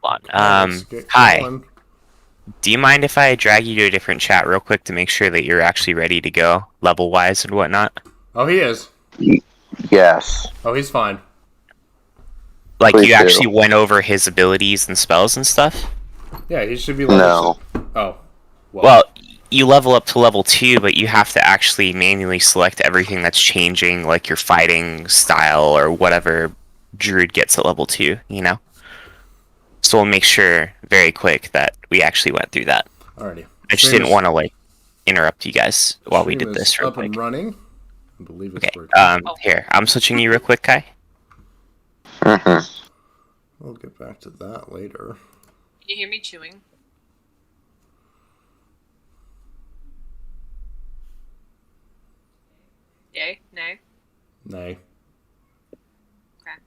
on. Let's get Hi. going. Do you mind if I drag you to a different chat real quick to make sure that you're actually ready to go, level-wise and whatnot? Oh, he is. Yes. Oh, he's fine. Like, Please you do. actually went over his abilities and spells and stuff? Yeah, he should be level. Oh. Well, you level up to level 2, but you have to actually manually select everything that's changing, like your fighting style or whatever druid gets at level 2, you know? So we'll make sure very quick that we actually went through that. Alrighty. I just didn't want to, like, interrupt you guys while we did this real up quick. and running. I believe it's Okay, working. here, I'm switching you real quick, Kai. We'll get back to that later. Can you hear me chewing? Yay? Nay? Nay. Okay.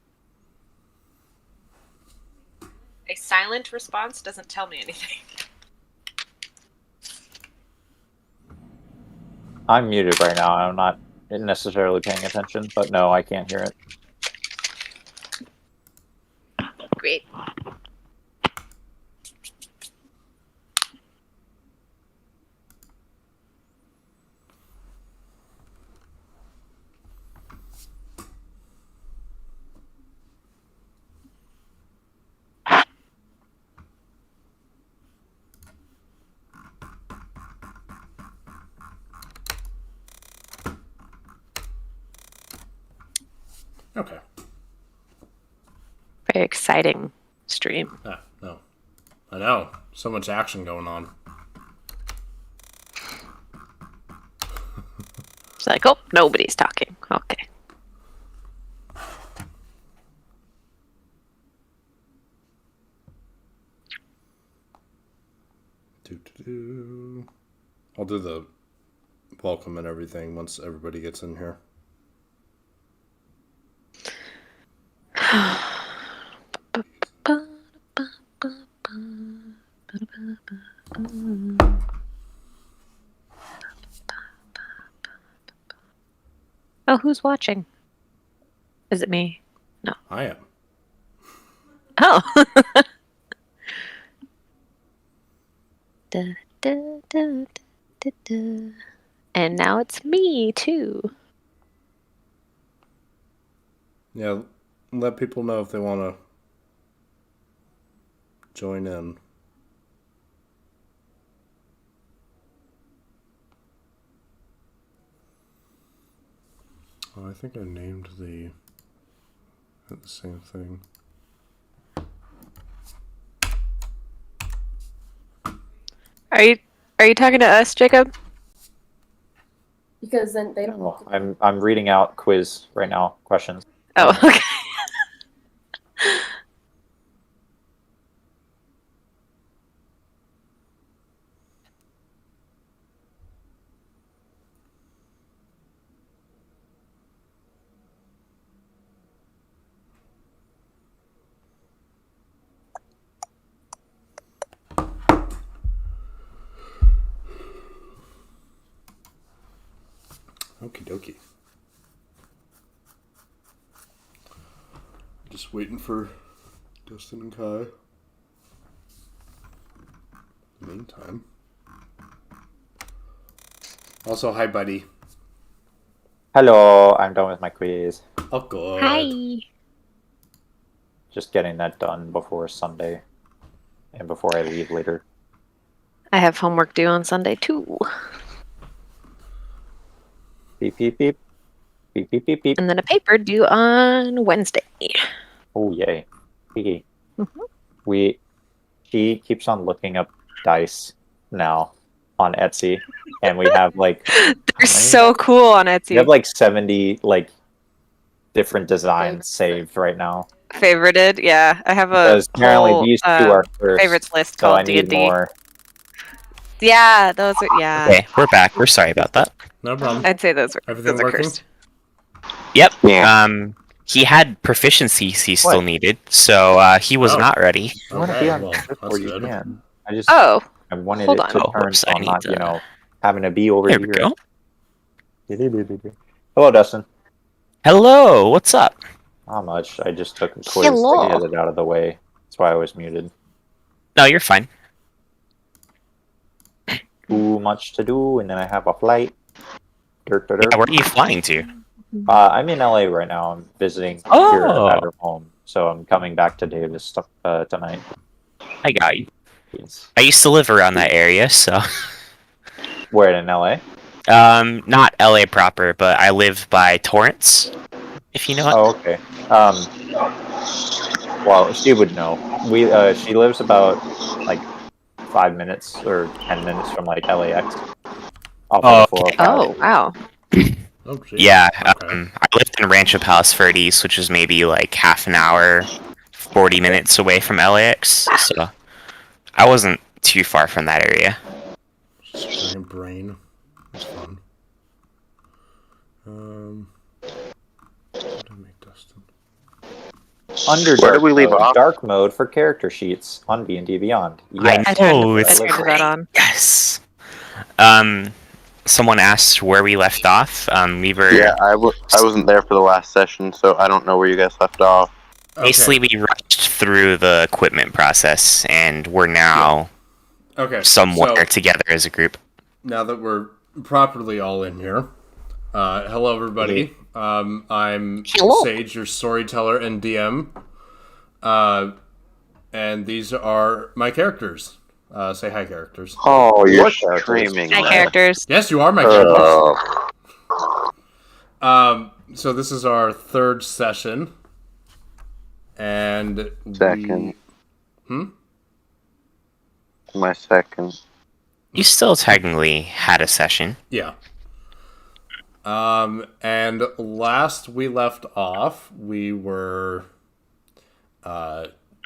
A silent response doesn't tell me anything. I'm muted right now. I'm not necessarily paying attention, but no, I can't hear it. Great. Okay. Very exciting stream. Ah, no. I know. So much action going on. It's like, oh, nobody's talking. Okay. I'll do the welcome and everything once everybody gets in here. Oh, who's watching? Is it me? No. I am. Oh. Da, da, da, da, da, da. And now it's me too. Yeah, let people know if they want to join in. Oh, I think I named the same thing. Are you talking to us, Jacob? Because then they don't. Oh, I'm reading out quiz right now. Questions. Oh, okay. Okie dokie. Just waiting for Dustin and Kai. Meantime. Also, hi, buddy. Hello, I'm done with my quiz. Oh, good. Hi. Just getting that done before Sunday, and before I leave later. I have homework due on Sunday too. Beep beep beep. Beep beep beep beep. And then a paper due on Wednesday. Oh yay. Kiki. Mm-hmm. She keeps on looking up dice now on Etsy, and we have like They're so cool on Etsy. we have like 70 like different designs saved right now. Favorited, yeah. I have a Because apparently whole, these two are first. favorites list So I called need D&D. more. Yeah, those are, yeah. Okay, we're back. We're sorry about that. No problem. I'd say those are, Everything those are working? cursed. Yep. Yeah. He had proficiencies he still What? needed, so he was Oh. not ready. I want to Okay, be on well, trip that's where you good. can. I just Oh, I wanted hold it on. to Oh, turn whoops, so I I'm need not, to- having to be over There here. we go. Hello, Dustin. Hello, what's up? Not much. I just took a quiz Hello. to get it out of the way. That's why I was muted. No, you're fine. Too much to do, and then I have a flight. Dirt, dirt, Yeah, dirt. where are you flying to? I'm in LA right now. I'm visiting Oh. here at her home, so I'm coming back to Davis tonight. I got you. Yes. I used to live around that area, so Where in LA? not LA proper, but I live by Torrance, if you know it. Oh, okay. Well, she would know. She lives about like 5 minutes or 10 minutes from like LAX. Off Oh, of the okay. 405. Oh, wow. Oh, geez. Yeah, Okay. I lived in Rancho Palos Verdes, which is maybe like half an hour, 40 minutes away from LAX, so I wasn't too far from that area. Giant brain. That's fun. How do I make Dustin? Under Where dark did we leave mode, off? dark mode for character sheets on D&D Beyond. I Yes. know, I it's turned that on. Yes. Someone asked where we left off. We were Yeah, I wasn't there for the last session, so I don't know where you guys left off. basically we rushed through the equipment process, and we're now Okay. somewhere So, together as a group. now that we're properly all in here, hello everybody. I'm Hello. Sage, your storyteller and DM. And these are my characters. Say hi, characters. Oh, you're What characters? streaming. Hi, man. characters. Yes, you are my characters. Oh, So this is our third session, and second. My second. You still technically had a session. Yeah. And last we left off, we were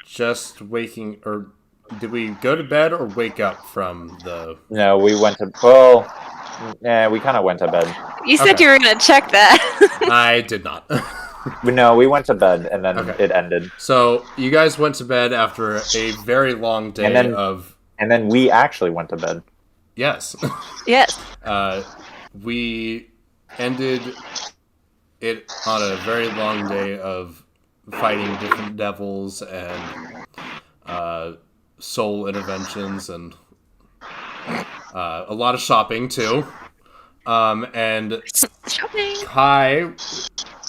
just waking, or did we go to bed or wake up from the? No, we went to. Well, yeah, we kind of went to bed. You said Okay. you were going to check that. I did not. No, we went to bed and then Okay. it ended. So you guys went to bed after a very long day And then- of And then we actually went to bed. yes. Yes. We ended it on a very long day of fighting different devils and soul interventions and a lot of shopping too. And Shopping. Kai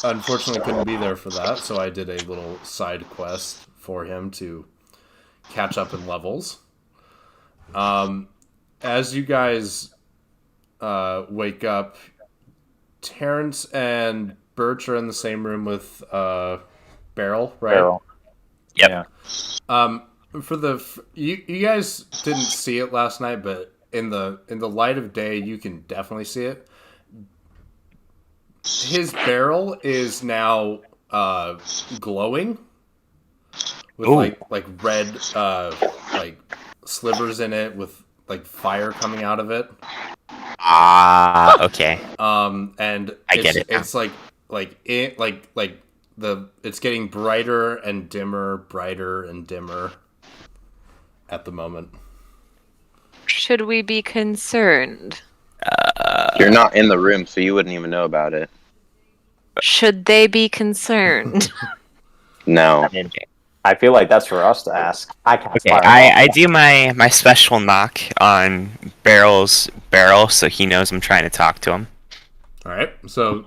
unfortunately couldn't be there for that, so I did a little side quest for him to catch up in levels. As you guys wake up, Terrence and Birch are in the same room with Beryl, right? Barrel. Yep. Yeah. For the you guys didn't see it last night, but in the light of day, you can definitely see it. His barrel is now glowing with Ooh. like red like slivers in it with like fire coming out of it. Ah, okay. And I get it now. It's it's getting brighter and dimmer at the moment. Should we be concerned? You're not in the room, so you wouldn't even know about it. Should they be concerned? No. I mean, I feel like that's for us to ask. I can't. Okay, fire I do my special knock on Barrel's barrel, so he knows I'm trying to talk to him. All right, so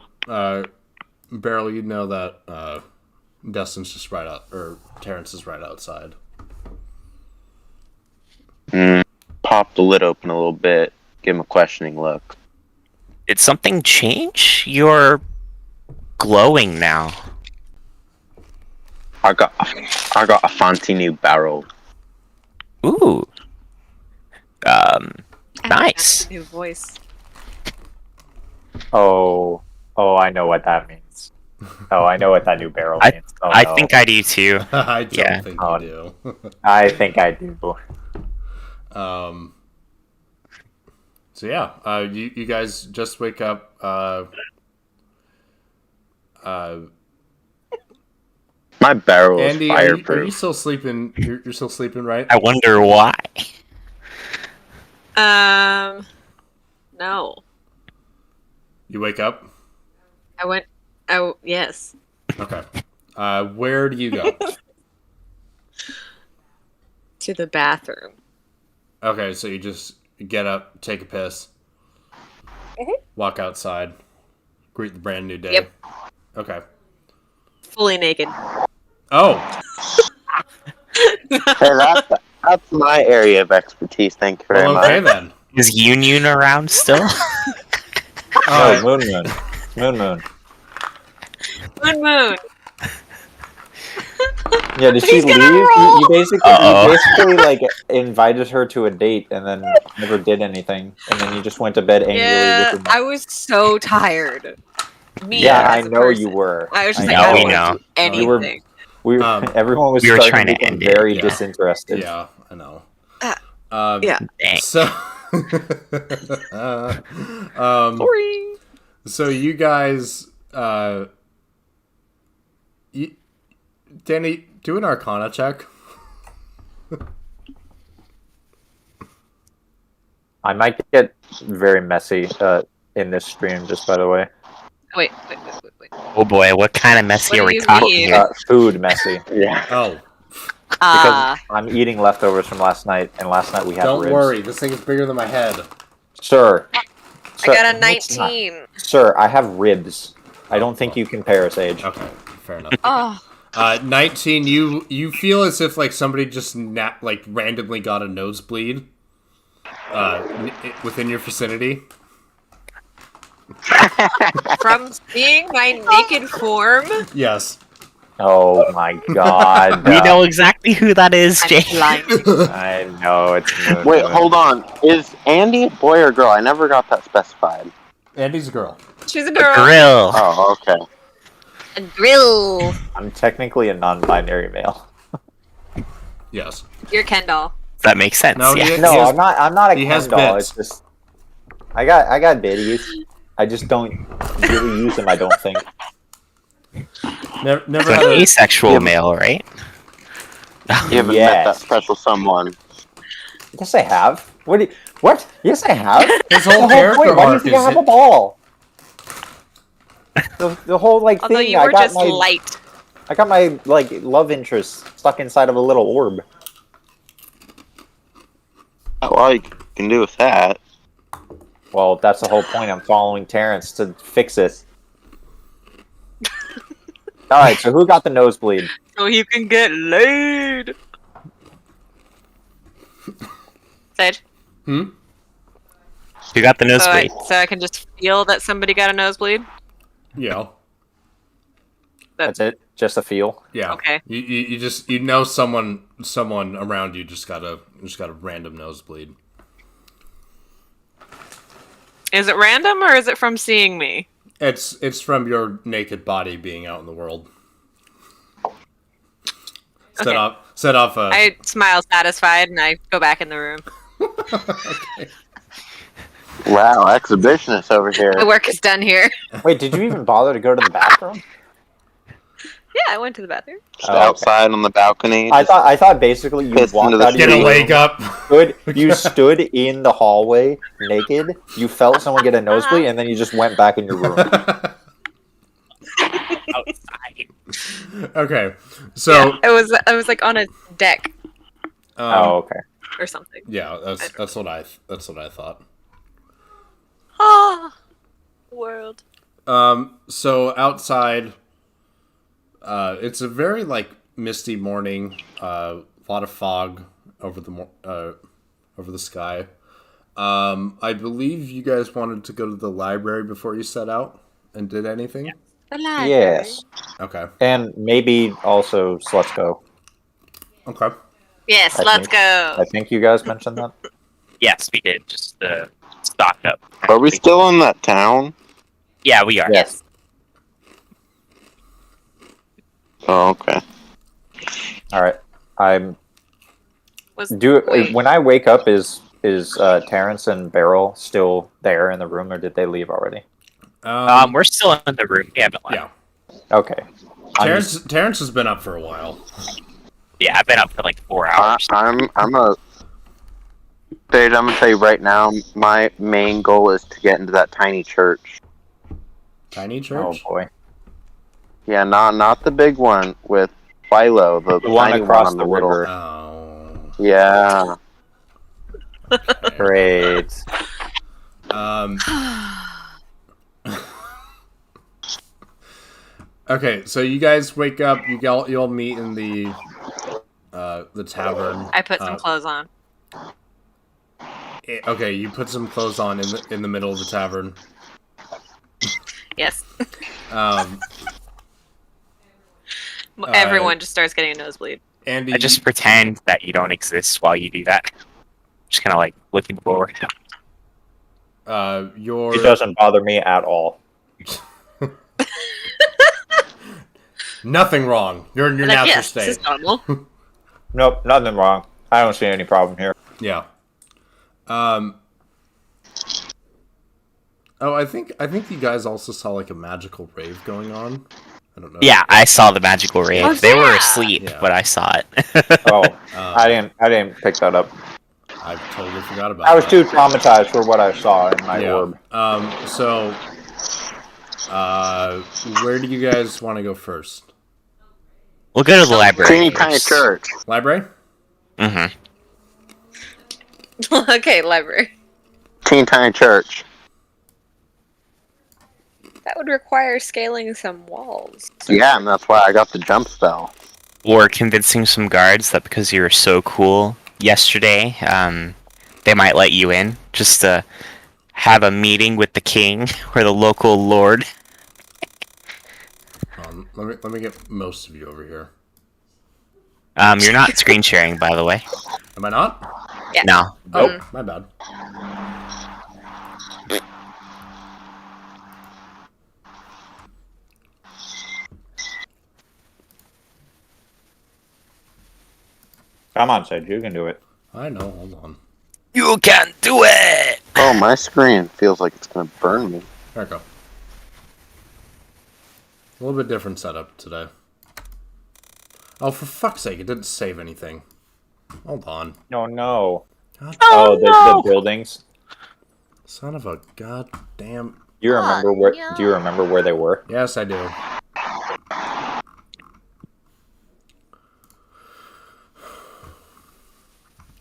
Beryl, you know that Dustin's just right out, or Terrence is right outside. Pop the lid open a little bit. Give him a questioning look. Did something change? You're glowing now. I got a fancy new barrel. Ooh. Nice. New voice. Oh, I know what that means. Oh, I know what that new barrel I- means. Oh, I no. think I do too. I don't Yeah. think Oh. you do. I think I do. So yeah, you guys just wake up. My barrel is Andy, are you fireproof. still sleeping? You're still sleeping, right? I wonder why. No. You wake up. Yes. Okay. Where do you go? to the bathroom. Okay, so you just get up, take a piss, walk outside, greet the brand new day. Yep. Okay. Fully naked. Oh, Hey, that's my area of expertise. Thank you very well, okay much. then. Is Union around still? No, Moon. Moon. Moon. Yeah, did she He's leave? gonna You, roll! you basically, Uh-oh. you basically like invited her to a date and then never did anything, and then you just went to bed angrily Yeah, with your I was so tired. Me Yeah, as I a know person. you were. I was just I like, know. I We don't know. want to do anything. You were- We everyone was we were starting trying to to become end it, very yeah. disinterested. Yeah, I know. Yeah. Dang. So, Sorry. so you guys, Danny, do an Arcana check. I might get very messy in this stream, just by the way. Wait. Oh boy, what kind of messy What are do we you talking mean? here? Food messy. Yeah. Oh, Because I'm eating leftovers from last night, and last night we had don't ribs. worry. This thing is bigger than my head. Sir. I Sir, got a no, it's not. 19. Sir, I have ribs. I don't think you compare, Sage. Okay, fair enough. Oh, 19. You feel as if like somebody just like randomly got a nosebleed. Within your vicinity. from seeing my naked form, Yes. Oh my god. We know exactly who that is, I'm Jay. blind. I know it's Moon. Wait, Moon. hold on. Is Andy a boy or girl? I never got that specified. Andy's a girl. She's a girl. Grill. Oh, okay. A grill. I'm technically a non-binary male. Yes. You're Ken doll. That makes sense. No, yeah. he- No, has- I'm not a he Ken has doll. bits. It's just I got biddies. I just don't really use them. I don't think. Never So had an a, asexual Yeah. male, right? You haven't met that Yes. special someone. Yes, I have. What? Yes, I have. his The whole whole character point. Why do you arc think I is have a ball? The whole like Although thing. you I were got just my light. I got my like love interest stuck inside of a little orb. All you can do with that. Well, that's the whole point. I'm following Terrence to fix it. All right. So who got the nosebleed? So you can get laid. Sage. Hmm? Who got the So nosebleed? I can just feel that somebody got a nosebleed. Yeah. That's it. Just a feel. Yeah. Okay. You just you know someone around you just got a random nosebleed. Is it random or is it from seeing me? It's from your naked body being out in the world. Set Okay. off a I smile satisfied and I go back in the room. Wow, exhibitionist over here. My work is done here. Wait, did you even bother to go to the bathroom? Yeah, I went to the bathroom. Just Oh, okay. outside on the balcony. I thought basically you Pissed walked into the out of get your a leg up. You stood in the hallway naked. You felt someone get a nosebleed, and then you just went back in your room. Outside. Okay. So Yeah, I was like on a deck Oh, okay. or something. yeah, that's what I thought. Ah, world. So outside, it's a very like misty morning. A lot of fog over the sky. I believe you guys wanted to go to the library before you set out and did anything. The library. Yes, Okay. and maybe also let's go. Okay. Yes, I let's think- go. I think you guys mentioned that. Yes, we did. Just stock up. Are we still in that town? Yeah, we are. Yes. Oh, okay. All right. I'm Wait. when I wake up. Is Terrence and Beryl still there in the room, or did they leave already? We're still in the room. We haven't left. Yeah. Okay. I'm Terrence has been up for a while. Yeah, I've been up for like 4 hours. I'm gonna tell you right now, my main goal is to get into that tiny church. Tiny oh church. boy. Yeah, not the big one with Philo, the The one tiny across on the little. river. Oh. Yeah. Great. Okay, so you guys wake up. You all meet in the tavern. I put some clothes on. Okay, you put some clothes on in the middle of the tavern. Yes. Um, Everyone just starts getting a nosebleed. Andy, I just pretend that you don't exist while you do that. Just kind of like looking forward. your It doesn't bother me at all. nothing wrong. You're in your natural yes, state. this is normal. Nope, nothing wrong. I don't see any problem here. Yeah. Oh, I think you guys also saw like a magical rave going on. I don't know. Yeah, I saw the magical rave. Oh, They were yeah! asleep, Yeah. but I saw it. Oh, I didn't pick that up. I totally forgot about. I was that. too traumatized for what I saw in my Yeah. orb. So, where do you guys want to go first? We'll go to the library. Teeny tiny church. Library. Mm-hmm. Okay, library. Teeny tiny church. That would require scaling some walls. Yeah, and that's why I got the jump spell. Or convincing some guards that because you were so cool yesterday, they might let you in. Just to have a meeting with the king or the local lord. Let me get most of you over here. You're not screen sharing, by the way. Am I not? Yeah. No. Oh, my bad. Come on, Sage, you can do it. I know. Hold on. You can do it! Oh, my screen feels like it's gonna burn me. There we go. A little bit different setup today. Oh, for fuck's sake! It didn't save anything. Hold on. No, no. God, The buildings. son of a goddamn. You remember where? Do you remember where they were? Yes, I do.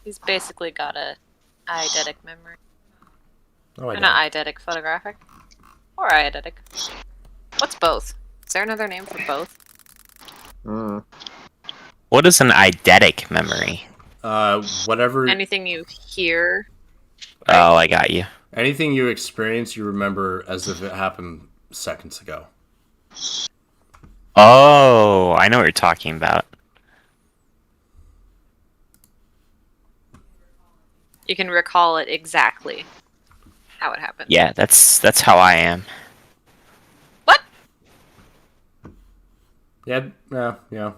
He's basically got a eidetic memory. Oh, I Or do. not eidetic, photographic. Or eidetic. What's both? Is there another name for both? Mm. What is an eidetic memory? Whatever. Anything you hear. Oh, I got you. Anything you experience, you remember as if it happened seconds ago. Oh, I know what you're talking about. You can recall it exactly how it happened. Yeah, that's how I am. What? Yeah.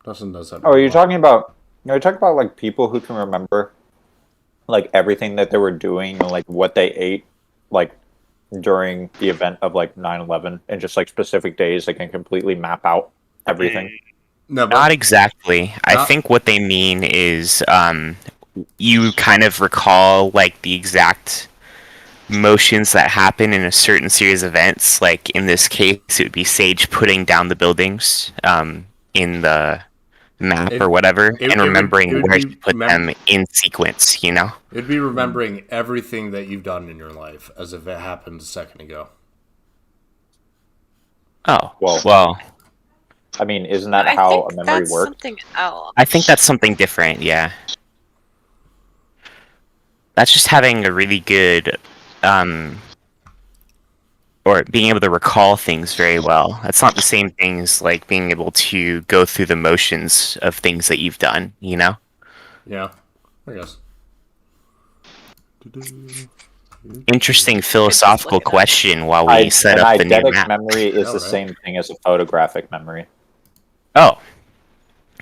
Dustin does that. Oh, you're talking about? You're talking about like people who can remember, like everything that they were doing and like what they ate, like during the event of like 9/11 and just like specific days. They can completely map out everything. No, but Not exactly. I Not- think what they mean is you kind of recall like the exact motions that happen in a certain series of events. Like in this case, it would be Sage putting down the buildings in the map It- or whatever, it and would- remembering it would where be to put them in sequence. You know? it'd be remembering everything that you've done in your life as if it happened a second ago. Oh, Well- well. I mean, isn't that I how think a memory that's works? something else. I think that's something different. Yeah. That's just having a really good or being able to recall things very well. That's not the same thing as like being able to go through the motions of things that you've done, you know? Yeah, I guess. Interesting philosophical look it up. question while we set an up the new eidetic map. memory is Oh, the right. same thing as a photographic memory. Oh.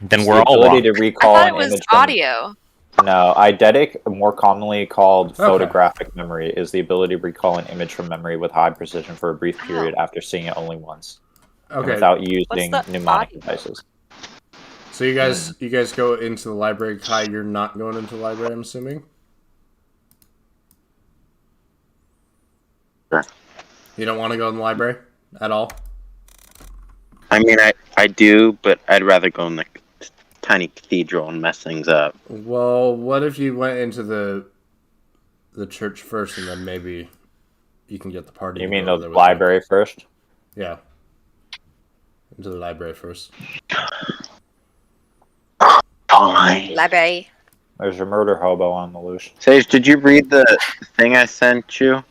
Then It's we're the all ability wrong. to I recall thought an it was image from audio. No, eidetic, more commonly called Okay. photographic memory, is the ability to recall an image from memory with high precision for a brief period after seeing it only once, and Okay, without using What's the mnemonic audio? devices. so you guys go into the library. Kai, you're not going into the library, I'm assuming. Sure. You don't want to go in the library at all. I mean, I do, but I'd rather go in the tiny cathedral and mess things up. Well, what if you went into the church first, and then maybe you can get the party. You to mean go the over there with library first? you. Yeah. Into the library first. Fine. Library. There's a murder hobo on the loose. Sage, did you read the thing I sent you?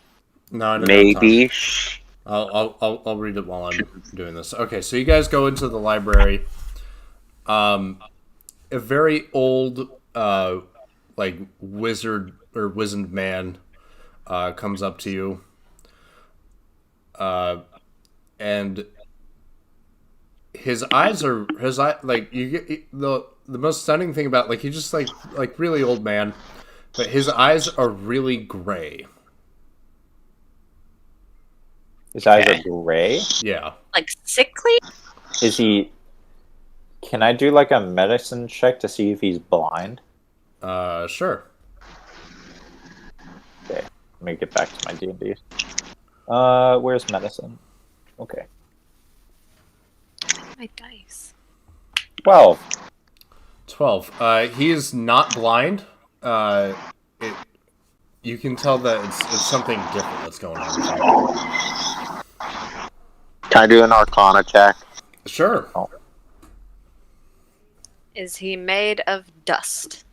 No, I didn't have time. Maybe. I'll read it while I'm doing this. Okay, so you guys go into the library. A very old, like wizard or wizened man, comes up to you, and his eyes like you get the most stunning thing about like he's just like really old man, but his eyes are really gray. His eyes are gray. Yeah. Like sickly? Is he? Can I do like a medicine check to see if he's blind? Sure. Okay, let me get back to my D&D. Where's medicine? Okay. My dice. 12. 12. He is not blind. You can tell that it's something different that's going on with him. Can I do an Arcana check? Sure. Oh. Is he made of dust?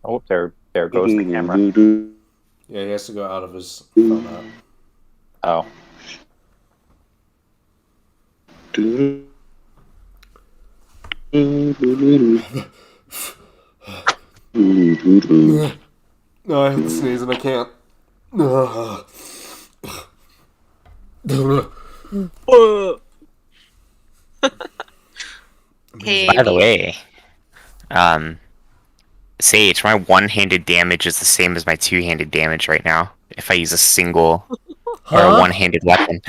Oh, there goes the camera. Yeah, he has to go out of his phone app. Oh. No, I have to sneeze and I can't. Hey, By the way, Sage, my one-handed damage is the same as my two-handed damage right now. If I use a single or a one-handed weapon,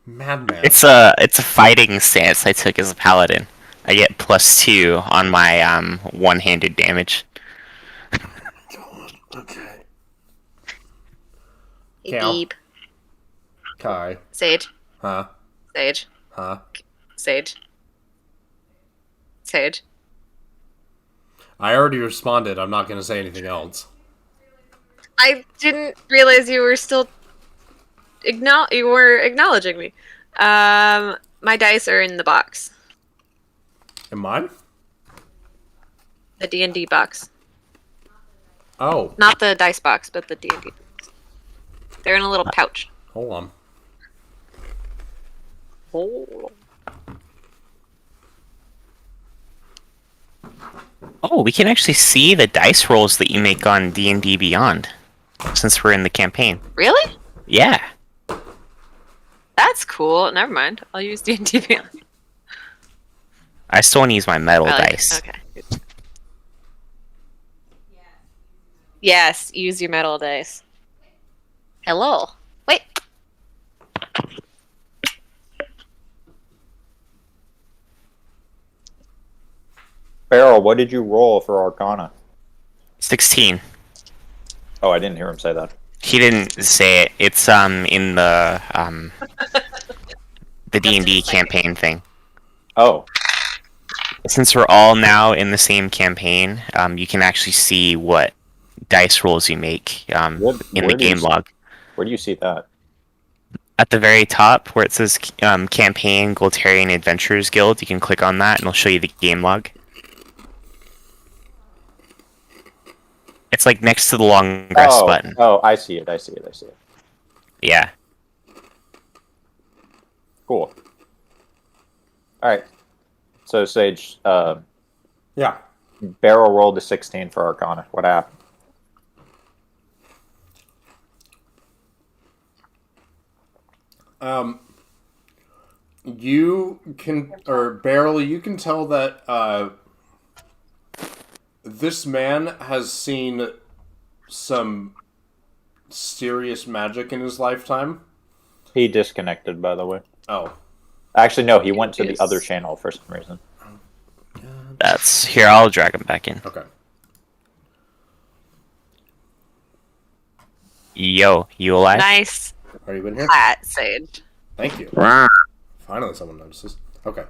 Madman. it's a fighting stance I took as a paladin. I get +2 on my one-handed damage. Okay. hey Cal. Beeb. Kai. Sage. Huh? Sage. Huh? Sage. Sage. I already responded. I'm not going to say anything else. I didn't realize you were still you were acknowledging me. My dice are in the box. And mine? The D&D box. Oh, Not the dice box, but the D&D box. They're in a little pouch. hold on. Oh, we can actually see the dice rolls that you make on D&D Beyond, since we're in the campaign. Really? Yeah. That's cool. Never mind. I'll use D&D Beyond. I still want to use my metal I like it. dice. Okay. Good. Yes, use your metal dice. Hello. Wait. Barrel, what did you roll for Arcana? 16. Oh, I didn't hear him say that. He didn't say it. It's in the D&D campaign thing. Oh, Since we're all now in the same campaign, you can actually see what dice rolls you make in Where the do you game see- log. where do you see that? At the very top, where it says Campaign Golterrian Adventurers Guild, you can click on that and it'll show you the game log. It's like next to the long rest button. Oh, I see it. Yeah. Cool. Alright. So, Sage, Yeah. Barrel rolled a 16 for Arcana. What happened? You can, or Beryl, you can tell that this man has seen some serious magic in his lifetime. He disconnected, by the way. Oh. Actually, no, he went to the Yes. other channel for some reason. That's here. I'll drag him back in. Okay. Yo, you alive? Nice. Are you in here? Hat Sage. Thank you. Rah. Finally, someone notices. Okay.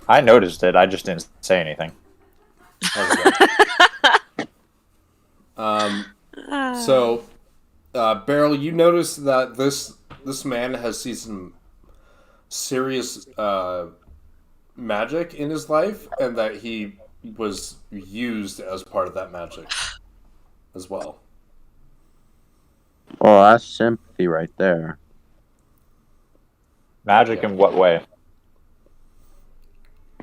I noticed it. I just didn't say anything. So, Beryl, you notice that this man has seen some serious magic in his life, and that he was used as part of that magic as well. Oh, that's sympathy right there. Magic in what way?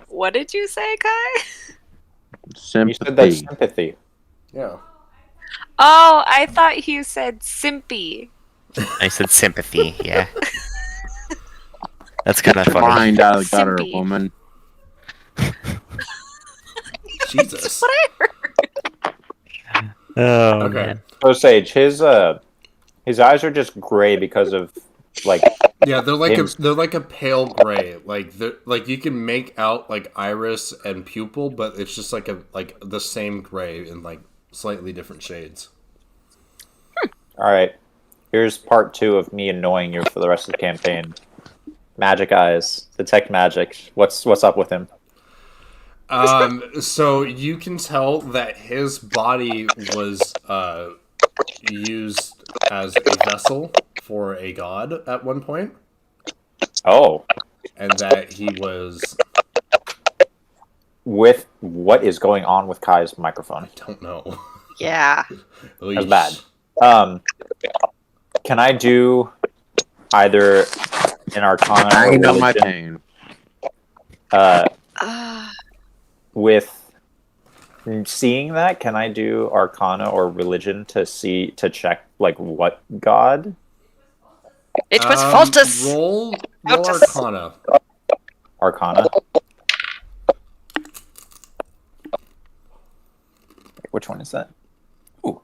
What did you say, Kai? You said Sympathy. that's sympathy. Yeah. Oh, I thought you said simpy. I said sympathy. Yeah. That's kind of funny. Mind out of the gutter, Simpy. woman. Jesus. That's what I heard. Oh Okay. man. So Sage, his eyes are just gray because of like Yeah, they're like a pale gray. Like you can make out like iris and pupil, but it's just like the same gray in like slightly different shades. all right. Here's part 2 of me annoying you for the rest of the campaign. Magic eyes, detect magic. What's up with him? So you can tell that his body was used as a vessel for a god at one point, Oh, and that he was with what is going on with Kai's microphone? don't know. Yeah. That's bad. Can I do either an Arcana or I know my religion? pain. With seeing that, can I do Arcana or religion to check like what god? It was Faultus. Roll Faultus. Arcana. Arcana. Which one is that? Ooh.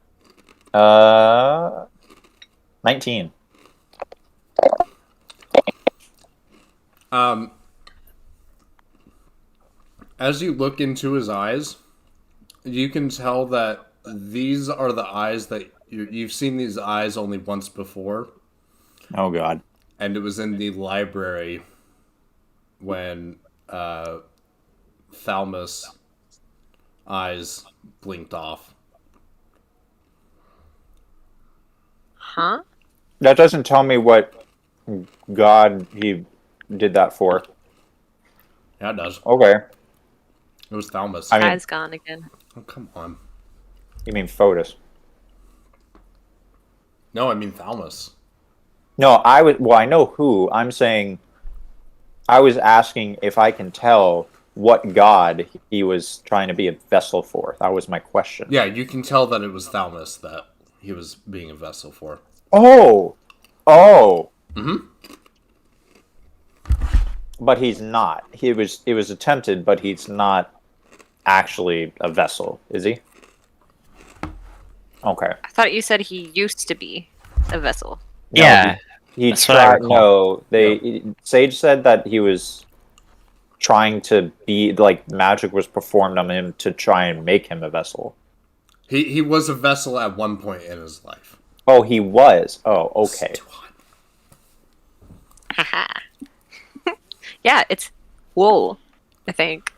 19. As you look into his eyes, you can tell that these are the eyes that you've seen these eyes only once before, Oh god. and it was in the library when Thalmus' eyes blinked off. Huh? That doesn't tell me what god he did that for. Yeah, it does. Okay. It was Thalmus. I mean, Eyes gone again. Oh, come on. you mean Fotis? No, I mean Thalmus. No, I know who. I'm saying I was asking if I can tell what god he was trying to be a vessel for. That was my question. Yeah, you can tell that it was Thalmus that he was being a vessel for. Oh. Mm-hmm. But he's not. It was attempted, but he's not actually a vessel, is he? Okay. I thought you said he used to be a vessel. No, Yeah. He That's what I tried. recall. No, Sage said that he was trying to be like magic was performed on him to try and make him a vessel. He was a vessel at one point in his life. Oh, he was. Oh, okay. It's too hot. Haha. Yeah, it's wool, I think.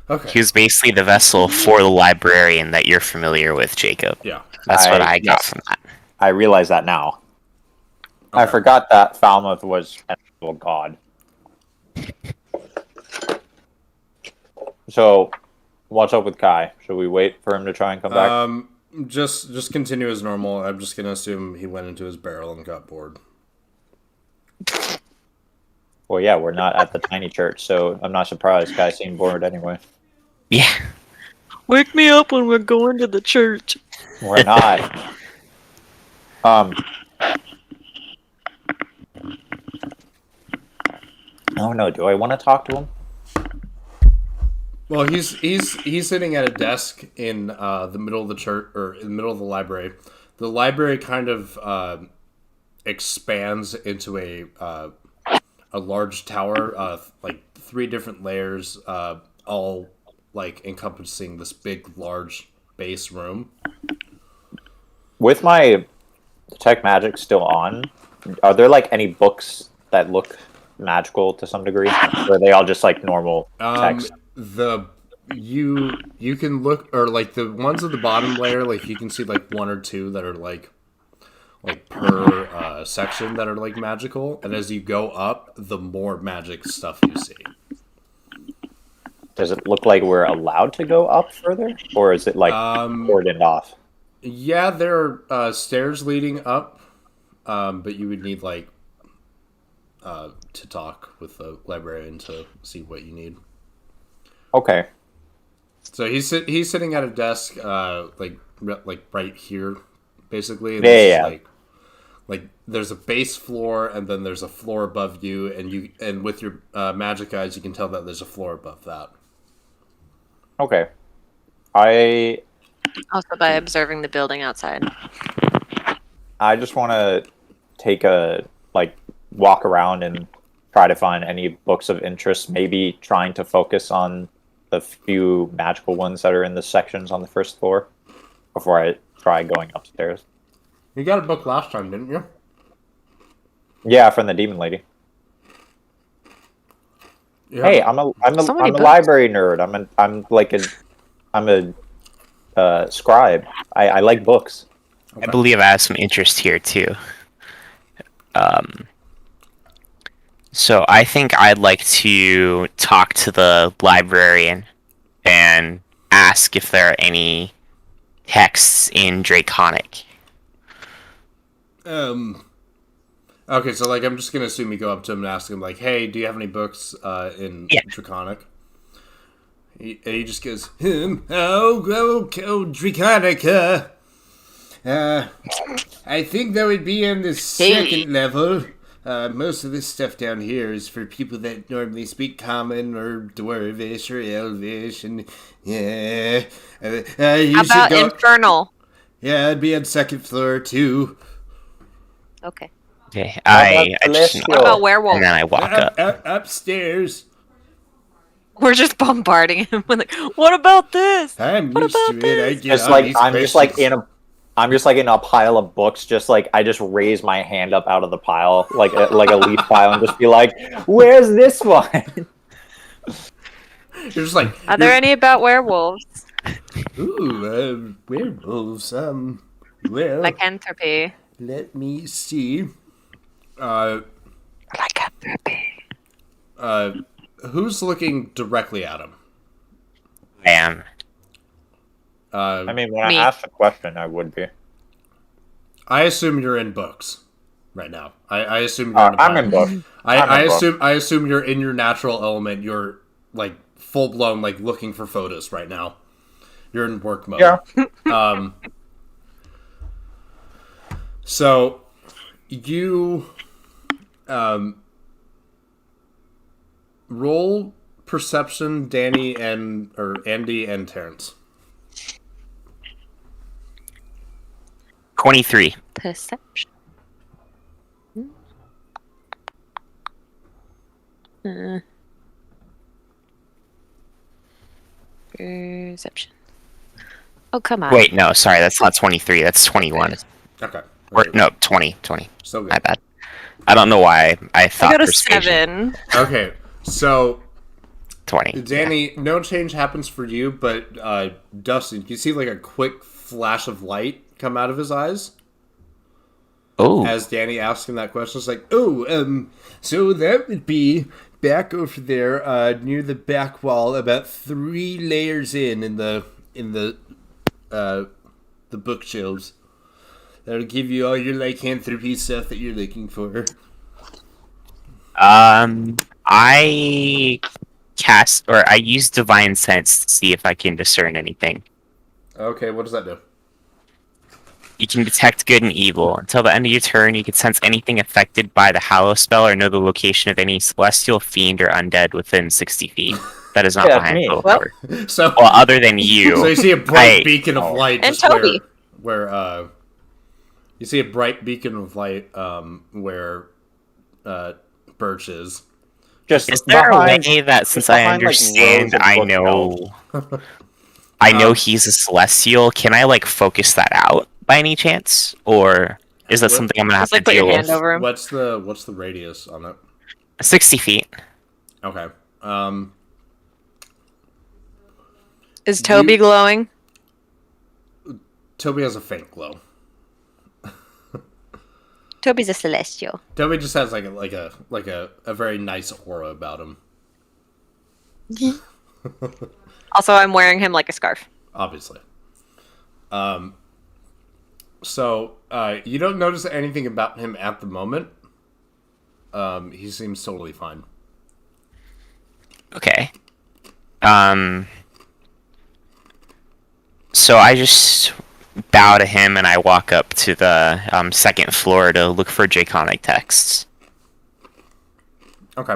Okay. He was basically the vessel for the librarian that you're familiar with, Jacob. Yeah. That's what I got yes. from that. I realize that now. I Okay. forgot that Falmouth was an actual god. So, what's up with Kai? Should we wait for him to try and come back? Just continue as normal. I'm just gonna assume he went into his barrel and got bored. Well, yeah, we're not at the tiny church, so I'm not surprised. Kai seemed bored anyway. Yeah. Wake me up when we're going to the church. We're not. Oh no, do I want to talk to him? Well, he's sitting at a desk in the middle of the church or in the middle of the library. The library kind of expands into a large tower, like 3 different layers, all like encompassing this big, large base room. With my detect magic still on, are there like any books that look magical to some degree, or are they all just like normal text? You can look, or like the ones at the bottom layer, like you can see like one or two that are like per section that are like magical, and as you go up, the more magic stuff you see. Does it look like we're allowed to go up further, or is it like cordoned off? Yeah, there are stairs leading up, but you would need like to talk with the librarian to see what you need. Okay. So he's sitting at a desk, like right here, basically. And Yeah. Like there's a base floor, and then there's a floor above you, and with your magic eyes, you can tell that there's a floor above that. Okay. I Also by observing the building outside. just want to take a walk around and try to find any books of interest. Maybe trying to focus on the few magical ones that are in the sections on the first floor before I try going upstairs. You got a book last time, didn't you? Yeah, from the demon lady. Yeah. Hey, I'm a So many books. library nerd. I'm a scribe. I like books. I believe I have some interest here too. So I think I'd like to talk to the librarian and ask if there are any texts in Draconic. Okay, so like I'm just gonna assume you go up to him and ask him like, "Hey, do you have any books in Yeah. Draconic?" He just goes, Draconic. I think that would be on the second level. Most of this stuff down here is for people that normally speak Common or Dwarvish or Elvish, and yeah. You How about should go. Infernal? Yeah, it'd be on second floor too. Okay. Okay, I just Celestial? What about werewolf? and then I walk up. Upstairs. We're just bombarding him with like, what about this? I'm What used about to it. I this? get Just all like these I'm just like questions. I'm just like in a pile of books. Just like I just raise my hand up out of the pile, like a leaf pile, and just be like, "Where's this one?" You're just like, Are there any about werewolves? ooh, werewolves. Well, Lycanthropy. let me see. Uh, Lycanthropy. who's looking directly at him? I am. I mean, when Me. I asked the question, I would be. I assume you're in books right now. I assume you're in a I'm book. in book. I assume you're in your natural element. You're like full blown like looking for photos right now. You're in work mode. Yeah. So you roll perception, Andy and Terrence. 23. Perception. Perception. Oh, come on. Wait, no, sorry, that's not 23. That's 21. Okay. Or no, 20. So good. My bad. I don't know why I I thought got a persuasion. 7. Okay. So 20. Danny, no change happens for you, but Dustin, you see like a quick flash of light come out of his eyes Oh, as Danny asks him that question. It's like, so that would be back over there near the back wall, about 3 layers in the bookshelves. That'll give you all your lycanthropy stuff that you're looking for. I cast or I use divine sense to see if I can discern anything. Okay, what does that do? You can detect good and evil. Until the end of your turn, you can sense anything affected by the Hallow spell or know the location of any celestial, fiend, or undead within 60 feet. That is not Yeah, that's behind me. full Well- cover. So, Well, other than you. so you see a bright I- beacon of light And just Toby. where you see a bright beacon of light where Birch is. Just Is there behind- a way that since just I behind, like, understand, rows of I book know, shelves. I know he's a celestial? Can I like focus that out by any chance, or is that What- something I'm gonna have Just like to put your deal hand with? over him. What's the radius on it? 60 feet. Okay. Is Toby you- glowing? Toby has a faint glow. Toby's a celestial. Toby just has like a very nice aura about him. Also, I'm wearing him like a scarf. Obviously. So you don't notice anything about him at the moment. He seems totally fine. Okay. So I just bow to him and I walk up to the second floor to look for Draconic texts. Okay.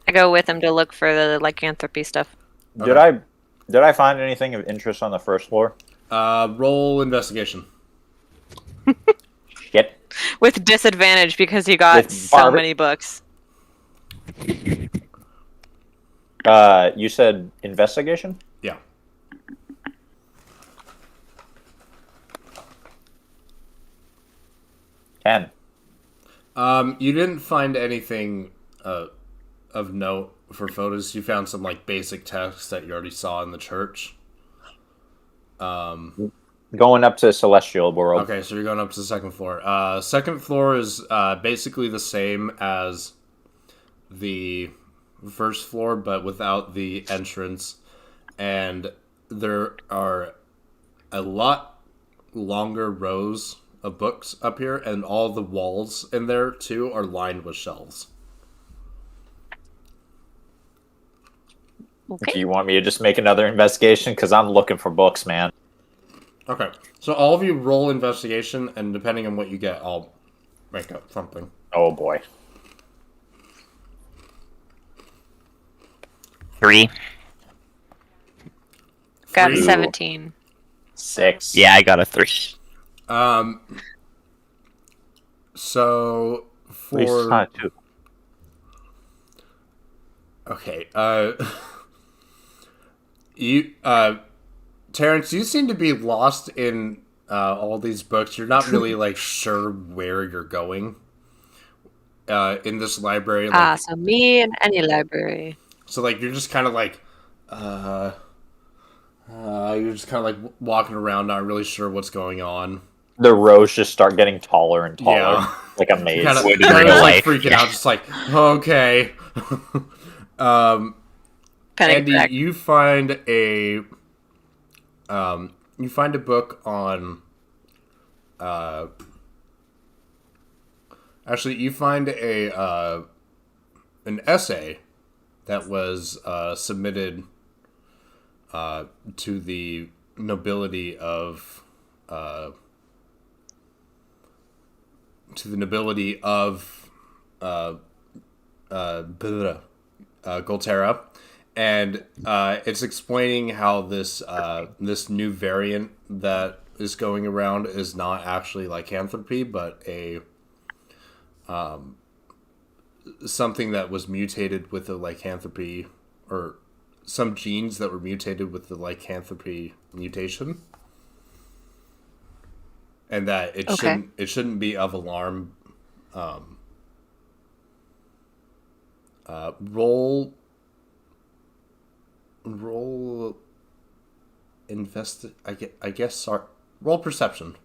I go with him to look for the lycanthropy stuff. Did I find anything of interest on the first floor? Roll investigation. Shit. With disadvantage because you got With so Barbara- many books. You said investigation? Yeah. 10. You didn't find anything of note for photos. You found some like basic text that you already saw in the church. Going up to Celestial World. Okay, so you're going up to the second floor. Second floor is basically the same as the first floor, but without the entrance. And there are a lot longer rows of books up here, and all the walls in there, too, are lined with shelves. Do Okay. you want me to just make another investigation? Because I'm looking for books, man. Okay, so all of you roll investigation, and depending on what you get, I'll make up something. Oh boy. 3. Got a Three. 17. 6. Yeah, I got a 3. So At least it's for not 2. okay, you Terrence, you seem to be lost in all these books. You're not really like sure where you're going in this library. Like, So me in any library. so like you're just kind of like you're just kind of like walking around, not really sure what's going on. The rows just start getting taller and taller. Yeah. Like a maze. Kind of Would in real like life, freaking yeah. out, just like okay. Panic Andy, attack. you find a book on actually you find a an essay that was submitted to the nobility of Golterra, and it's explaining how this this new variant that is going around is not actually lycanthropy, but a something that was mutated with the lycanthropy, or some genes that were mutated with the lycanthropy mutation, and that Okay. it shouldn't be of alarm. Roll I guess sorry. Roll perception.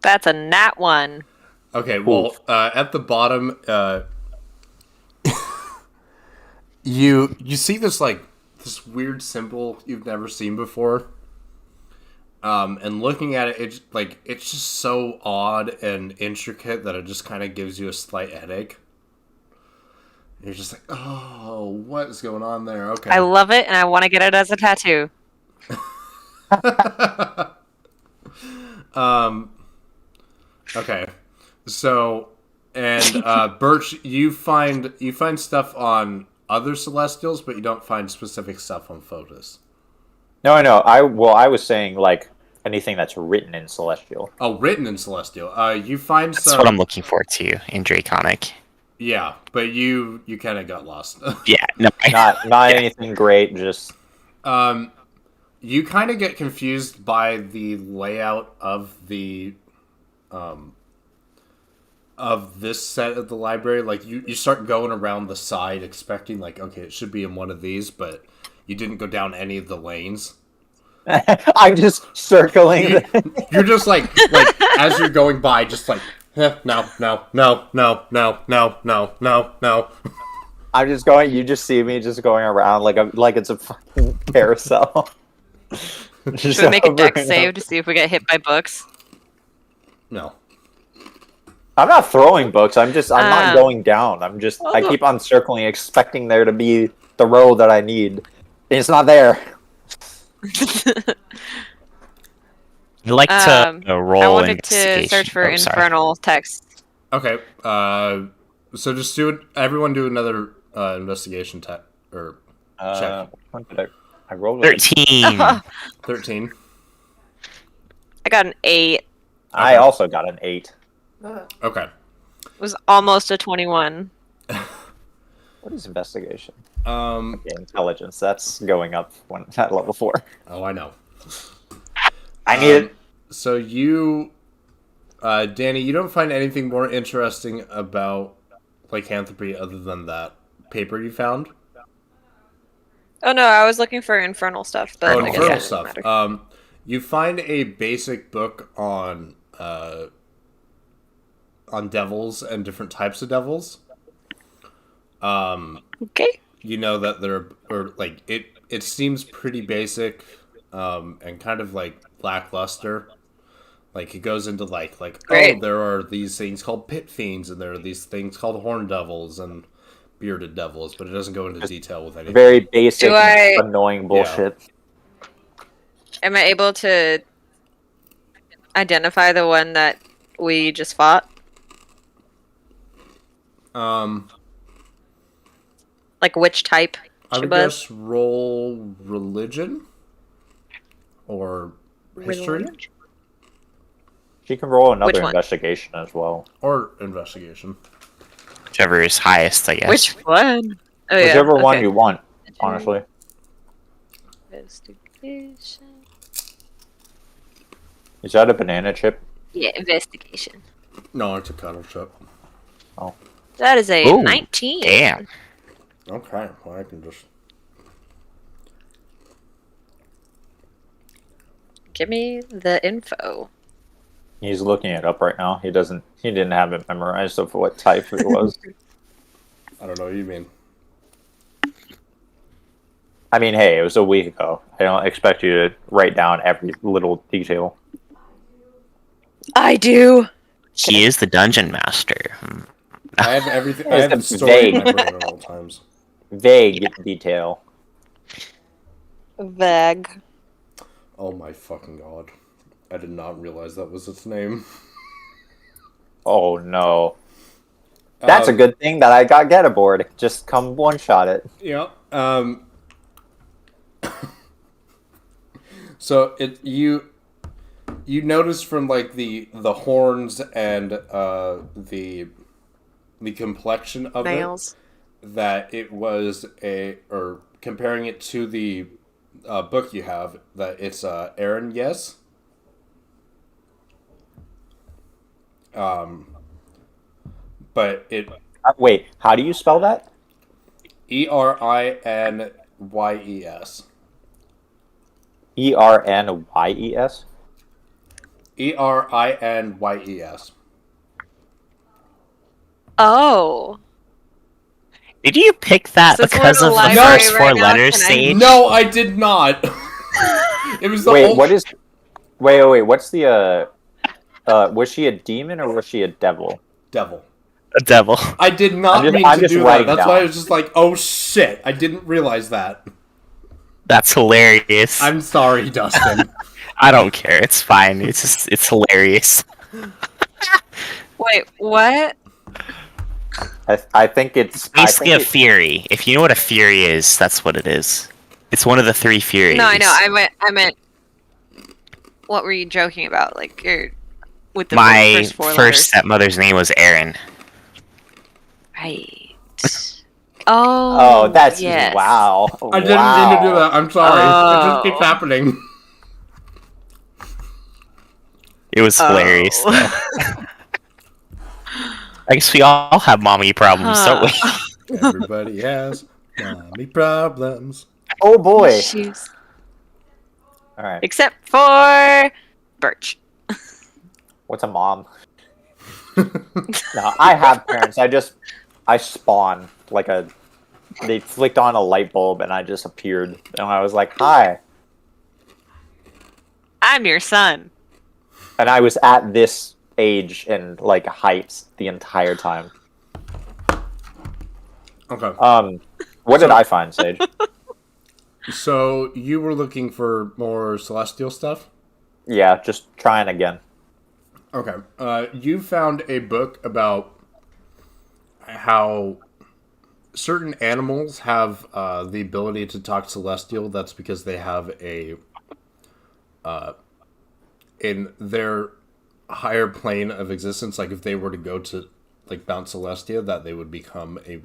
That's a nat 1. Okay, well, at the bottom, you see this like this weird symbol you've never seen before. And looking at it, it's just so odd and intricate that it just kind of gives you a slight headache. You're just like, oh, what is going on there? Okay. I love it, and I want to get it as a tattoo. Okay. So, and Birch, you find stuff on other Celestials, but you don't find specific stuff on Photos. No, I know. I was saying like anything that's written in Celestial. Oh, written in Celestial. You find That's some. what I'm looking for too in Draconic. Yeah, but you kind of got lost. Yeah, no, Not anything great. Just You kind of get confused by the layout of this set of the library. Like you start going around the side expecting like, okay, it should be in one of these, but you didn't go down any of the lanes. I'm just circling. You're just like as you're going by, just like no, no, no, no, no, no, no, no, no. I'm just going. You just see me just going around like it's a fucking carousel. Should we make a deck save to see if we get hit by books? No. I'm not throwing books. I'm not going down. I keep on circling, expecting there to be the row that I need. It's not there. I'd like to roll I wanted investigation. to search for Oh, sorry. infernal text. Okay. So just do it. Everyone do another investigation check. What did I rolled a 13. 13. I got an 8. I also got an 8. Okay. It was almost a 21. What is investigation? Um. Okay, intelligence. That's going up at level 4. Oh, I know. I need it. So you, Danny, you don't find anything more interesting about lycanthropy other than that paper you found? Oh no, I was looking for infernal stuff, but Oh, I guess infernal that doesn't stuff. matter. You find a basic book on devils and different types of devils. Okay. You know that it seems pretty basic, and kind of like lackluster. Like it goes into like Great. oh, there are these things called pit fiends and there are these things called horn devils and bearded devils, but it doesn't go into detail with anything. Very basic, Do I- annoying bullshit. Am I able to identify the one that we just fought? Like which type I she would was? guess roll religion or history She can roll another Which one? investigation as well. or investigation. Whichever is highest, I guess. Which one? Oh Whichever yeah. one okay. you want, honestly. Investigation. Is that a banana chip? Yeah, investigation. No, it's a cuddle chip. That is a Ooh, 19. Damn. Okay, well I can just. Give me the info. He's looking it up right now. He didn't have it memorized of what type it was. I don't know what you mean. I mean, hey, it was a week ago. I don't expect you to write down every little detail. I do. He is the dungeon master. I have everything. I It's have the the story in my vague. brain at all times. Vague detail. Vag. Oh my fucking god! I did not realize that was its name. Oh no. That's a Um, good thing that I got get aboard. Just come one shot it. Yeah. So you notice from like the horns and the complexion of Nails. it that it was or comparing it to the book you have that it's Aaron. Yes. But it Wait, how do you spell that? ERINYES. ERNYES? ERINYES. Oh. Did you pick that Since we're because in of the the library first right four now, letters, can I- Sage? No, I did not. It was the Wait, whole. what is... Wait, what's the, was she a demon or was she a devil? Devil? A devil. I did not mean I'm to just do that. writing That's down. why I was just like, oh shit, I didn't realize that. That's hilarious. I'm sorry, Dustin. I don't care. It's fine. It's hilarious. Wait, what? I think it's... Basically I a think fury. If you know what a fury is, that's what it is. It's one of the three furies. No, I know. I meant. What were you joking about? Like you're with the My first four first letters. stepmother's name was Erin. Right. Oh. Oh, that's yes. wow. I didn't mean to do that. I'm sorry. It just keeps Oh. happening. It was hilarious, Oh. though. I guess we all have mommy problems, don't we? Everybody has mommy problems. Oh boy. Shoes. All right. Except for Birch. What's a mom? No, I have parents. I spawn like a. They flicked on a light bulb and I just appeared, and I was like, "Hi," I'm your son. and I was at this age and like heights the entire time. Okay. What did I find, Sage? So you were looking for more celestial stuff? Yeah, just trying again. Okay. You found a book about how certain animals have the ability to talk celestial. That's because they have a in their higher plane of existence. Like if they were to go to like Mount Celestia, that they would become a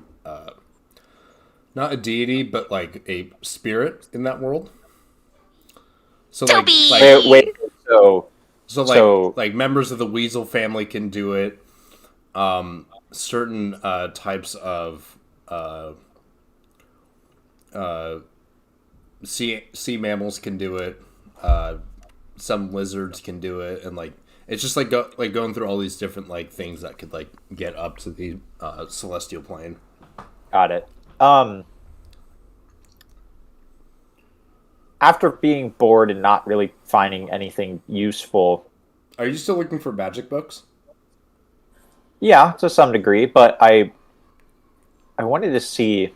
not a deity, but like a spirit in that world. So Toby! Wait. So members of the weasel family can do it. Certain types of sea mammals can do it. Some lizards can do it, and like it's just like going through all these different like things that could like get up to the celestial plane. Got it. After being bored and not really finding anything useful, Are you still looking for magic books? yeah, to some degree, but I wanted to see,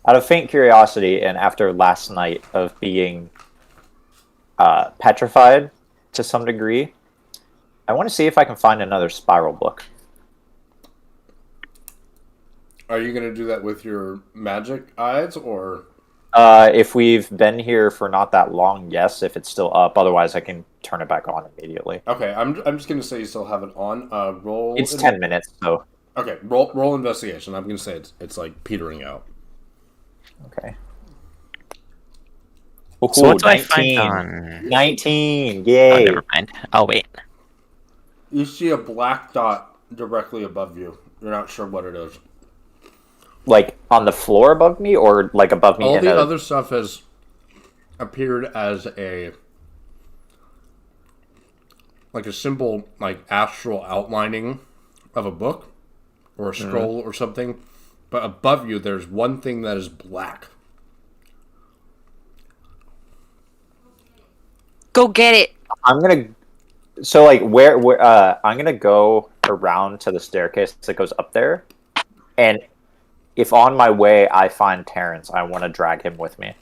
out of faint curiosity and after last night of being petrified to some degree, I want to see if I can find another spiral book. Are you going to do that with your magic eyes, or If we've been here for not that long, yes. If it's still up, otherwise I can turn it back on immediately. okay? I'm just going to say you still have it on. Roll. It's 10 minutes, so Okay, roll investigation. I'm going to say it's like petering out. okay. So what do I find 19. on? 19, Oh, yay. never mind. Oh, wait. You see a black dot directly above you. You're not sure what it is. Like on the floor above me, or like above me? All in the a... other stuff has appeared as a simple like astral outlining of a book or a scroll or something. But above you, there's one thing that is black. Go get it. I'm gonna. So like where I'm gonna go around to the staircase that goes up there, and if on my way I find Terrence, I want to drag him with me.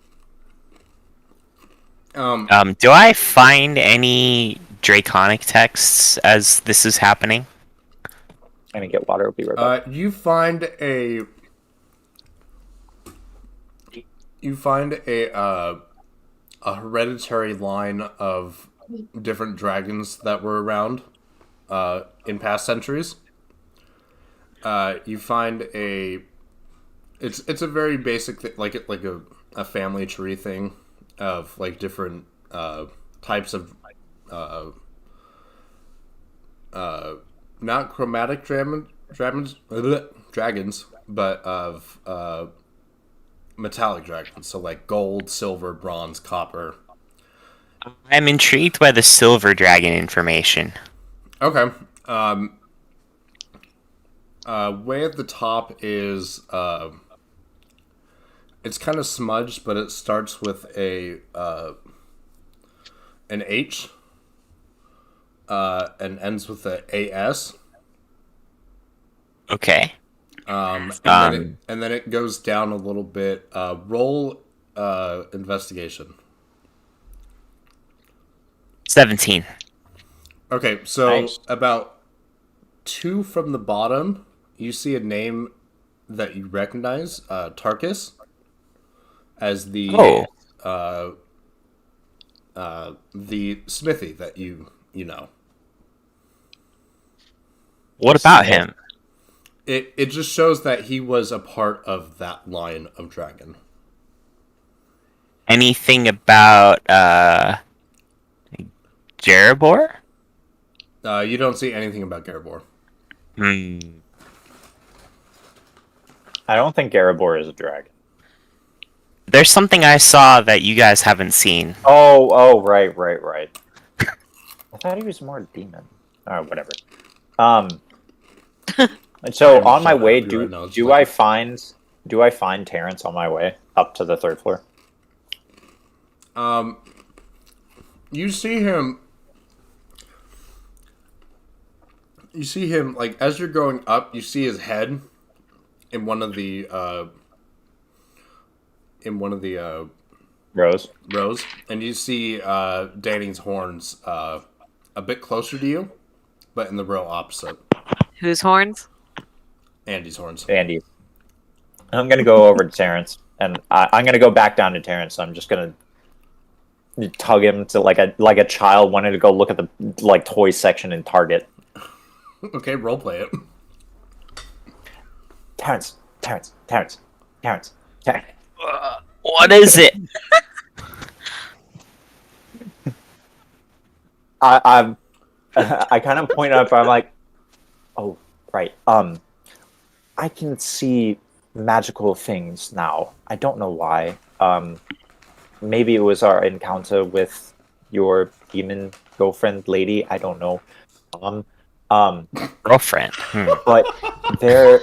Do I find any draconic texts as this is happening? I'm gonna get water. I'll be right back. You find a hereditary line of different dragons that were around in past centuries. You find it's a very basic like a family tree thing of like different types of not chromatic dragons, but of metallic dragons. So like gold, silver, bronze, copper. I'm intrigued by the silver dragon information. Okay. Way at the top is it's kind of smudged, but it starts with an H and ends with a AS. Okay. And then it goes down a little bit. Roll investigation. 17. Okay, so Nice. about 2 from the bottom, you see a name that you recognize, Tarkus, as the smithy that you know. What about him? It just shows that he was a part of that line of dragon. Anything about Jerebor? You don't see anything about Garibor. Hmm. I don't think Garibor is a dragon. There's something I saw that you guys haven't seen. Oh, right. I thought he was more demon. Or whatever. And so on my way, do I find Terrence on my way up to the 3rd floor? You see him. You see him like as you're going up. You see his head in one of the Rose. rows, and you see Danny's horns a bit closer to you, but in the row opposite. Whose horns? Andy's horns. Andy. I'm gonna go over to Terrence, and I'm gonna go back down to Terrence. So I'm just gonna tug him to like a child wanting to go look at the toy section in Target. Okay, roleplay it. Terrence. What is it? I kind of point up. I'm like, oh right. I can see magical things now. I don't know why. Maybe it was our encounter with your demon girlfriend lady. I don't know. Girlfriend. But there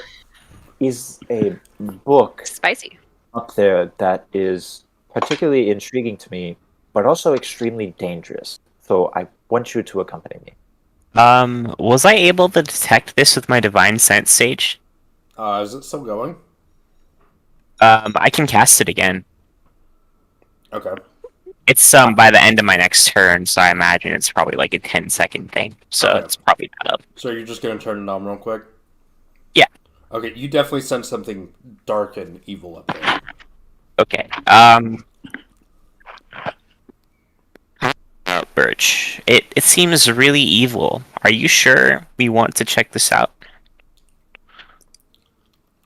is a book Spicy. up there that is particularly intriguing to me, but also extremely dangerous. So I want you to accompany me. Was I able to detect this with my divine sense sage? Is it still going? I can cast it again. Okay. It's by the end of my next turn, so I imagine it's probably like a 10-second thing. So Okay. it's probably not up. So you're just gonna turn it on real quick? Yeah. Okay, you definitely sense something dark and evil up there. Okay. Birch. It seems really evil. Are you sure we want to check this out?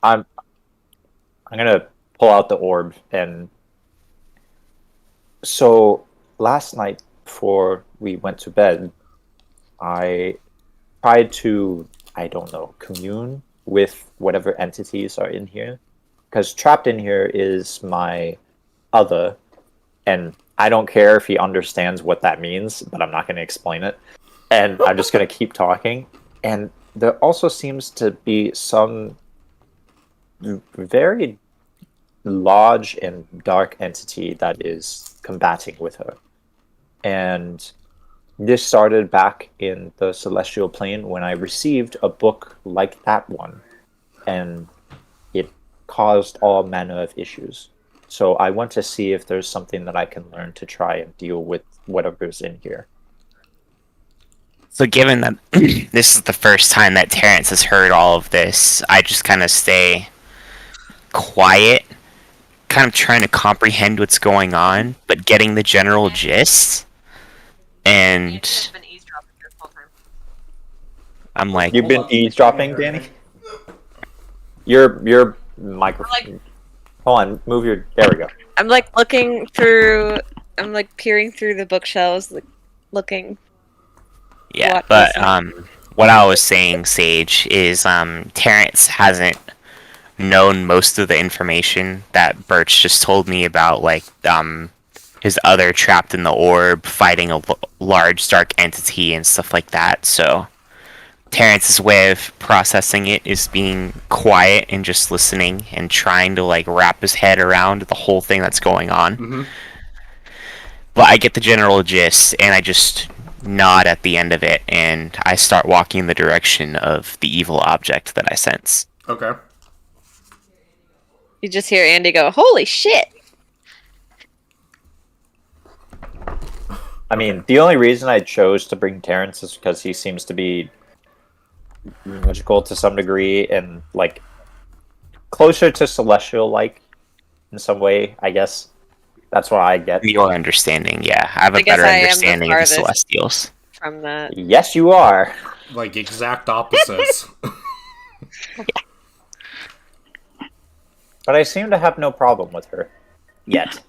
I'm gonna pull out the orb, and so last night before we went to bed, I tried to, I don't know, commune with whatever entities are in here, because trapped in here is my other, and I don't care if he understands what that means, but I'm not going to explain it, and I'm just going to keep talking. And there also seems to be some very large and dark entity that is combating with her. And this started back in the celestial plane when I received a book like that one, and it caused all manner of issues. So I want to see if there's something that I can learn to try and deal with whatever's in here. So given that this is the first time that Terrence has heard all of this, I just kind of stay quiet, kind of trying to comprehend what's going on, but getting the general gist. And I'm like, You've been eavesdropping, Danny? Your microphone. Hold on, move your. There we go. I'm like looking through. I'm like peering through the bookshelves, like looking. yeah, What but is it? what I was saying, Sage, is Terrence hasn't known most of the information that Birch just told me about, like his other trapped in the orb, fighting a large dark entity and stuff like that. So Terrence's way of processing it is being quiet and just listening and trying to like wrap his head around the whole thing that's going on. Mm-hmm. But I get the general gist, and I just nod at the end of it, and I start walking in the direction of the evil object that I sense. Okay. You just hear Andy go, "Holy shit!" I mean, the only reason I chose to bring Terrence is because he seems to be magical to some degree and like closer to celestial like in some way, I guess. That's what I get. Your understanding, yeah. I have I a guess better I am the understanding of the farthest. Celestials. From that, Yes, you are. Like exact opposites. But I seem to have no problem with her. Yet.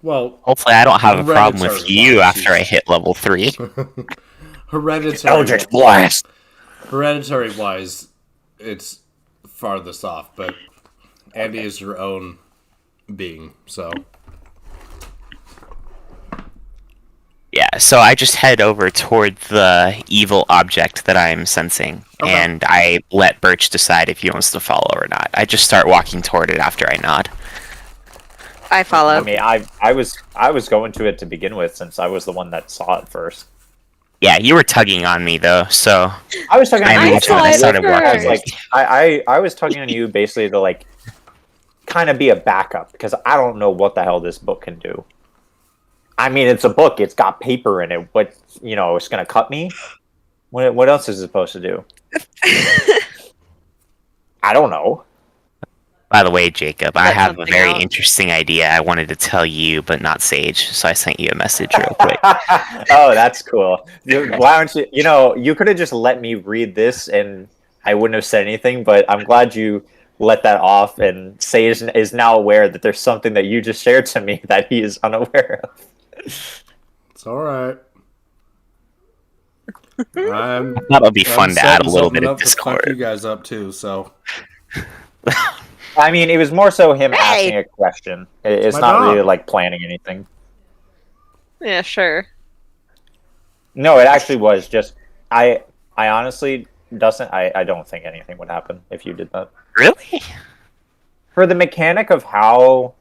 Well, Hopefully, I don't have a problem with Hereditary you wise, after I she's- hit level 3. Hereditary. Blast! Hereditary wise, it's farthest off, but Andy is her own being, so. Yeah, so I just head over toward the evil object that I'm sensing, Okay. and I let Birch decide if he wants to follow or not. I just start walking toward it after I nod. I follow. I mean, I was going to it to begin with since I was the one that saw it first. Yeah, you were tugging on me though, so I was talking I to you. imagine I started I walking. was like, I was talking to you basically to like kind of be a backup because I don't know what the hell this book can do. I mean, it's a book. It's got paper in it. What it's gonna cut me. What else is it supposed to do? I don't know. By the way, Jacob, I Cut have a something very out. interesting idea I wanted to tell you, but not Sage, so I sent you a message real quick. Oh, that's cool. Why don't you? You could have just let me read this, and I wouldn't have said anything. But I'm glad you let that off, and Sage is now aware that there's something that you just shared to me that he is unaware of. It's alright. I'm That'll be fun to add a setting little something bit of up to fuck you discord. guys up too, so. I mean, it was more so him Hey! asking a question. It's My not dog. really like planning anything. Yeah, sure. No, it actually was just I honestly I don't think anything would happen if you did that. Really? For the mechanic of how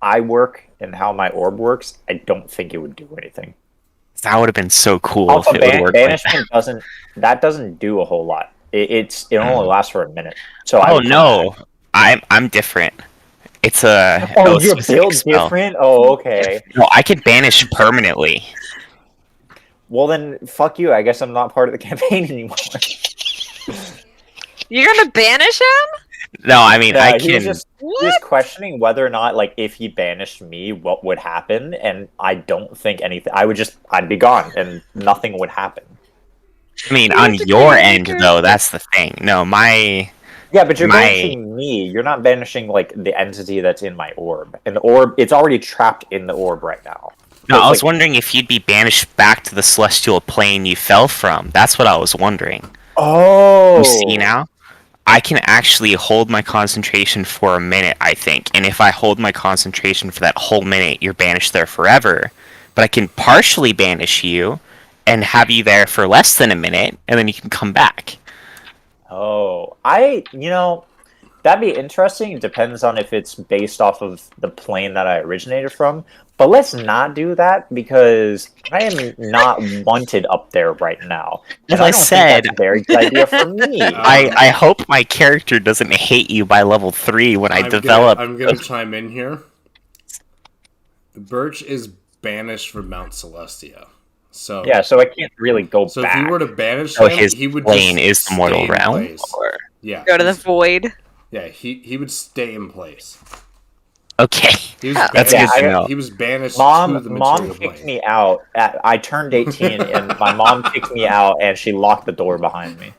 I work and how my orb works, I don't think it would do anything. That would have been so cool Also, if it would work like that. banishment doesn't do a whole lot. It only lasts for a minute. So I Oh would come no, back. I'm different. It's a Oh, a you're specific built spell. different. Oh, okay. No, I could banish permanently. Well then, fuck you. I guess I'm not part of the campaign anymore. You're gonna banish him? No, I mean I He was can. he was questioning whether or not, like, if he banished me, what would happen, and I don't think anything. I'd be gone, and nothing would happen. I mean, You on have to your create a end character. though, that's the thing. No, my Yeah, but you're My- banishing me. You're not banishing like the entity that's in my orb, and the orb it's already trapped in the orb right now. no. It's I was like- wondering if you'd be banished back to the celestial plane you fell from. That's what I was wondering. Oh, You see now? I can actually hold my concentration for a minute, I think. And if I hold my concentration for that whole minute, you're banished there forever. But I can partially banish you and have you there for less than a minute, and then you can come back. Oh, that'd be interesting. It depends on if it's based off of the plane that I originated from. But let's not do that because I am not wanted up there right now. As And I don't think said- that's a very good idea for me. I hope my character doesn't hate you by level 3 when I develop. I'm gonna chime in here. Birch is banished from Mount Celestia. So Yeah, so I can't really go So back. if you were to banish So him, his he would plane just is the mortal stay in realm? place. Or... Yeah. Go to the he's- void. Yeah, he would stay in place. Okay. He was That's banished, good to know. He was banished to Mom the material kicked plane. me out. I turned 18, and my mom kicked me out, and she locked the door behind me.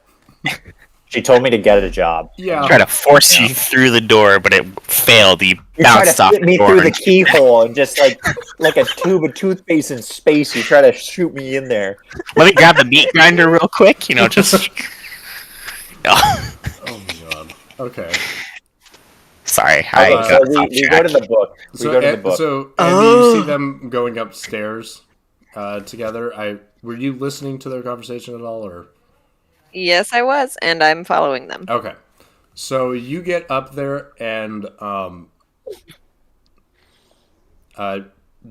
She told me to get a job. Yeah. Try to force you through the door, but it failed. You You try to bounced off fit the me door. through the and- keyhole, and just like a tube of toothpaste in space, you try to shoot me in there. Let me grab the meat grinder real quick. Just. No. Oh my god. Okay. Sorry, I Okay, so got off we go to track. the book. We go to the book. So Andy, you see them going upstairs together. Were you listening to their conversation at all, or? Yes, I was, and I'm following them. Okay. So you get up there and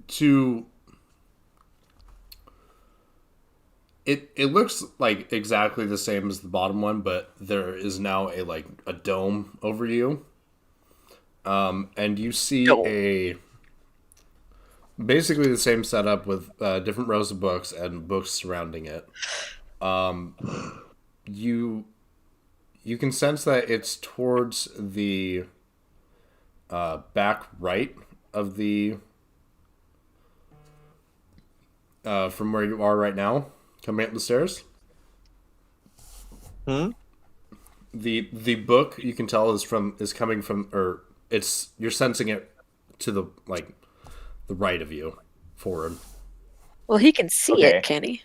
to it looks like exactly the same as the bottom one, but there is now a dome over you. And you see Dome. basically the same setup with different rows of books and books surrounding it. You can sense that it's towards the back right of the from where you are right now, coming up the stairs. The book you can tell is coming from, or you're sensing it to the the right of you, forward. Well, he can see Okay. it, can he?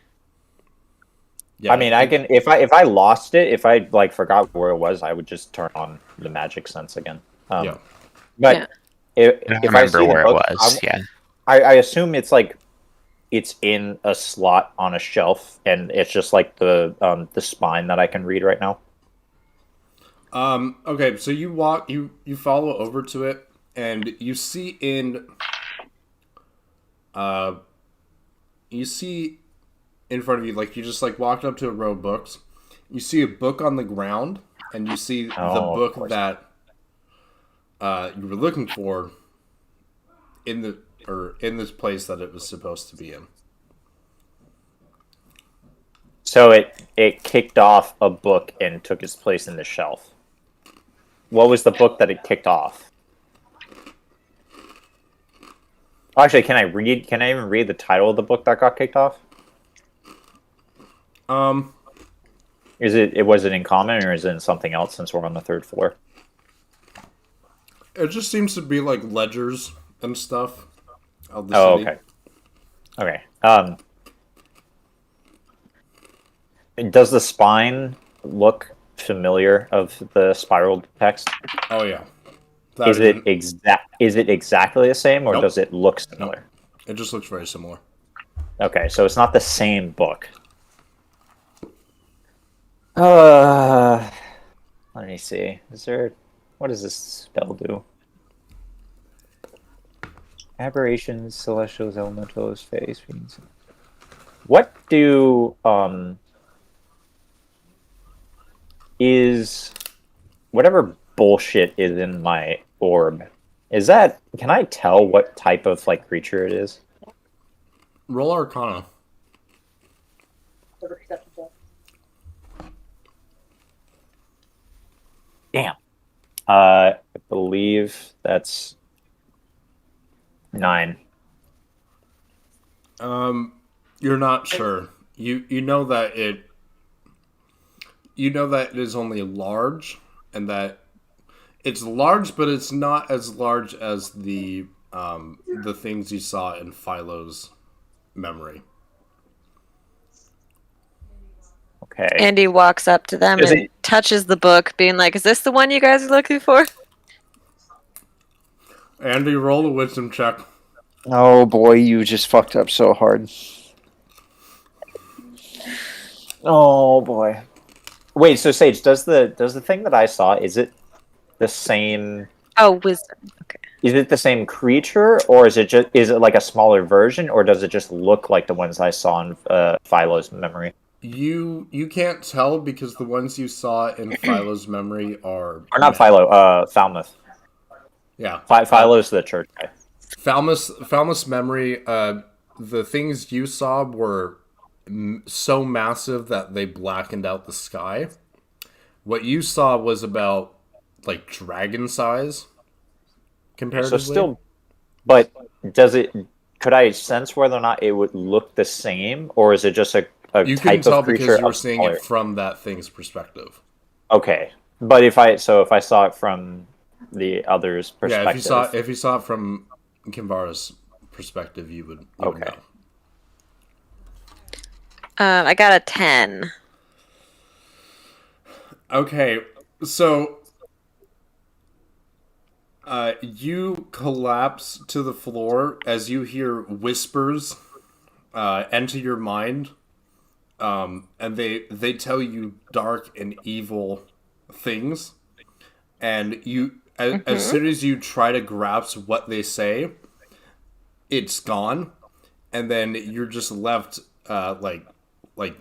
Yeah, I mean, I can if I lost it, if I like forgot where it was, I would just turn on the magic sense again. Yeah. But Yeah. if, I don't if I remember see the where book, it was. Yeah. I assume it's like it's in a slot on a shelf, and it's just like the spine that I can read right now. Okay, so you follow over to it, and you see in front of you, like you just like walked up to a row of books. You see a book on the ground, and you see the Oh, of book course. that you were looking for in this place that it was supposed to be in. So it kicked off a book and took its place in the shelf. What was the book that it kicked off? Actually, can I read? Can I even read the title of the book that got kicked off? Was it in common, or is it in something else? Since we're on the third floor. It just seems to be like ledgers and stuff of the Oh, city. okay. Okay. Does the spine look familiar of the spiraled text? Oh yeah. Is it exactly the same, or Nope. does it look similar? It just looks very similar. Okay, so it's not the same book. Let me see. What does this spell do? Aberrations, celestials, elementals, fays, fiends. What do is whatever bullshit is in my orb? Can I tell what type of like creature it is? Roll Arcana. Damn. I believe that's 9. You're not sure. You know that it is only large, and that it's large, but it's not as large as the things you saw in Philo's memory. Okay. Andy walks up to them Is and it- touches the book, being like, "Is this the one you guys are looking for?" Andy, roll a wisdom check. Oh boy, you just fucked up so hard. Oh boy. Wait, so Sage, does the thing that I saw, is it the same? Oh, wisdom. Okay. Is it the same creature, or is it like a smaller version, or does it just look like the ones I saw in Philo's memory? You can't tell because the ones you saw in Philo's memory are Or not Philo, Falmouth. Yeah, Philo's the church guy. Falmouth's memory. The things you saw were so massive that they blackened out the sky. What you saw was about like dragon size, comparatively. So still, but does it? Could I sense whether or not it would look the same, or is it just a you type couldn't tell of creature? because you were of seeing smaller? it from that thing's perspective. Okay, but if I saw it from the other's perspective, Yeah, if you saw it from Kinvara's perspective, you would Okay. know. I got a 10. Okay, so you collapse to the floor as you hear whispers enter your mind, and they tell you dark and evil things, and you as soon as you try to grasp what they say, it's gone, and then you're just left like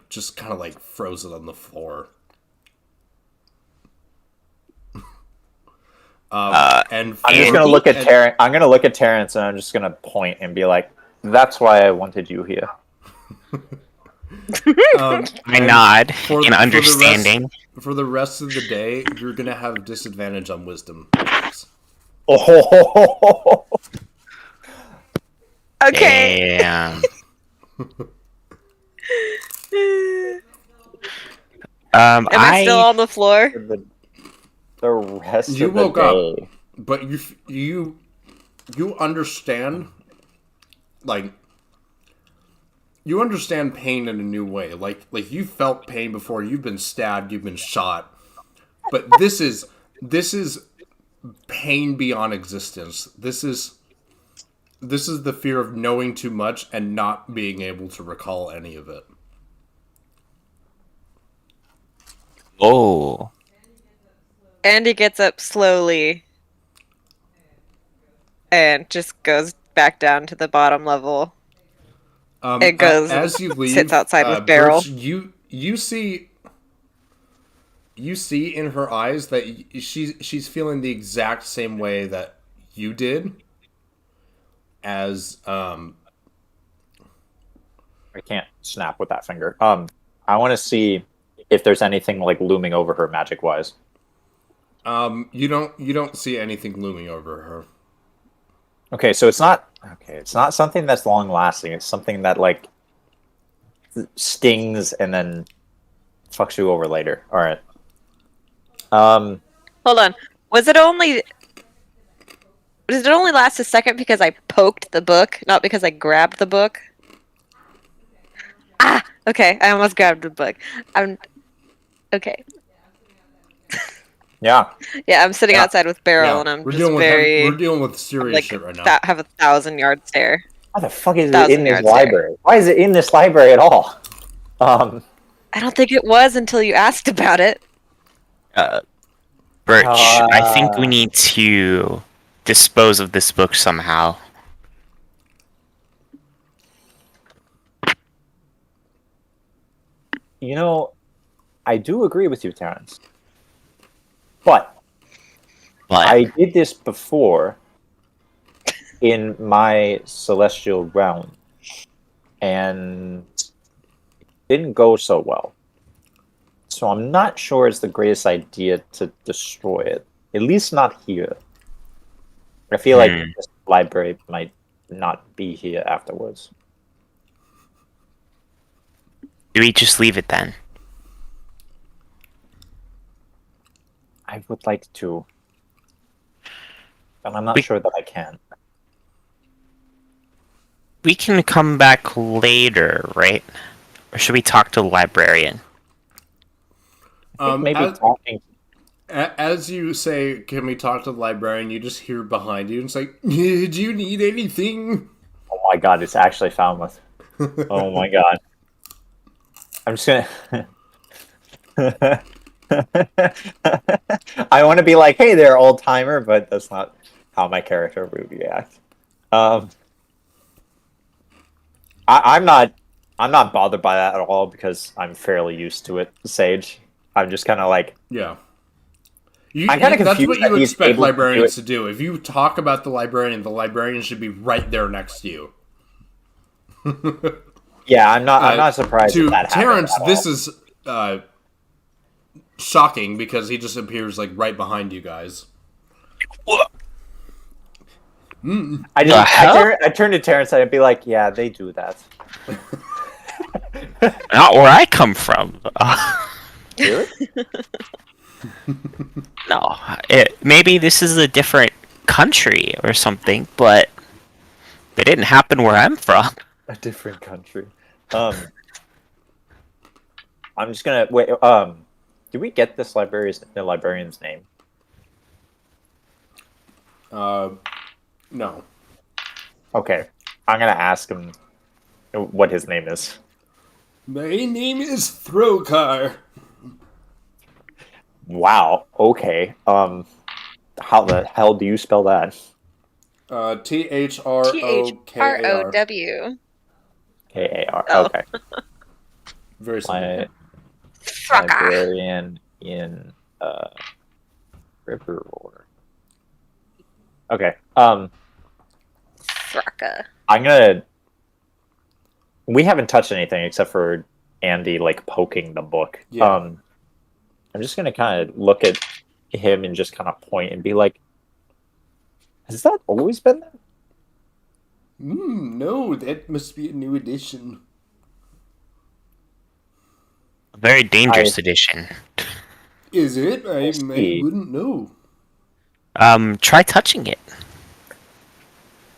just kind of like frozen on the floor. And I'm just gonna look at Terrence. I'm gonna look at Terrence, and I'm just gonna point and be like, "That's why I wanted you here." I nod in understanding. For the rest of the day, you're gonna have disadvantage on wisdom checks. Oh, Okay. Damn. Am I still on the floor? the rest You of the woke up. day. But you understand, like, you understand pain in a new way. Like you felt pain before. You've been stabbed. You've been shot. But this is pain beyond existence. This is the fear of knowing too much and not being able to recall any of it. Oh. Andy gets up slowly and just goes back down to the bottom level. It goes As you leave, sits outside with Beryl. Birch, you see in her eyes that she's feeling the exact same way that you did. As I can't snap with that finger. I want to see if there's anything like looming over her magic wise. you don't see anything looming over her. Okay, so it's not something that's long lasting. It's something that like stings and then fucks you over later. All right. Hold on. Does it only last a second because I poked the book, not because I grabbed the book? Ah, okay. I almost grabbed the book. Okay. Yeah. Yeah, I'm sitting Yeah. outside with Beryl, and I'm we're just dealing with serious like shit right now. have a 1,000-yard stare. Why the fuck is it 1,000 in this yards there. library? Why is it in this library at all? I don't think it was until you asked about it. Birch, I think we need to dispose of this book somehow. You know, I do agree with you, Terrence. But I did this before in my celestial realm, and it didn't go so well. So I'm not sure it's the greatest idea to destroy it. At least not here. I feel like this library might not be here afterwards. Do we just leave it then? I would like to, but I'm not sure that I can. We can come back later, right? Or should we talk to the librarian? Maybe talking. As you say, can we talk to the librarian? You just hear behind you, and it's like, do you need anything? Oh my god, it's actually Falmouth. Oh my god. I'm just gonna... I want to be like, hey there, old timer, but that's not how my character would react. I'm not bothered by that at all because I'm fairly used to it, Sage. I'm just kind of like, Yeah. I'm kinda That's confused what that you he's expect able to do librarians it. to do. If you talk about the librarian should be right there next to you. yeah, I'm not surprised To that Terrence, happened at this all. is shocking because he just appears like right behind you guys. I turn to Terrence and I'd be like, yeah, they do that. Not where I come from. Really? No, maybe this is a different country or something, but it didn't happen where I'm from. A different country. I'm just gonna wait. Did we get the librarian's name? No. Okay, I'm gonna ask him what his name is. My name is Throkar. Wow. Okay. How the hell do you spell that? THROKAR. THROW. K-A-R. Oh. Okay. Very simple. Librarian in Riverwar. Okay. Thraka. I'm gonna. We haven't touched anything except for Andy like poking the book. Yeah. I'm just gonna kind of look at him and just kind of point and be like, "Has that always been there?" No, that must be a new edition. A very dangerous edition. Is it? I see. wouldn't know. Try touching it.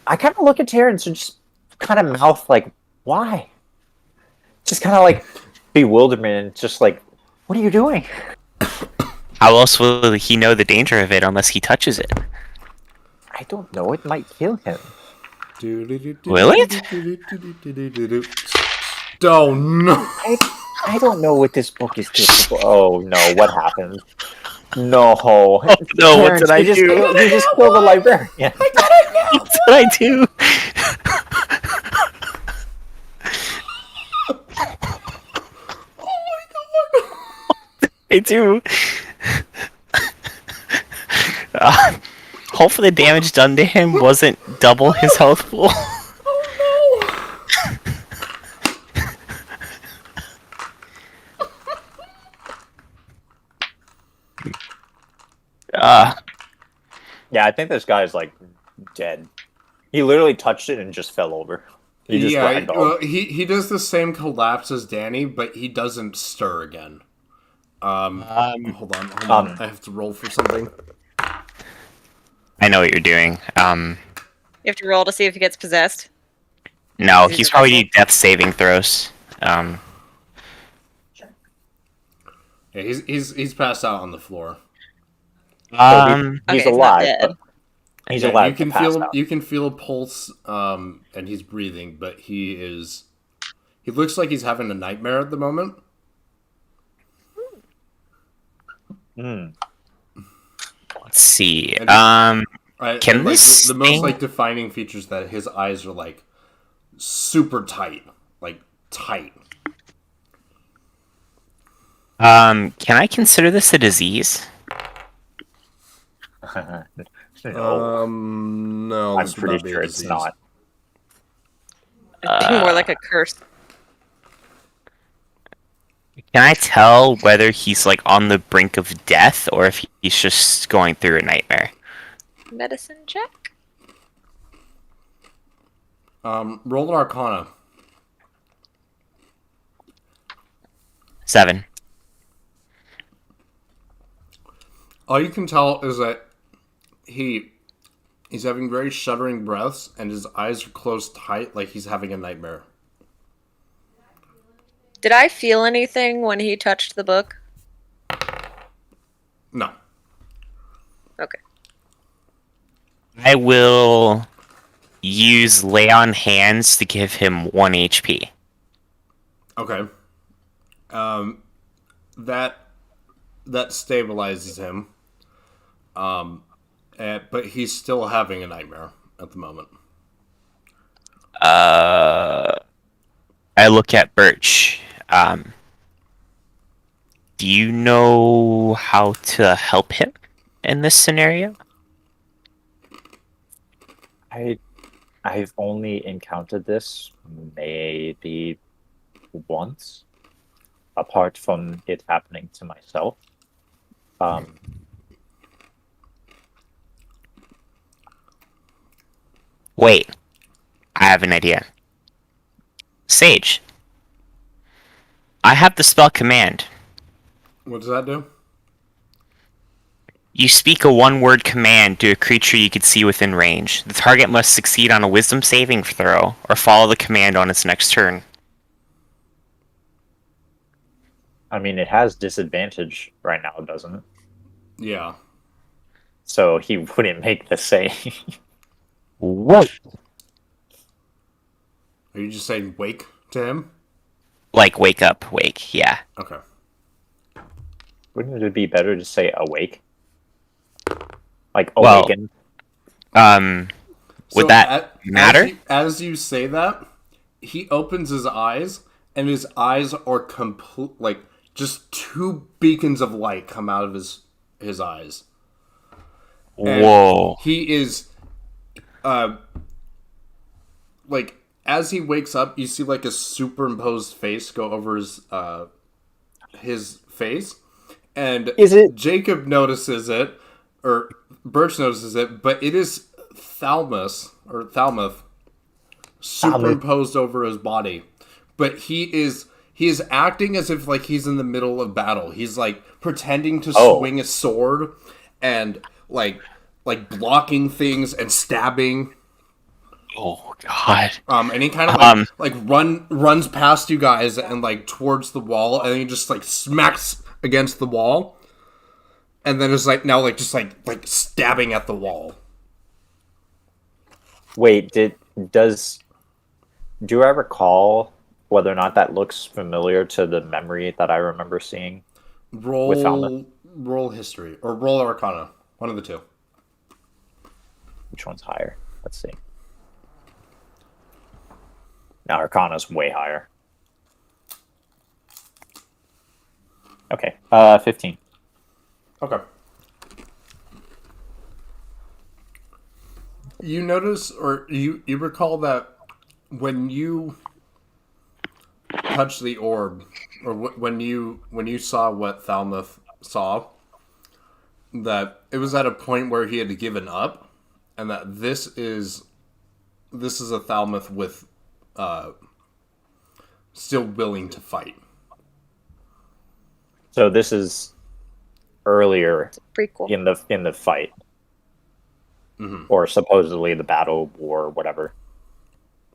I kind of look at Terrence and just kind of mouth like, why? Just kind of like bewilderment and just like, what are you doing? How else will he know the danger of it unless he touches it? I don't know. It might kill him. Will it? Oh no! I don't know what this book is capable. Oh no! What happened? No. Oh, no, what did I do? You just killed the librarian. What did I do? I do. Hopefully the damage done to him wasn't double his health pool. Yeah, I think this guy's like dead. He literally touched it and just fell over. He just ragdolled. Well, he does the same collapse as Danny, but he doesn't stir again. Hold on. I have to roll for something. I know what you're doing. You have to roll to see if he gets possessed. No, Is he he's probably possessed? doing death saving throws. Yeah, he's passed out on the floor. He's Okay, he's not alive. dead. But he's Yeah, alive. You can but passed feel out. you can feel a pulse, and he's breathing, but he looks like he's having a nightmare at the moment. Let's see. And- Can and, this the most thing- defining features that his eyes are like super tight, like tight. Can I consider this a disease? No, No, I'm this would pretty not be a sure it's disease. not. It'd be more like a curse. Can I tell whether he's like on the brink of death or if he's just going through a nightmare? Medicine check. Roll an Arcana. 7. All you can tell is that he's having very shuddering breaths, and his eyes are closed tight, like he's having a nightmare. Did I feel anything when he touched the book? No. Okay. I will use lay on hands to give him 1 HP. Okay. That stabilizes him. But he's still having a nightmare at the moment. I look at Birch. Do you know how to help him in this scenario? I've only encountered this maybe once, apart from it happening to myself. Wait, I have an idea. Sage, I have the spell command. What does that do? You speak a one-word command to a creature you can see within range. The target must succeed on a wisdom saving throw or follow the command on its next turn. I mean, it has disadvantage right now, doesn't it? Yeah. So he wouldn't make the save. What? Are you just saying wake to him? Like, wake up, wake, yeah. Okay. Wouldn't it be better to say awake? Like Well, awaken? Would that matter? As you say that, he opens his eyes, and his eyes are complete, like, just 2 beacons of light come out of his eyes. And Whoa. he is, like, as he wakes up, you see, like, a superimposed face go over his face, and Is it- Jacob notices it, or Birch notices it, but it is Thalmuth superimposed over his body. But he he is acting as if like he's in the middle of battle. He's like pretending to Oh. swing a sword and like blocking things and stabbing. Oh God. And he kind of runs past you guys and like towards the wall, and then he just like smacks against the wall, and then is like now like just like stabbing at the wall. Wait, do I recall whether or not that looks familiar to the memory that I remember seeing? With Falmouth? Roll history or roll Arcana, one of the two. Which one's higher? Let's see. Now Arcana's way higher. Okay, 15. Okay. You notice, or you recall that when you touched the orb, or when you saw what Falmouth saw, that it was at a point where he had given up, and that this is a Falmouth with still willing to fight. So this is earlier Prequel. in the fight, or supposedly the battle or whatever.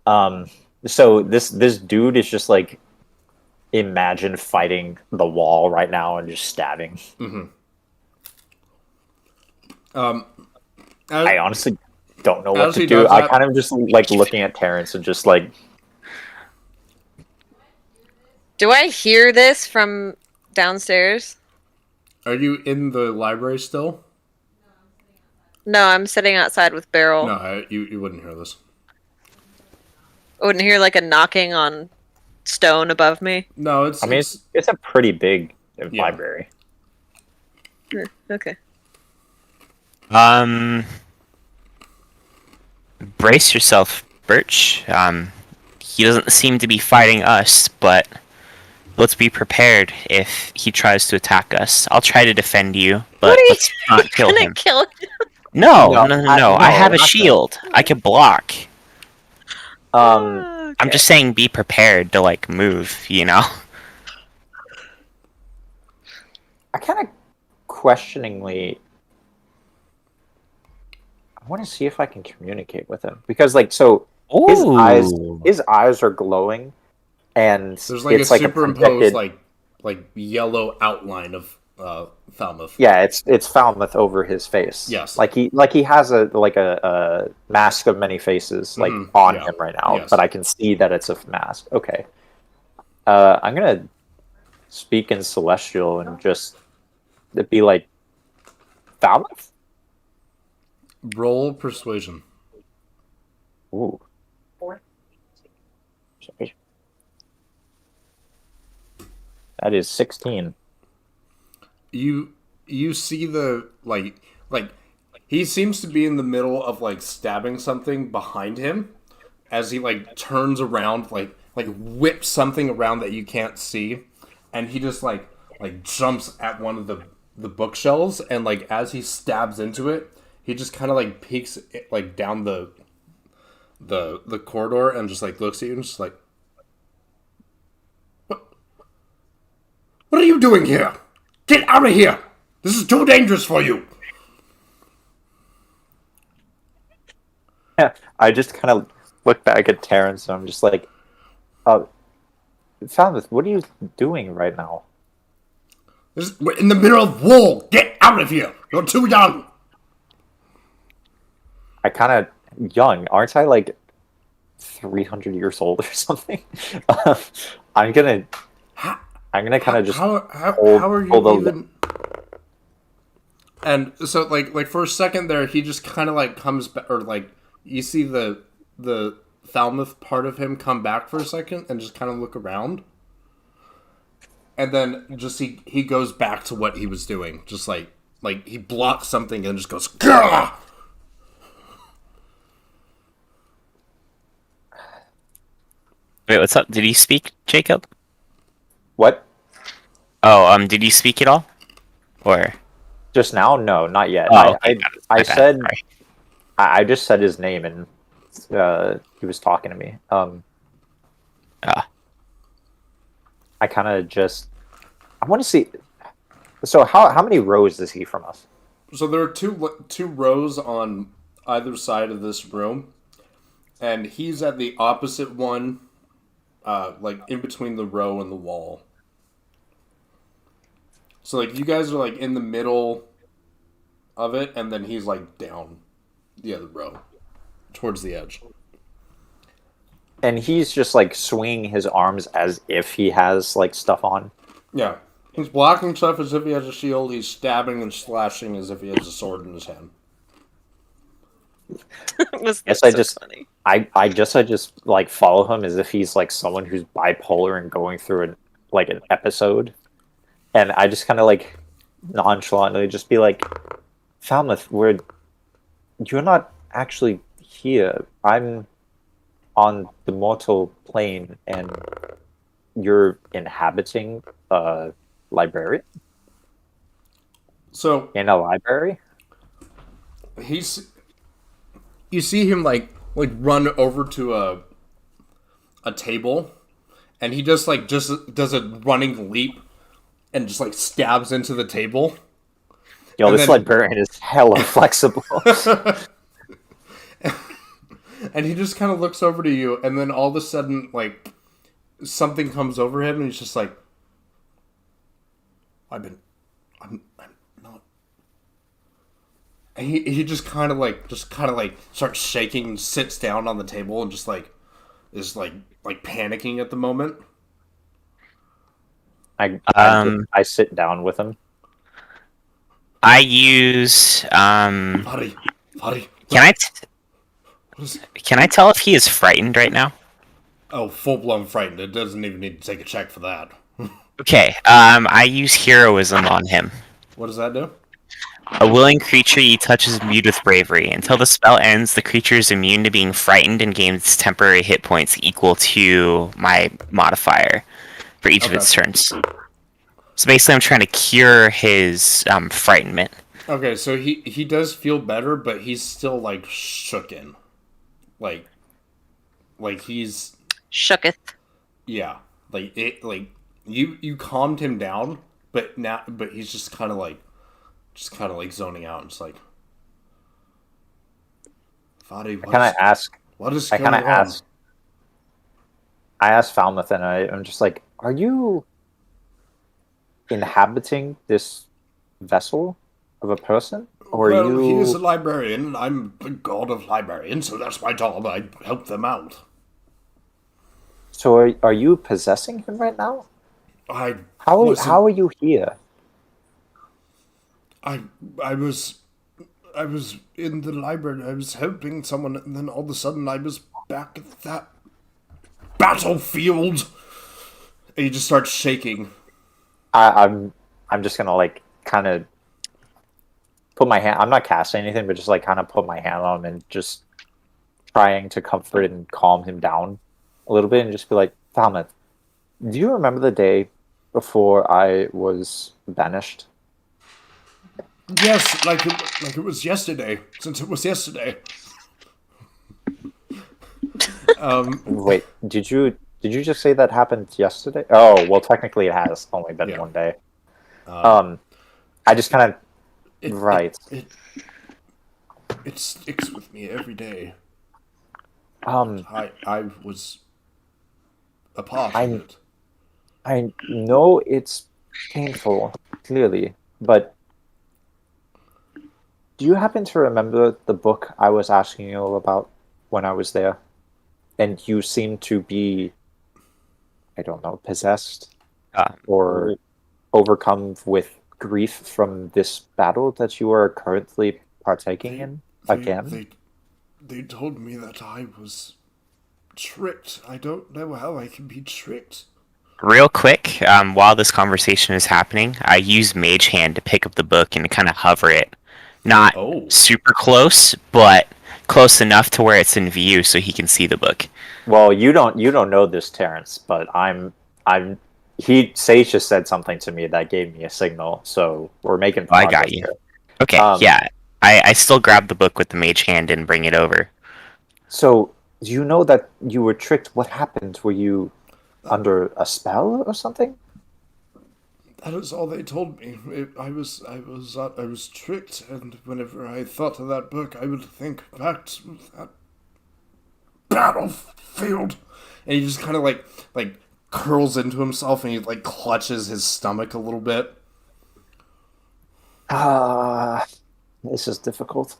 So this dude is just like, imagine fighting the wall right now and just stabbing. I honestly don't know what as to he do. does I that- kind of just like looking at Terrence and just like, Do I hear this from downstairs? Are you in the library still? No, I'm sitting outside with Beryl. No, you wouldn't hear this. I wouldn't hear like a knocking on stone above me. No, it's. I mean, it's a pretty big library. Okay. Brace yourself, Birch. He doesn't seem to be fighting us, but let's be prepared if he tries to attack us. I'll try to defend you, but let's not kill Gonna him. kill him. No. I have a not shield. I can block. Um, I'm just saying be prepared to, like, move, you know? I kind of questioningly, I want to see if I can communicate with him because, like, so his eyes are glowing, and There's like it's a like superimposed projected, like yellow outline of Falmouth. yeah, it's Falmouth over his face. Yes. like he has a mask of many faces like on him right now, Yes. but I can see that it's a mask. Okay, I'm gonna speak in Celestial and just be like, Falmouth. Roll persuasion. Ooh. Sorry. That is 16. You see the like he seems to be in the middle of like stabbing something behind him as he like turns around like whips something around that you can't see, and he just like jumps at one of the bookshelves, and like as he stabs into it, he just kind of like peeks like down the corridor and just like looks at you and just like, what are you doing here? Get out of here! This is too dangerous for you! I just kind of look back at Terrence and I'm just like, Falmouth, what are you doing right now? We're in the middle of war! Get out of here! You're too young! I kind of young, aren't I? Like 300 years old or something. I'm gonna kind of just how are you hold even? And so like for a second there, he just kind of like comes back, or like you see the Falmouth part of him come back for a second and just kind of look around, and then just he goes back to what he was doing, just like he blocks something and just goes. Gah! Wait, what's up? Did he speak, Jacob? what? Oh, did you speak at all? Or Just now? No, not yet. Oh, okay, I got it. My bad, said sorry. I just said his name and he was talking to me. Ah. I kind of just I want to see. So how many rows is he from us? So there are two rows on either side of this room, and he's at the opposite one, like in between the row and the wall. So like you guys are like in the middle of it, and then he's like down the other row, towards the edge. And he's just like swinging his arms as if he has like stuff on. Yeah. He's blocking stuff as if he has a shield. He's stabbing and slashing as if he has a sword in his hand. Was Yes, that so funny? I just like follow him as if he's like someone who's bipolar and going through an episode, and I just kind of like nonchalantly just be like, Falmouth, you're not actually here. I'm on the mortal plane, and you're inhabiting a librarian So in a library. you see him like run over to a table, and he just does a running leap and just like stabs into the table. Yo, And this then- librarian is hella flexible. And he just kind of looks over to you, and then all of a sudden, like, something comes over him, and he's just like, I'm not. And he just kind of like starts shaking and sits down on the table and just like is like panicking at the moment. I sit down with him. I use Buddy, can I what is? can I tell if he is frightened right now? Oh, full blown frightened. It doesn't even need to take a check for that. Okay. I use heroism on him. What does that do? A willing creature you touch is imbued with bravery. Until the spell ends, the creature is immune to being frightened and gains temporary hit points equal to my modifier for each of its turns. So basically, I'm trying to cure his frightenment. Okay, so he does feel better, but he's still like shooken, like he's Shooketh. yeah, you calmed him down, but he's just kind of like zoning out and just like, Fadi, Can I ask? what is I going kind of on? ask. I asked Falmouth, and I'm just like, "Are you inhabiting this vessel of a person, or Well, are you?" he is a librarian, and I'm the god of librarians, so that's my job. I help them out. So are you possessing him right now? I How are you here? I was in the library. I was helping someone, and then all of a sudden I was back at that battlefield. And he just starts shaking. I'm just gonna like kind of put my hand. I'm not casting anything, but just like kind of put my hand on him and just trying to comfort and calm him down a little bit, and just be like, Falmouth, do you remember the day before I was banished? Yes, like it was yesterday. Since it was yesterday. Wait, did you just say that happened yesterday? Oh, well, technically it has only been Yeah. one day. I just kind of right. It sticks with me every day. Um, I was a part I- of it. I know it's painful, clearly, but do you happen to remember the book I was asking you about when I was there? And you seem to be, I don't know, possessed or overcome with grief from this battle that you are currently partaking in again? They told me that I was tricked. I don't know how I can be tricked. Real quick, while this conversation is happening, I use Mage Hand to pick up the book and kind of hover it. Not Oh. super close, but close enough to where it's in view so he can see the book. Well, you don't know this, Terrence, but Sage just said something to me that gave me a signal, so we're making I progress got you. here. Okay, yeah. I still grab the book with the Mage Hand and bring it over. So, do you know that you were tricked? What happened? Were you under a spell or something? That is all they told me. I was tricked, and whenever I thought of that book, I would think back to that battlefield. And he just kind of like curls into himself, and he like clutches his stomach a little bit. This is difficult.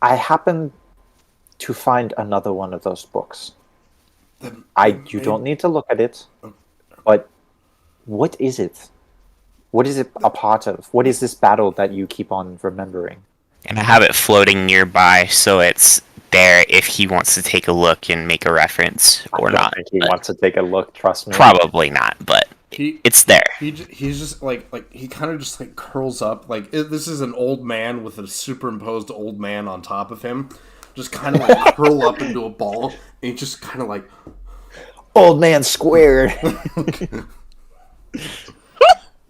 I happen to find another one of those books. You don't need to look at it, but what is it? What is it a part of? What is this battle that you keep on remembering? And I have it floating nearby, so it's there if he wants to take a look and make a reference or I don't not. think he but wants to take a look, trust me. Probably not, but it's there. He's just like he kind of just like curls up. This is an old man with a superimposed old man on top of him. Just kind of like curl up into a ball, and he just kind of like Old man squared.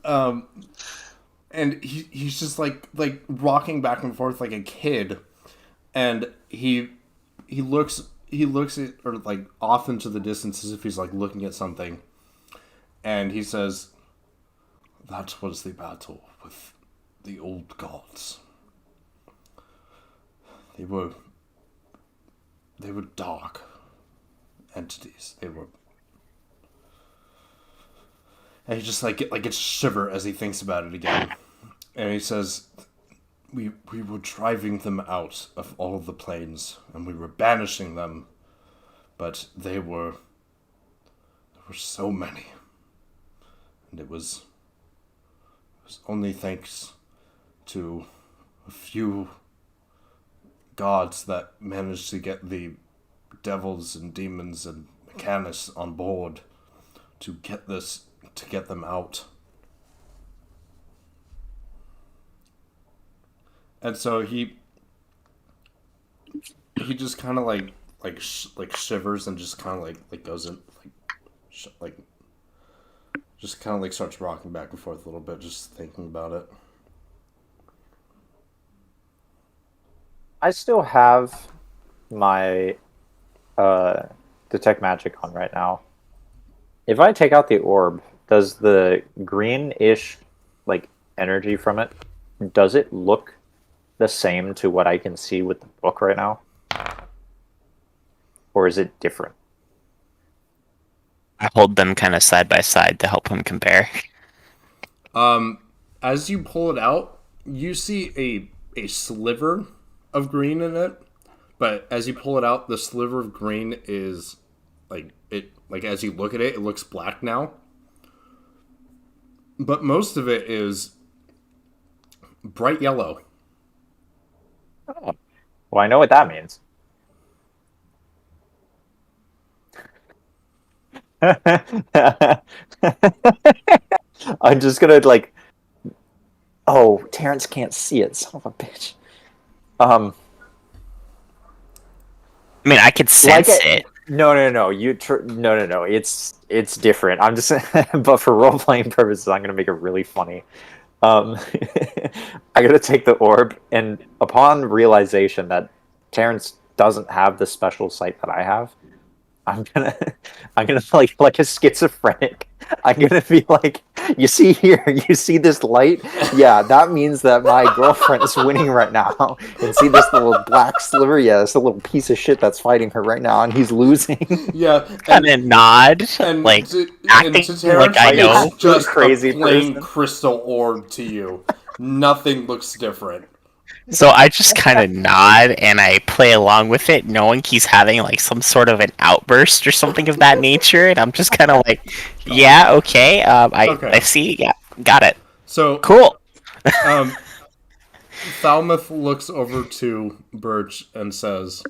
And he's just like rocking back and forth like a kid, and he looks at or like off into the distance as if he's like looking at something, and he says, "That was the battle with the old gods. They were dark entities. They were." And he just like gets a shiver as he thinks about it again. And he says, we were driving them out of all the planes, and we were banishing them, but there were so many. And it was only thanks to a few gods that managed to get the devils and demons and mechanics on board to get them out. And so he just kind of like shivers and just kind of like goes in just kind of like starts rocking back and forth a little bit, just thinking about it. I still have my detect magic on right now. If I take out the orb, does the greenish like energy from it, does it look the same to what I can see with the book right now? Or is it different? I hold them kind of side by side to help him compare. As you pull it out, you see a sliver of green in it, but as you pull it out, the sliver of green is like as you look at it, it looks black now. But most of it is bright yellow. Oh. Well, I know what that means. I'm just gonna like. Oh, Terrence can't see it. Son of a bitch. I mean, I could sense it. No. No. It's different. I'm just, but for role playing purposes, I'm gonna make it really funny. I gotta take the orb, and upon realization that Terrence doesn't have the special sight that I have, I'm gonna like a schizophrenic. I'm gonna be like, you see here, you see this light? Yeah, that means that my girlfriend is winning right now. And see this little black sliver? Yeah, it's a little piece of shit that's fighting her right now, and he's losing. Yeah, And then nod, and like acting to Terrence, like I know. it's just Crazy a plain person. crystal orb to you. Nothing looks different. So I just kind of nod and I play along with it, knowing he's having like some sort of an outburst or something of that nature, and I'm just kind of like, yeah, okay, Okay. I see, yeah, got it, So cool. Falmouth looks over to Birch and says,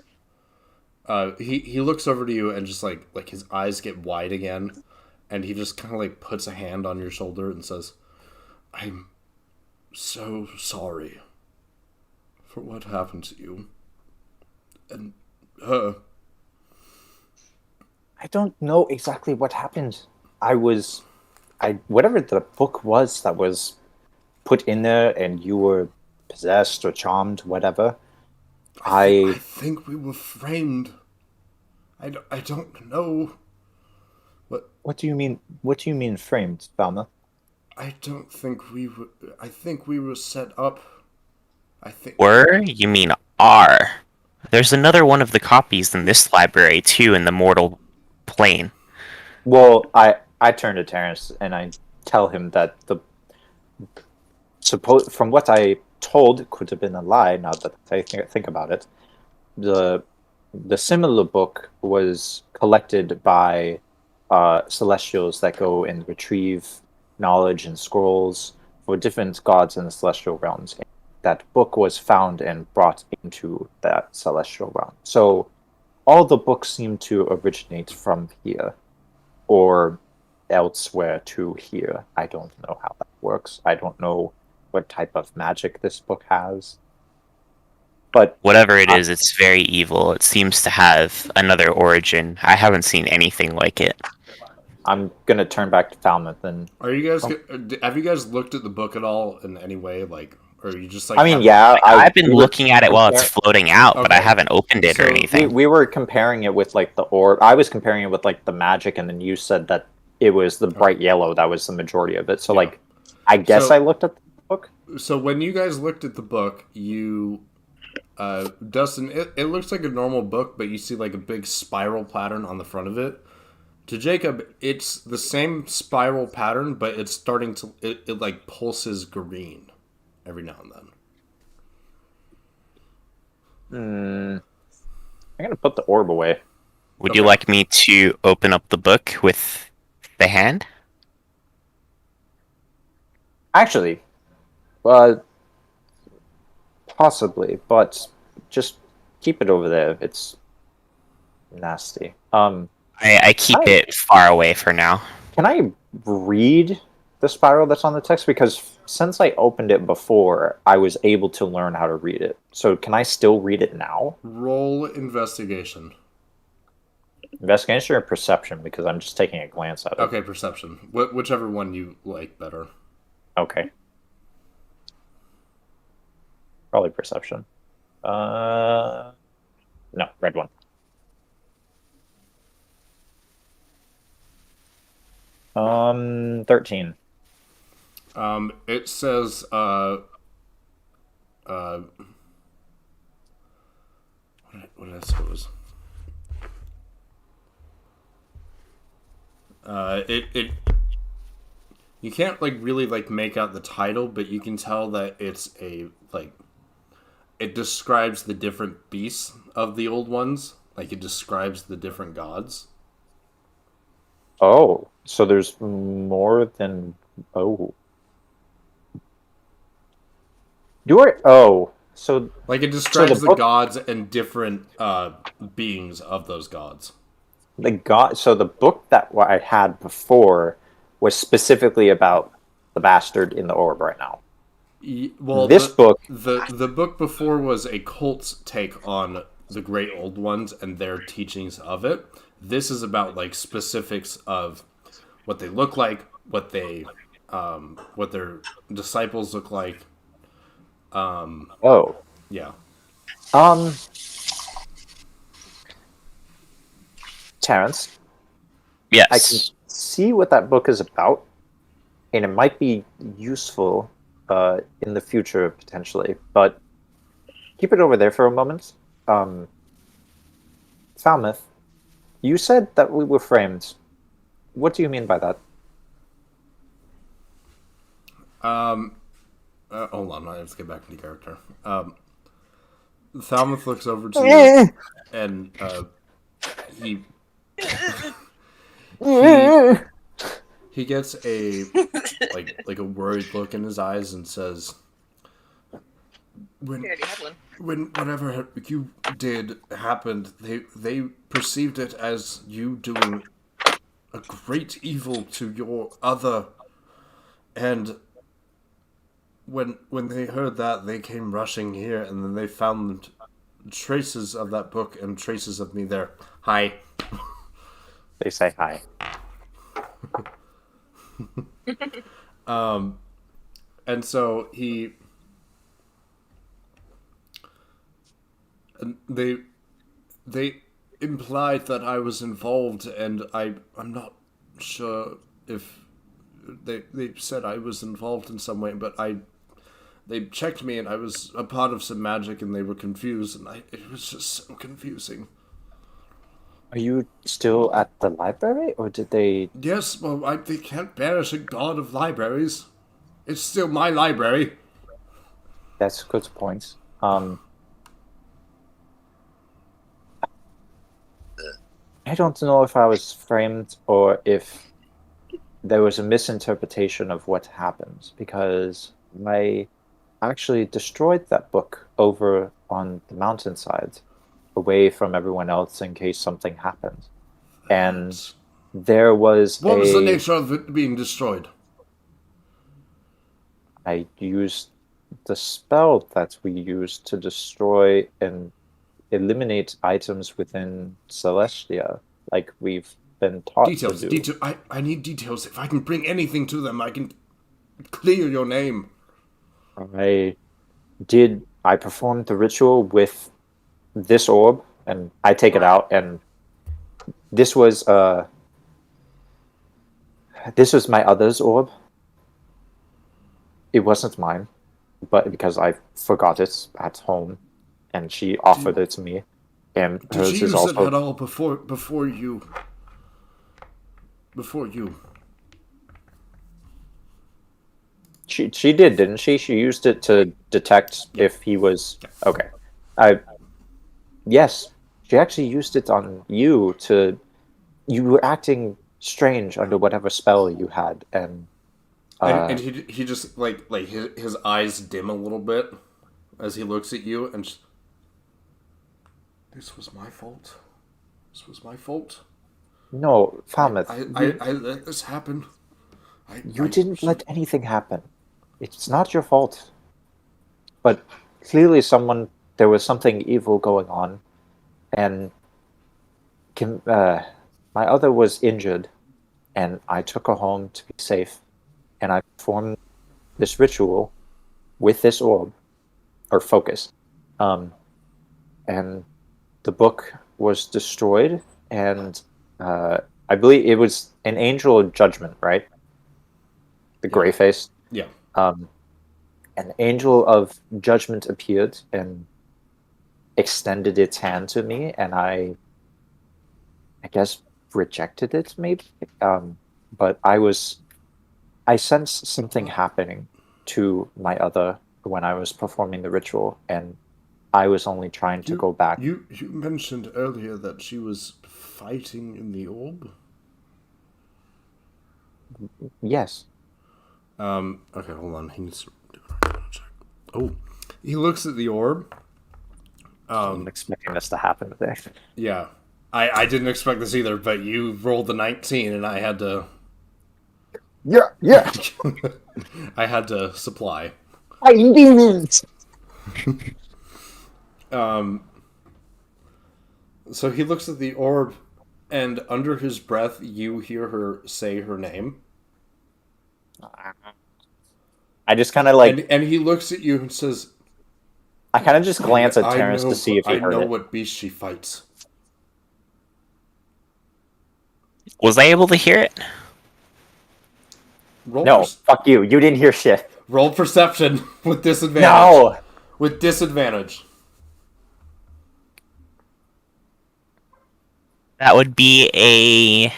he looks over to you and just like his eyes get wide again, and he just kind of like puts a hand on your shoulder and says, "I'm so sorry for what happened to you and her." I don't know exactly what happened. Whatever the book was that was put in there, and you were possessed or charmed, whatever. I think we were framed. I don't know. What do you mean? What do you mean framed, Falmouth? I don't think we were. I think we were set up. I think. Were? You mean are. There's another one of the copies in this library, too, in the mortal plane. Well, I turn to Terrence and I tell him that from what I told could have been a lie. Now that I think about it, the similar book was collected by celestials that go and retrieve knowledge and scrolls for different gods in the celestial realms. That book was found and brought into that celestial realm. So all the books seem to originate from here or elsewhere to here. I don't know how that works. I don't know what type of magic this book has. But Whatever it is, it's very evil. It seems to have another origin. I haven't seen anything like it. I'm gonna turn back to Falmouth and Are you guys? Have you guys looked at the book at all in any way? Like, or are you just like? I mean, yeah, I've been we were looking at it while it's floating out, but I Okay. haven't opened it or So anything. we were comparing it with like the orb. I was comparing it with like the magic, and then you said that it was the bright yellow that was the majority of it. So Yeah. like, I guess So- I looked at the book. So when you guys looked at the book, Dustin, it looks like a normal book, but you see like a big spiral pattern on the front of it. To Jacob, it's the same spiral pattern, but it's starting to it like pulses green every now and then. I'm gonna put the orb away. Would you Okay. like me to open up the book with the hand? Actually, possibly, but just keep it over there. It's nasty. I keep Hi. it far away for now. Can I read the spiral that's on the text? Because since I opened it before, I was able to learn how to read it. So can I still read it now? Roll investigation. Investigation or perception? Because I'm just taking a glance at it. Okay, perception. Whichever one you like better. Okay. Probably perception. No, red one. 13. It says what did I say it was? It you can't like really like make out the title, but you can tell that it's a like it describes the different beasts of the old ones. Like it describes the different gods. Oh, so there's more than... Oh. So Like it describes the book- gods and different beings of those gods. so the book that I had before was specifically about the bastard in the orb right now. Well, This book... the book before was a cult's take on the great old ones and their teachings of it. This is about like specifics of what they look like, what their disciples look like. Oh. Yeah. Terrence, Yes. I can see what that book is about, and it might be useful in the future potentially. But keep it over there for a moment. Falmouth, you said that we were framed. What do you mean by that? Hold on, I have to get back into character. Falmouth looks over to you, and he he gets a like a worried look in his eyes and says, We already had one. when whatever you did happened, they perceived it as you doing a great evil to your other, and when they heard that, they came rushing here, and then they found traces of that book and traces of me there. Hi. They say hi. And so they implied that I was involved, and I'm not sure if they said I was involved in some way, but they checked me and I was a part of some magic, and they were confused, and it was just so confusing. Are you still at the library, or did they? Yes, well, they can't banish a god of libraries. It's still my library. That's a good point. I don't know if I was framed or if there was a misinterpretation of what happened, because I actually destroyed that book over on the mountainside, away from everyone else in case something happened. And there was What was the nature of it being destroyed? I used the spell that we used to destroy and eliminate items within Celestia, like we've been taught Details. to do. I need details. If I can bring anything to them, I can clear your name. I performed the ritual with this orb, and I take it out, and this was my other's orb. It wasn't mine, but because I forgot it at home, and she offered it to me, and Did hers she is use also. it at all before you? Before you? She did, didn't she? She used it to detect if he was okay. Yes, she actually used it on you to. You were acting strange under whatever spell you had, and And he just like his eyes dim a little bit as he looks at you, and this was my fault. This was my fault. no, Falmouth, I let this happen. you didn't let anything happen. It's not your fault. But clearly, there was something evil going on, and my other was injured, and I took her home to be safe, and I performed this ritual with this orb, or focus, and the book was destroyed, and I believe it was an angel of judgment, right? The gray face. Yeah. An angel of judgment appeared and extended its hand to me, and I guess rejected it, maybe. But I sensed something happening to my other when I was performing the ritual, and I was only trying to go back. You mentioned earlier that she was fighting in the orb. Yes. Okay, hold on. He needs to do an check. Oh, he looks at the orb. I'm expecting this to happen today. Yeah, I didn't expect this either, but you rolled the 19, and I had to. Yeah. I had to supply. I didn't. So he looks at the orb, and under his breath, you hear her say her name. I just kind of like. And he looks at you and says, I kind of just glance at I Terrence know, to see if he I heard know it. what beast she fights. Was I able to hear it? Roll No, fuck you. You didn't hear shit. roll perception with disadvantage. No. With disadvantage. That would be a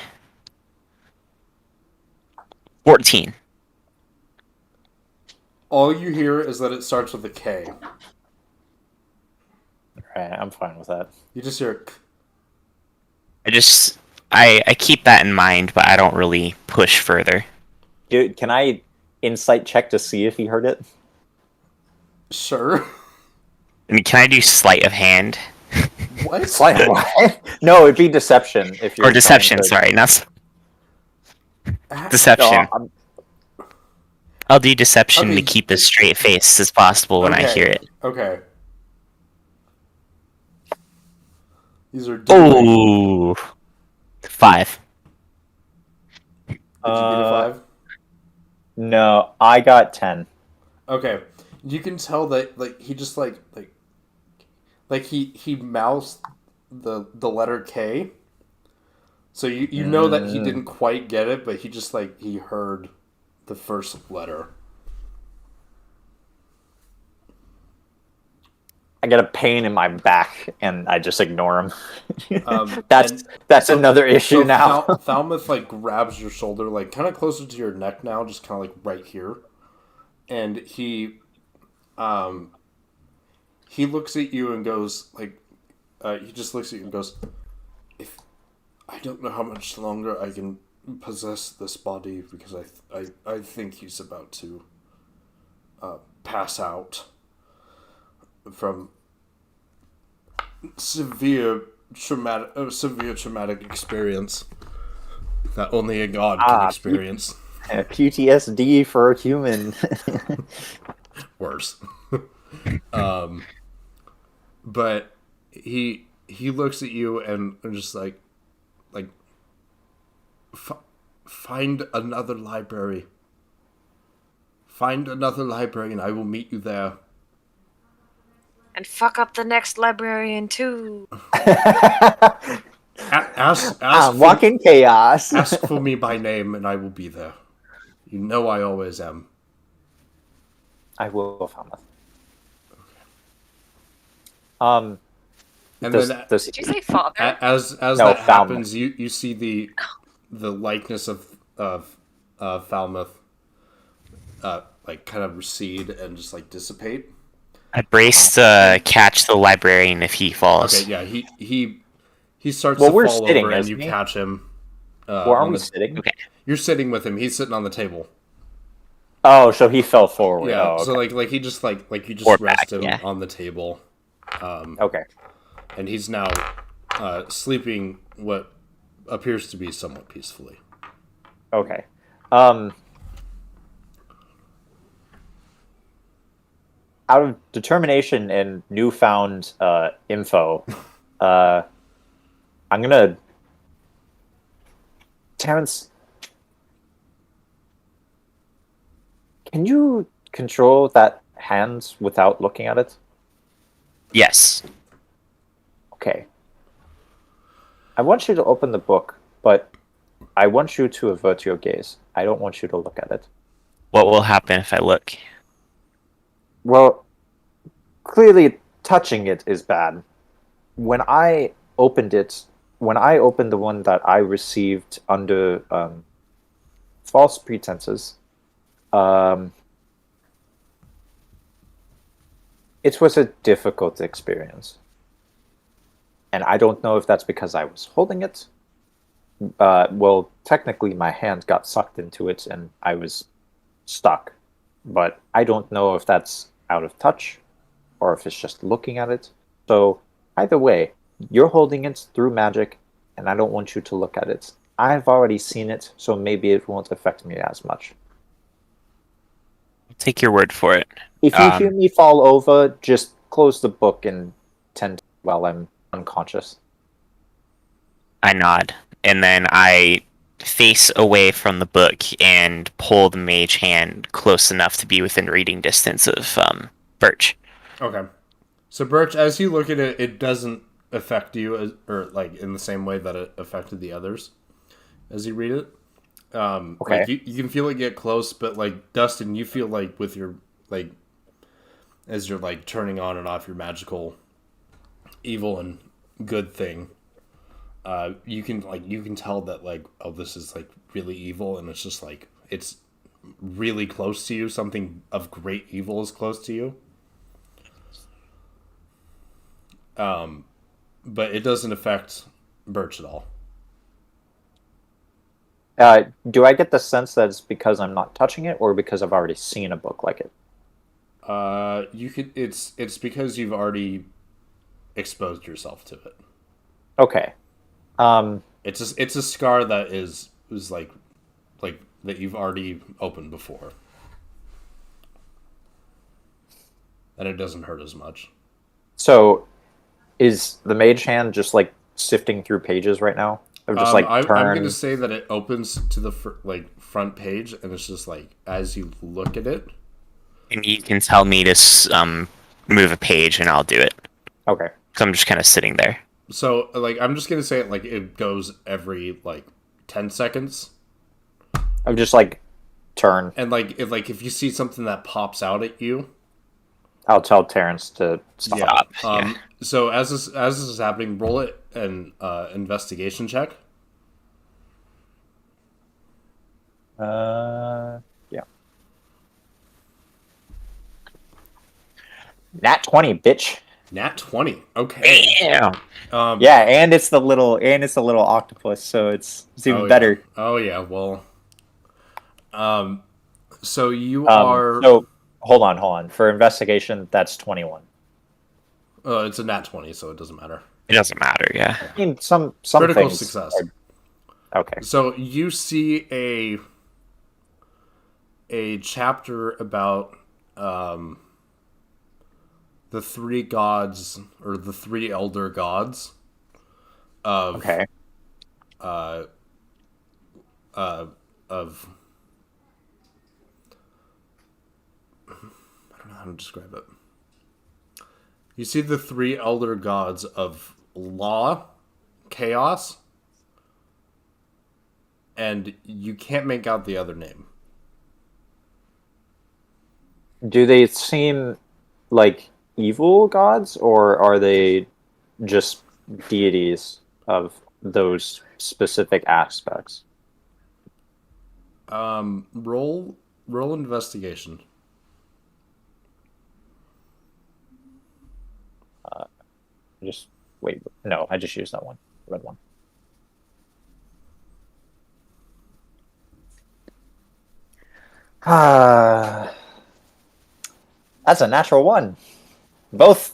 14. All you hear is that it starts with a K. Alright, I'm fine with that. You just hear I keep that in mind, but I don't really push further. Dude, can I insight check to see if he heard it? sure. And can I do sleight of hand? What? Slight what? No, it'd be deception if you're Or deception, sorry, not deception. No, I'll do deception Okay. to keep as straight face as possible when I Okay. hear it. Okay. These are. Oh, 5. Did you get a 5? No, I got 10. Okay, you can tell that like he just like he mouths the letter K. So you know that he didn't quite get it, but he just like he heard the first letter. I get a pain in my back, and I just ignore him. And That's another issue now. Falmouth like grabs your shoulder, like kind of closer to your neck now, just kind of like right here, and he looks at you and goes like, he just looks at you and goes, "If I don't know how much longer I can possess this body because I think he's about to pass out from severe traumatic experience that only a god can experience." PTSD for a human. Worse. But he looks at you and just like find another library. Find another library and I will meet you there. And fuck up the next librarian too. Walking chaos. Ask for me by name and I will be there. You know I always am. I will, Falmouth. And then Did you say father? as No, that Falmouth. happens, you see the likeness of Falmouth like kind of recede and just like dissipate. I brace to catch the librarian if he falls. Okay, yeah, he starts Well, to we're fall sitting, over and isn't you he? catch him. Where are on we the- sitting? Okay. You're sitting with him. He's sitting on the table. Oh, so he fell forward. Yeah, Oh, okay. so like he just like you just Or rest back, him yeah. on the table, Okay. and he's now sleeping what appears to be somewhat peacefully. Okay. Out of determination and newfound info, I'm gonna... Terrence, can you control that hand without looking at it? Yes. Okay. I want you to open the book, but I want you to avert your gaze. I don't want you to look at it. What will happen if I look? Well, clearly touching it is bad. When I opened the one that I received under false pretenses, it was a difficult experience. And I don't know if that's because I was holding it. Well, technically my hand got sucked into it and I was stuck. But I don't know if that's out of touch or if it's just looking at it. So either way, you're holding it through magic and I don't want you to look at it. I've already seen it, so maybe it won't affect me as much. I'll take your word for it. If you hear me fall over, just close the book and tend while I'm unconscious. I nod, and then I face away from the book and pull the mage hand close enough to be within reading distance of Birch. Okay. So Birch, as you look at it, it doesn't affect you, or like in the same way that it affected the others as you read it. Okay. Like you can feel it get close, but like Dustin, you feel like with your like as you're like turning on and off your magical evil and good thing, you can tell that like, oh, this is like really evil, and it's just like it's really close to you. Something of great evil is close to you. But it doesn't affect Birch at all. Do I get the sense that it's because I'm not touching it, or because I've already seen a book like it? You could. It's because you've already exposed yourself to it. Okay. It's a scar that is like that you've already opened before, and it doesn't hurt as much. So, is the mage hand just like sifting through pages right now? Or just like I'm turn... going to say that it opens to the front page, and it's just like as you look at it. And you can tell me to move a page, and I'll do it. Okay. So I'm just kind of sitting there. So like I'm just gonna say it like it goes every like 10 seconds, I'm just like turn. and if you see something that pops out at you, I'll tell Terrence to stop. yeah. Stop, yeah. So as this is happening, roll it an investigation check. Yeah. Nat 20, bitch. Nat 20. Okay. Damn. Yeah, and it's the little octopus, so it's even better. Yeah. Oh yeah. Well. So you are. So hold on. For investigation, that's 21. It's a nat 20, so it doesn't matter. It doesn't matter, yeah. I mean, some Critical things success. Okay. So you see a chapter about the three gods or the three elder gods of Okay. of I don't know how to describe it. You see the three elder gods of law, chaos, and you can't make out the other name. Do they seem like evil gods, or are they just deities of those specific aspects? Roll investigation. Just wait. No, I just used that one. Red one. That's a natural one. Both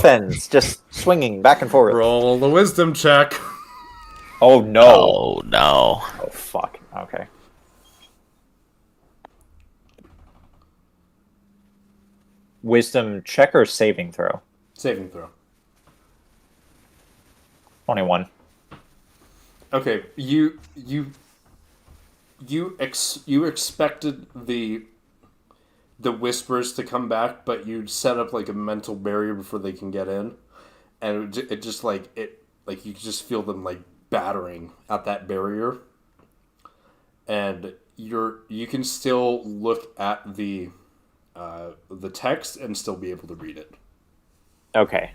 ends just swinging back and forth. Roll the wisdom check. Oh no! Oh, no. Oh fuck. Okay. Wisdom check or saving throw? Saving throw. 21. Okay, you expected the whispers to come back, but you set up like a mental barrier before they can get in, and it just like you just feel them like battering at that barrier, and you can still look at the text and still be able to read it. Okay.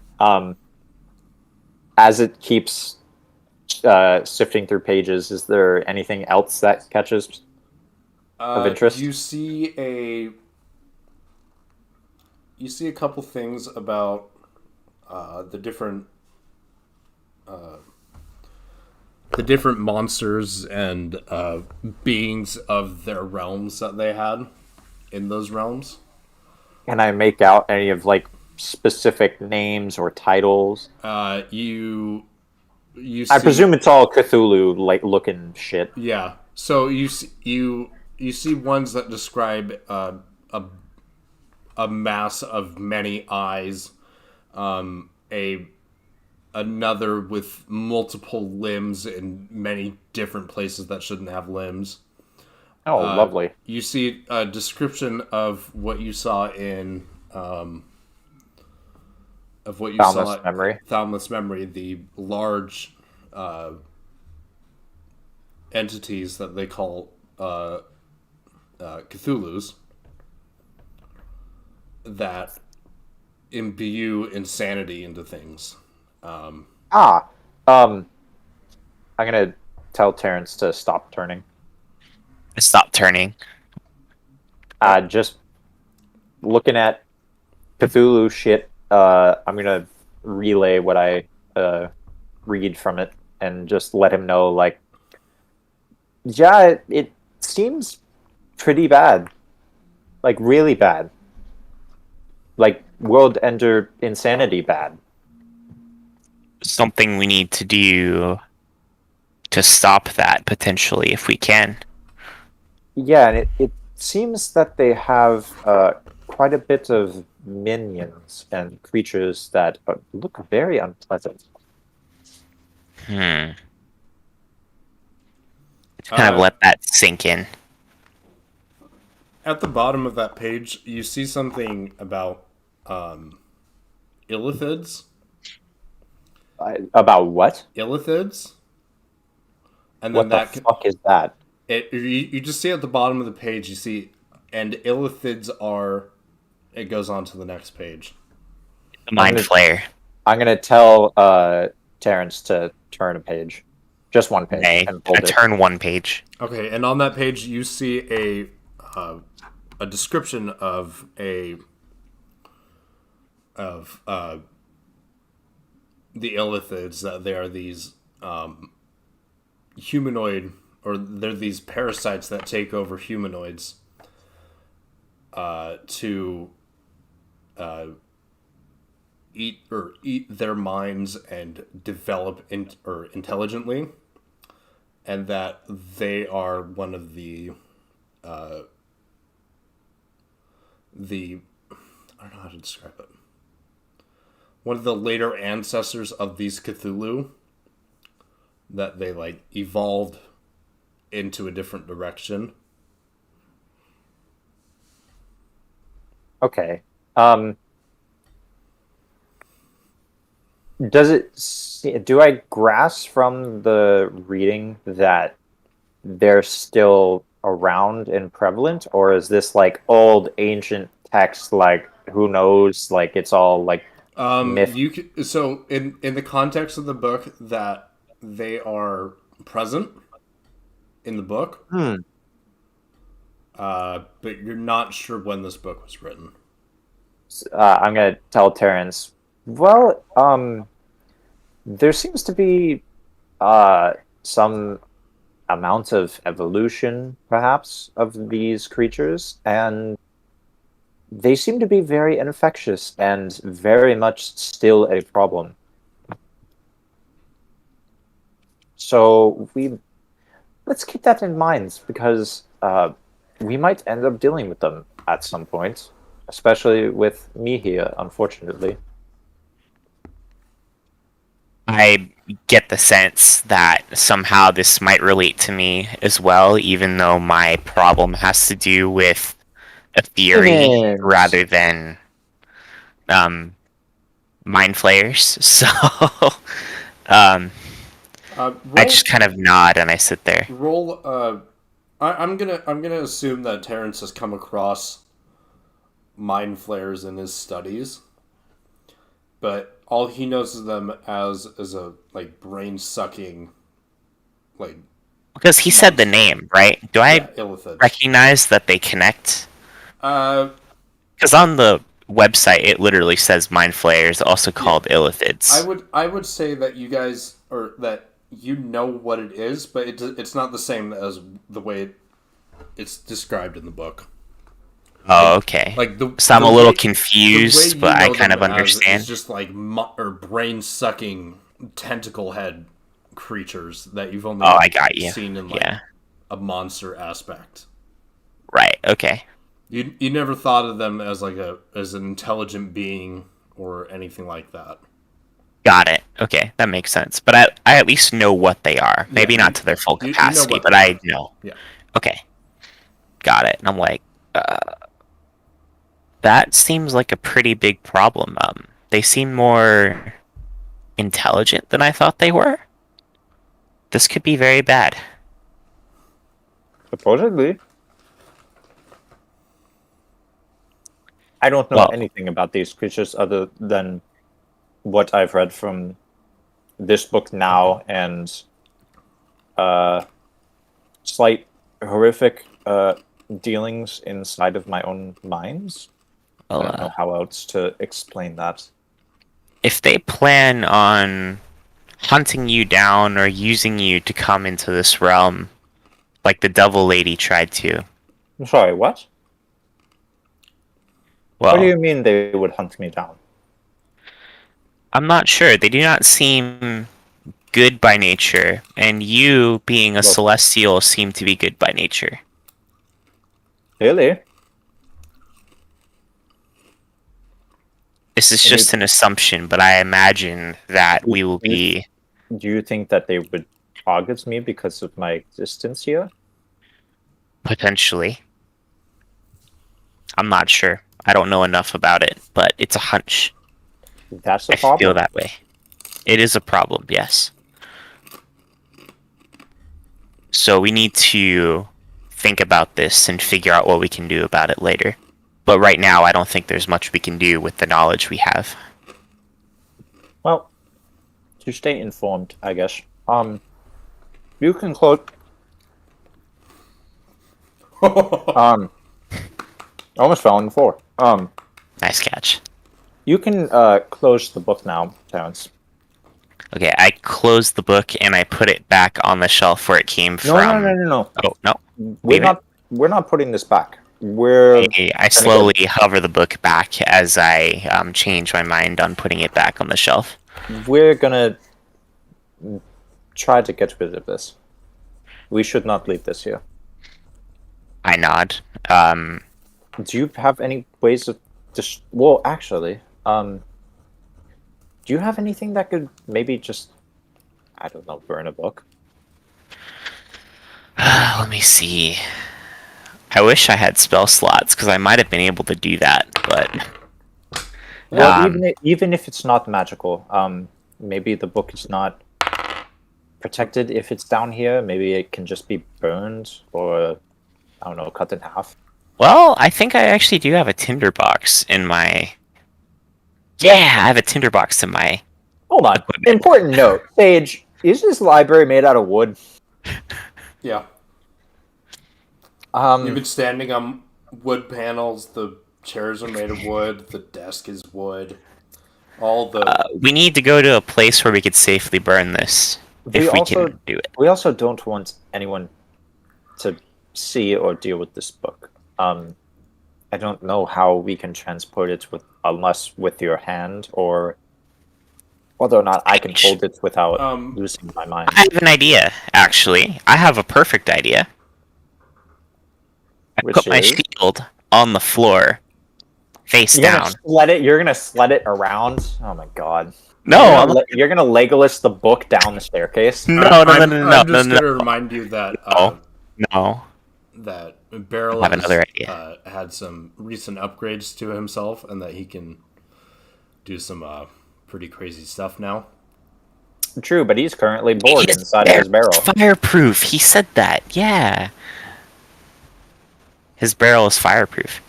As it keeps sifting through pages, is there anything else that catches of interest? You see a couple things about the different monsters and beings of their realms that they had in those realms. Can I make out any of like specific names or titles? You see, I presume it's all Cthulhu like looking shit. yeah. So you see ones that describe a mass of many eyes, another with multiple limbs in many different places that shouldn't have limbs. Oh, lovely. You see a description of what you saw in Boundless Memory. Boundless Memory, the large entities that they call Cthulhu's that imbue insanity into things. I'm gonna tell Terrence to stop turning. Stop turning. Just looking at Cthulhu shit. I'm gonna relay what I read from it and just let him know, like, yeah, it seems pretty bad, like really bad, like world ender insanity bad. Something we need to do to stop that potentially if we can. Yeah, and it seems that they have quite a bit of minions and creatures that look very unpleasant. Kind of let that sink in. At the bottom of that page, you see something about illithids. About what? Illithids. And What then the fuck is that? you just see at the bottom of the page, you see, and illithids are. It goes on to the next page. Mind Flayer. I'm gonna tell Terrence to turn a page, just one page, Okay, and hold it. turn one page. Okay, and on that page you see a description of the illithids, that they are these humanoid, or they're these parasites that take over humanoids to eat their minds and develop intelligently, and that they are one of the I don't know how to describe it. One of the later ancestors of these Cthulhu, that they like evolved into a different direction. Okay. Do I grasp from the reading that they're still around and prevalent, or is this like old ancient text, like who knows, like it's all like myth? So in the context of the book, that they are present in the book. But you're not sure when this book was written. I'm gonna tell Terrence. Well, there seems to be some amount of evolution, perhaps, of these creatures, and they seem to be very infectious and very much still a problem. So let's keep that in mind, because we might end up dealing with them at some point, especially with me here, unfortunately. I get the sense that somehow this might relate to me as well, even though my problem has to do with a theory Yes. rather than mind flayers. So I just kind of nod and I sit there. Roll. I'm gonna assume that Terrence has come across mind flayers in his studies, but all he knows of them as is a like brain sucking, like, Because he said the name, right? Do I illithids. recognize that they connect? Because on the website it literally says mind flayers, also called illithids. I would say that you guys, or that you know what it is, but it's not the same as the way it's described in the book. Oh, okay. Like so I'm a little confused, but I kind of understand. It's just like or brain sucking tentacle head creatures that you've only I got you. seen in like a monster aspect. Right. Okay. You never thought of them as like as an intelligent being or anything like that. Got it. Okay, that makes sense. But I at least know what they are. Maybe not to their full capacity, but I know. Yeah. Okay. Got it. And I'm like, that seems like a pretty big problem. They seem more intelligent than I thought they were. This could be very bad. Supposedly. I don't know anything about these creatures other than what I've read from this book now and slight horrific dealings inside of my own minds. I don't know how else to explain that. If they plan on hunting you down or using you to come into this realm, like the Devil Lady tried to. I'm sorry, what? Well, what do you mean they would hunt me down? I'm not sure. They do not seem good by nature, and you, being a celestial, seem to be good by nature. Really? This is just an assumption, but I imagine that we will be... Do you think that they would target me because of my existence here? Potentially. I'm not sure. I don't know enough about it, but it's a hunch. That's the problem. I feel that way. It is a problem, yes. So we need to think about this and figure out what we can do about it later. But right now, I don't think there's much we can do with the knowledge we have. Well, to stay informed, I guess. You can close. Almost fell on the floor. Nice catch. You can close the book now, Terrence. Okay, I closed the book and I put it back on the shelf where it came from. No. Oh, no. We're not putting this back. We're. I slowly hover the book back as I change my mind on putting it back on the shelf. We're gonna try to get rid of this. We should not leave this here. I nod. Do you have any ways of just? Well, actually, do you have anything that could maybe just, I don't know, burn a book? Let me see. I wish I had spell slots because I might have been able to do that, but Well, even if it's not magical, maybe the book is not protected if it's down here. Maybe it can just be burned or, I don't know, cut in half. well, I think I actually do have a tinderbox in my. Yeah, I have a tinderbox in my. Hold on. equipment. Important note. Sage, is this library made out of wood? Yeah. You've Um, been standing on wood panels. The chairs are made of wood. The desk is wood. All the We need to go to a place where we could safely burn this if we also can do it. we also don't want anyone to see or deal with this book. I don't know how we can transport it unless with your hand or whether or not I can hold it without losing my mind. I have an idea, actually. I have a perfect idea. I Which put my is? shield on the floor, face down. You're gonna sled it around. Oh my god! No, you're gonna Legolas the book down the staircase. no, I'm just gonna remind you that no. that Beryl I have another idea. Had some recent upgrades to himself, and that he can do some pretty crazy stuff now. True, but he's currently bored His inside of his barrel. Fireproof. He said that. Yeah. His barrel is fireproof.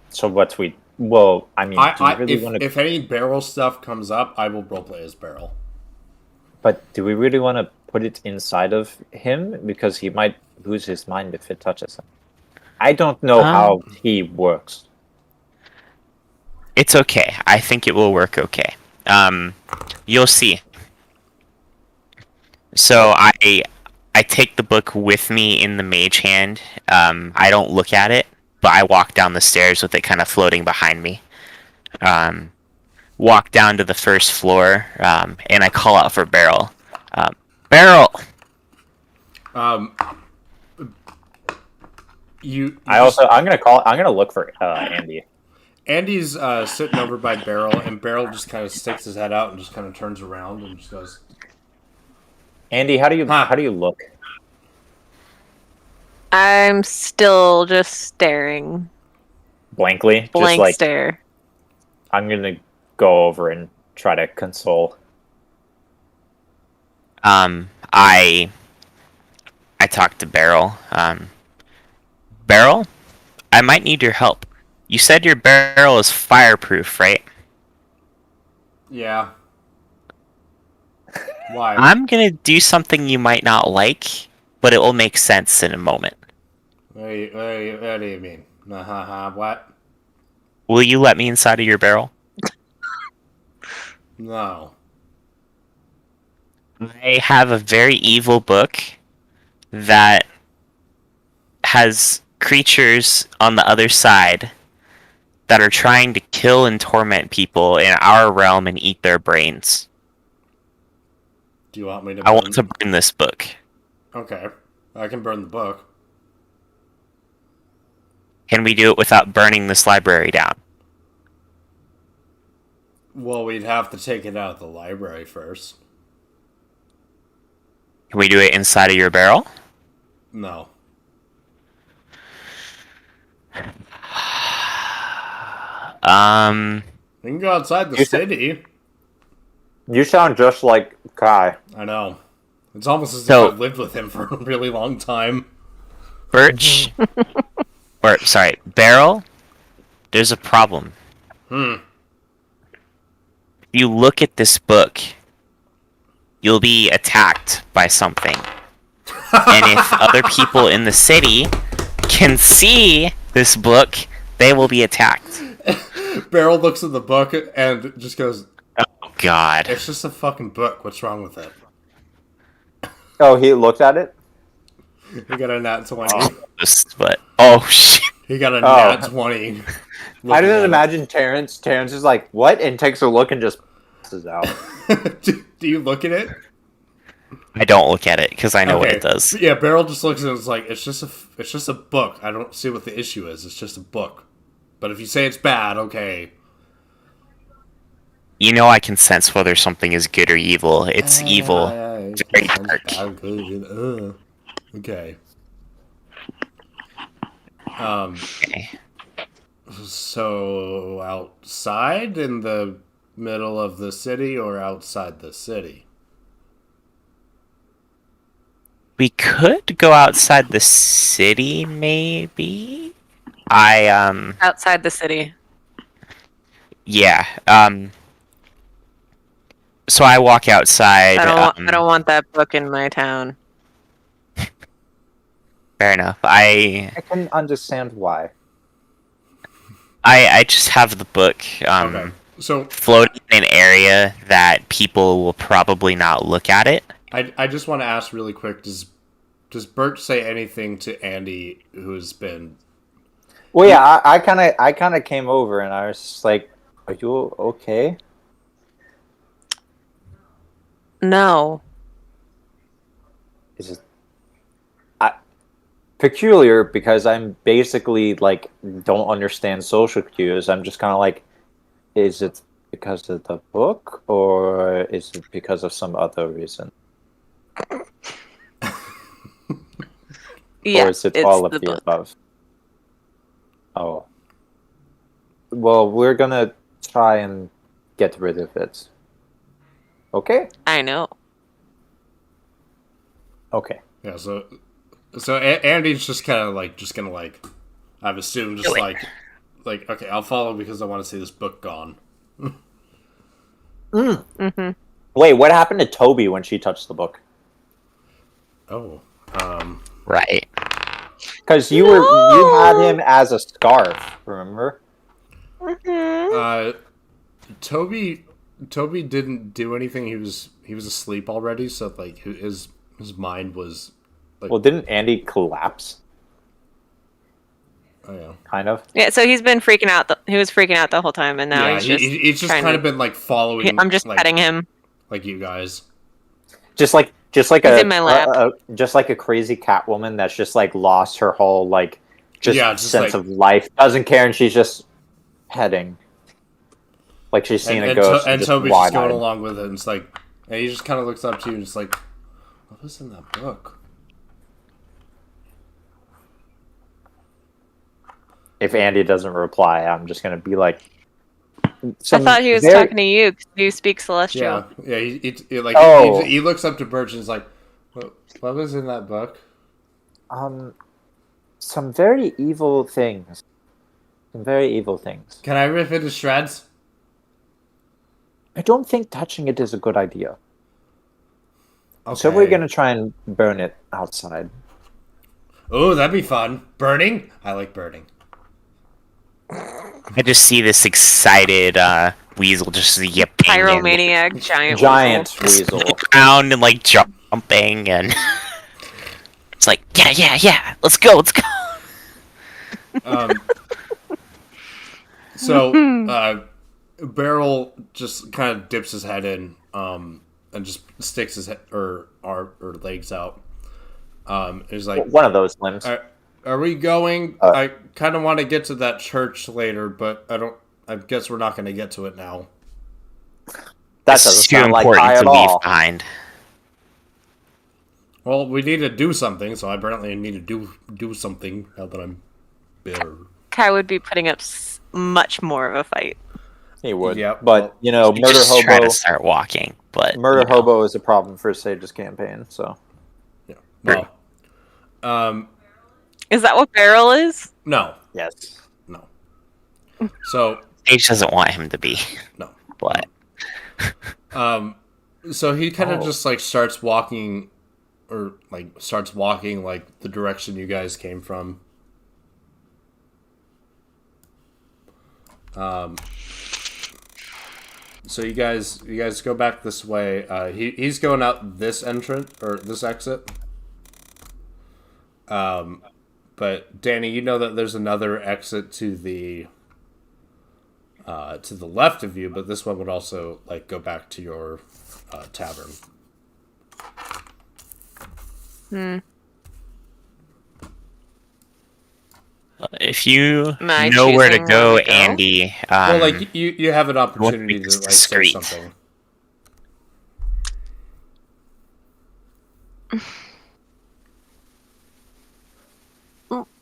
So what's we? Well, I mean, do we really want to? If any barrel stuff comes up, I will roleplay as Beryl. But do we really want to put it inside of him because he might lose his mind if it touches him? I don't know how he works. It's okay. I think it will work okay. You'll see. So I take the book with me in the mage hand. I don't look at it, but I walk down the stairs with it kind of floating behind me. Walk down to the first floor, and I call out for Beryl. Beryl! I'm gonna look for Andy. Andy's sitting over by Beryl, and Beryl just kind of sticks his head out and just kind of turns around and just goes, Andy, how do you look? I'm still just staring. Blankly? Blank just like stare. I'm gonna go over and try to console. I talked to Beryl. Beryl, I might need your help. You said your barrel is fireproof, right? "Yeah, why?" I'm gonna do something you might not like, but it will make sense in a moment. What do you mean? What? Will you let me inside of your barrel? No. I have a very evil book that has creatures on the other side that are trying to kill and torment people in our realm and eat their brains. Do you want me to? I want to burn this book. Okay, I can burn the book. Can we do it without burning this library down? Well, we'd have to take it out of the library first. Can we do it inside of your barrel? No. We can go outside the city. You sound just like Kai. I know. It's almost as So- if I've lived with him for a really long time. Birch, or sorry, Beryl, there's a problem. You look at this book, you'll be attacked by something. And if other people in the city can see this book, they will be attacked. Beryl looks at the book and just goes, Oh god. "It's just a fucking book. What's wrong with it?" Oh, he looked at it? He got a nat 20. But oh shit. He got a Oh. nat 20. I didn't imagine Terrence. Terrence is like, what? And takes a look and just passes out. Do you look at it? I don't look at it because I know what it does. Yeah, Beryl just looks at it and is like, it's just a book. I don't see what the issue is. It's just a book. But if you say it's bad, okay. You know I can sense whether something is good or evil. It's evil. It's very dark. Okay. Okay. So outside in the middle of the city or outside the city? We could go outside the city, maybe. Outside the city. Yeah. So I walk outside. I don't want that book in my town. Fair enough. I can understand why. just have the book Okay. So floating in an area that people will probably not look at it. I just want to ask really quick, does Bert say anything to Andy who's been Well, yeah, I kind of came over and I was just like, "Are you okay?" No. It's just peculiar because I'm basically like don't understand social cues. I'm just kind of like, is it because of the book or is it because of some other reason? Yeah, Or is it it's all of the the book. above? Oh. Well, we're gonna try and get rid of it. Okay? I know. Okay. Yeah, so Andy's just kind of like gonna like I've assumed just like okay, I'll follow because I want to see this book gone. Mm-hmm. Wait, what happened to Toby when she touched the book? Oh, Right. Because you had him as a scarf, remember? Toby didn't do anything. He was asleep already, so like his mind was like, Well, didn't Andy collapse? oh yeah. Kind of. Yeah, so he's been freaking out. He was freaking out the whole time, and now Yeah, he's just. he's just trying kind to- of been like following. I'm just like, petting him. like you guys. Just like He's in my lap. just like a crazy Catwoman that's just like lost her whole like just sense like- of life, doesn't care, and she's just petting, like she's seen a ghost. And just Toby's just wide-eyed. going along with it. And it's like, and he just kind of looks up to you and it's like, what was in that book? If Andy doesn't reply, I'm just gonna be like. I thought he was talking to you because you speak Celestial. Yeah. He like Oh. he looks up to Birch and is like, what was in that book? Some very evil things. Some very evil things. Can I rip it to shreds? I don't think touching it is a good idea. Okay. So we're gonna try and burn it outside. Oh, that'd be fun. Burning? I like burning. I just see this excited weasel just yipping Pyromaniac Giant weasel. weasel. around and like jumping and it's like yeah, let's go. So Beryl just kind of dips his head in and just sticks his head or legs out. Is like, One of those limbs. are we going? I kind of want to get to that church later, but I guess we're not going to get to it now. That This is doesn't too sound like important Kai at to leave all. behind. Well, we need to do something, so I apparently need to do something now that I'm bitter. Kai would be putting up much more of a fight. He would. Yep, But, well, you know, You Murder just try Hobo... to start walking, but Murder you know. Hobo is a problem for Sage's campaign, so... yeah. Well, um, Is that what barrel is? no, Yes. no. So Sage doesn't want him to be, no. but So he kind of Oh. just like starts walking, like the direction you guys came from. So you guys go back this way. He's going out this entrance or this exit. But Danny, you know that there's another exit to the left of you, but this one would also like go back to your tavern. if you Am I know where to choosing go, where to go? Andy, Well, like you have an opportunity to be like say discreet. something.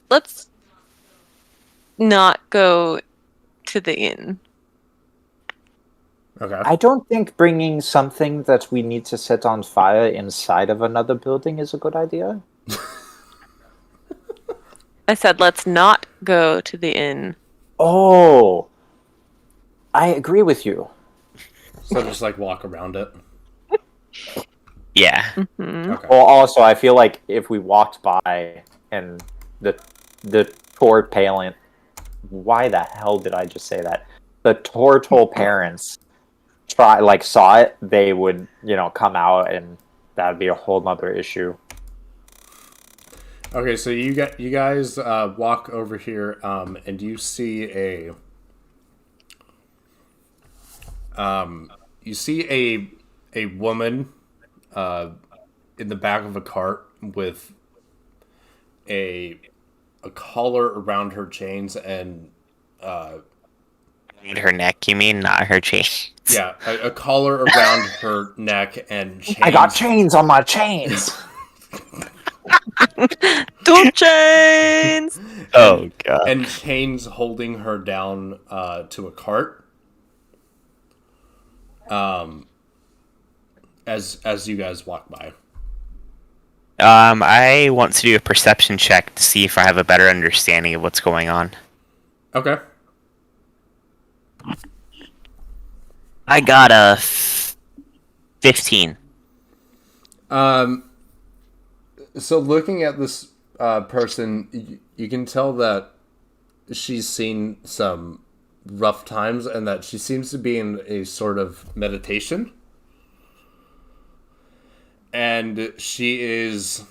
Let's not go to the inn. Okay. I don't think bringing something that we need to set on fire inside of another building is a good idea. I said let's not go to the inn. Oh, I agree with you. So just like walk around it. yeah, Okay. Well, also, I feel like if we walked by and the Tor Palin, why the hell did I just say that? The Tortol parents saw it, they would come out, and that'd be a whole nother issue. Okay, so you guys walk over here, and you see a woman in the back of a cart with a collar around her chains and her neck. You mean not her chain? yeah, a collar around her neck and chains. I got chains on my chains. Two chains. Oh god. and chains holding her down to a cart. As you guys walk by. I want to do a perception check to see if I have a better understanding of what's going on. Okay. I got a 15. So looking at this person, you can tell that she's seen some rough times and that she seems to be in a sort of meditation. And she is,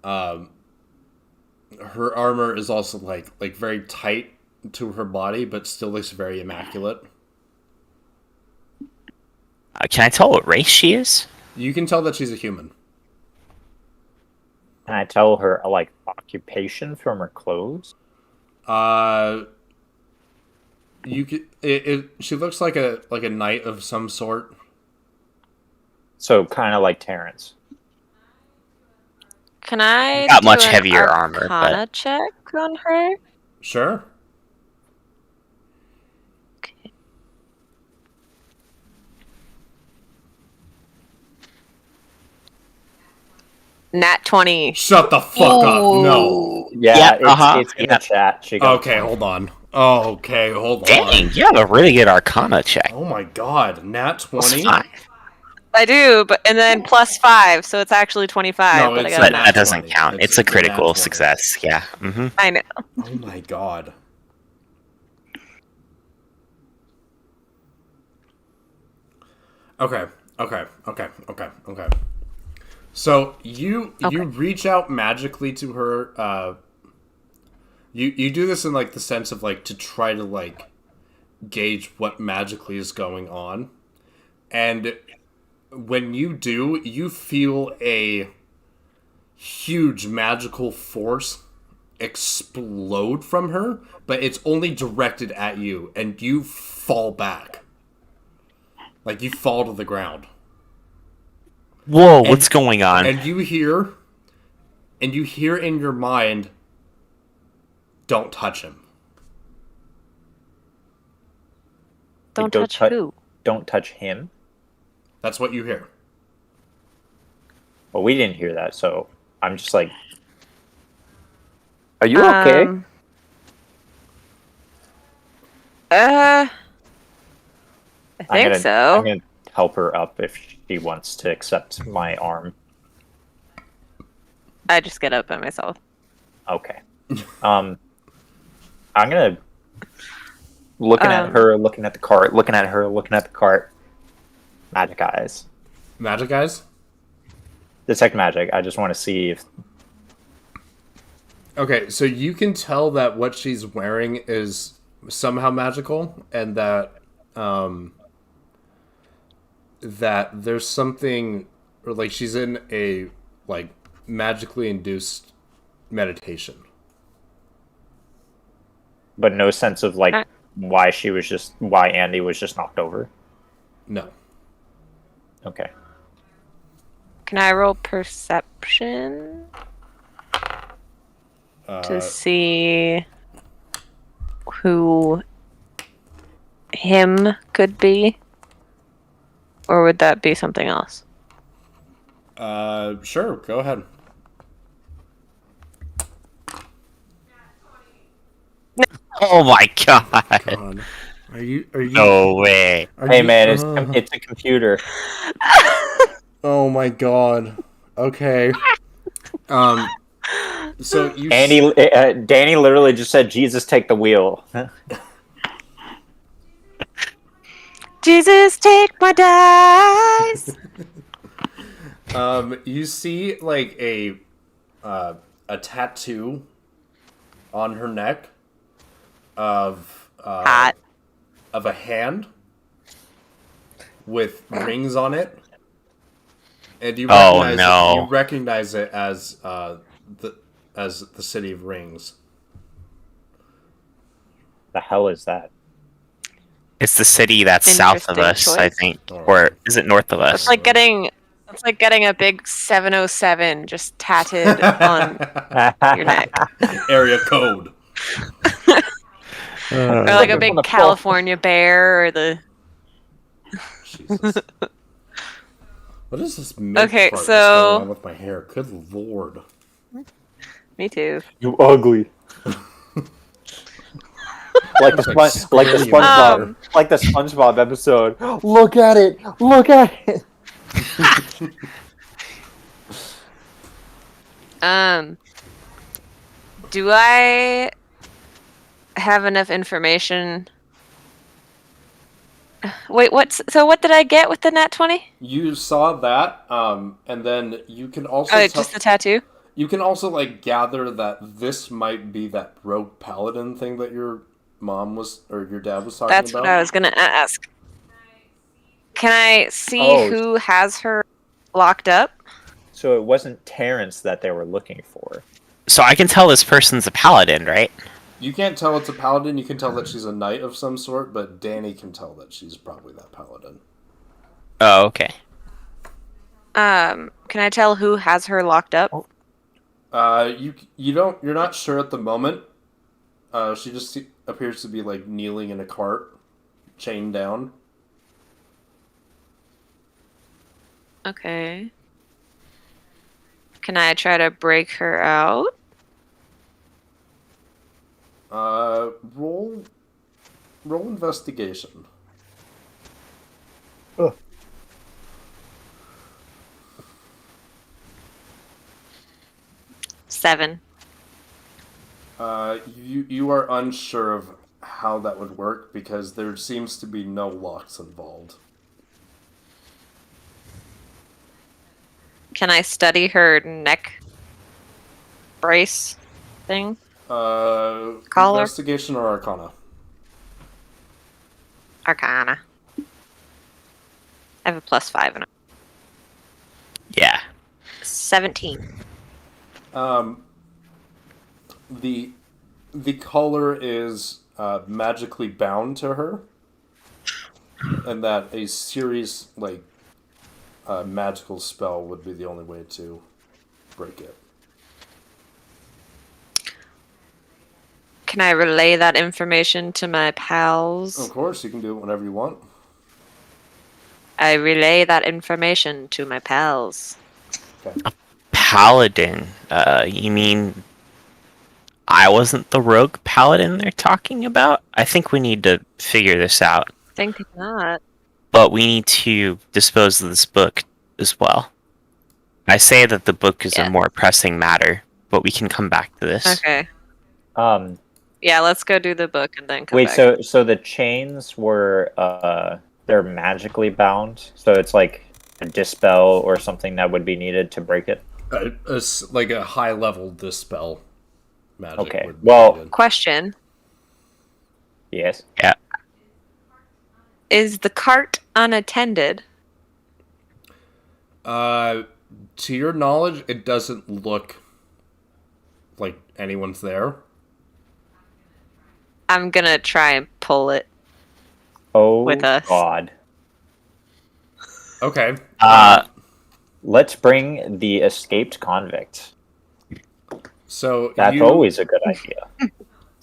her armor is also like very tight to her body, but still looks very immaculate. Can I tell what race she is? You can tell that she's a human. Can I tell her occupation from her clothes? You could. She looks like a knight of some sort. So kind of like Terrence. Can I Got do much an heavier armor, Arcana check on her? Sure. Okay. Nat 20. Shut the fuck up. No. Yeah, Yeah, it's in the chat. She got Okay, hold on. Okay, hold Dang, on. you have a really good Arcana check. Oh my god, Nat 20? Plus 5. I do, and then plus 5, so it's actually 25. No, but I it's got But a not. nat. that doesn't 20. count. It's It's a a nat critical 20. success. Yeah. Mm-hmm. I know. Oh my god. Okay. So you reach out magically to her. You do this in like the sense of like to try to like gauge what magically is going on, and when you do, you feel a huge magical force explode from her, but it's only directed at you, and you fall back. Like you fall to the ground. Whoa, what's going on? And you hear in your mind, don't touch him. Don't don't touch tou- who? Don't touch him. That's what you hear. Well, we didn't hear that, so I'm just like, Are you okay? I I'm think gonna so. I'm gonna help her up if she wants to accept my arm. I just get up by myself. Okay. I'm gonna looking at her, looking at the cart, looking at her, looking at the cart. Magic eyes. Magic eyes? Detect magic. I just want to see if Okay, so you can tell that what she's wearing is somehow magical, and that that there's something, or like she's in a like magically induced meditation. but no sense of like Uh. why Andy was just knocked over. No. Okay. Can I roll perception to see who him could be? Or would that be something else? Sure, go ahead. Oh my god. God. Are you No way. Hey man, it's a computer. Oh my god. Okay. So you Danny literally just said, "Jesus, take the wheel." Jesus, take my dice! you see like a tattoo on her neck of Hot. of a hand with rings on it, and you Oh, recognize no. you recognize it as the city of rings. The hell is that? It's the city that's south of Interesting us, I choice. think. Or is it north of us? It's like getting a big 707 just tatted on your neck. Area code. Or like a on big the California bear or the Jesus. What is this Okay, part that's so- going on with my hair? Good lord. Me too. You ugly. like the SpongeBob, like the SpongeBob episode. Look at it! Look at it! Do I have enough information? Wait, what did I get with the nat 20? You saw that, and then you can also Oh, just the tattoo? you can also like gather that this might be that rogue paladin thing that your mom was or your dad was talking That's about. what I was gonna ask. Can I see Oh. who has her locked up? So it wasn't Terrence that they were looking for. So I can tell this person's a paladin, right? You can't tell it's a paladin. You can tell that she's a knight of some sort, but Danny can tell that she's probably that paladin. Oh, okay. Can I tell who has her locked up? You're not sure at the moment. She just appears to be like kneeling in a cart, chained down. Okay. Can I try to break her out? Roll investigation. 7. You are unsure of how that would work because there seems to be no locks involved. Can I study her neck brace thing? Collar? Investigation or Arcana? Arcana. I have a +5 in it. Yeah. 17. The collar is magically bound to her, and that a serious magical spell would be the only way to break it. Can I relay that information to my Of pals? course, you can do it whenever you want. I relay that information to my pals. Okay. Paladin. You mean I wasn't the rogue paladin they're talking about? I think we need to figure this out. Think not. But we need to dispose of this book as well. I say that the book is Yeah. a more pressing matter, but we can come back to this. Okay. Um, Yeah, let's go do the book and then come wait, back. so the chains were they're magically bound, so it's like a dispel or something that would be needed to break it. Like a high level dispel magic. Okay, would be well- needed. Question: Yes. is the cart unattended? To your knowledge, it doesn't look like anyone's there. I'm gonna try and pull it. Oh With us. God. Okay. Let's bring the escaped convict. So That's you, always a good idea.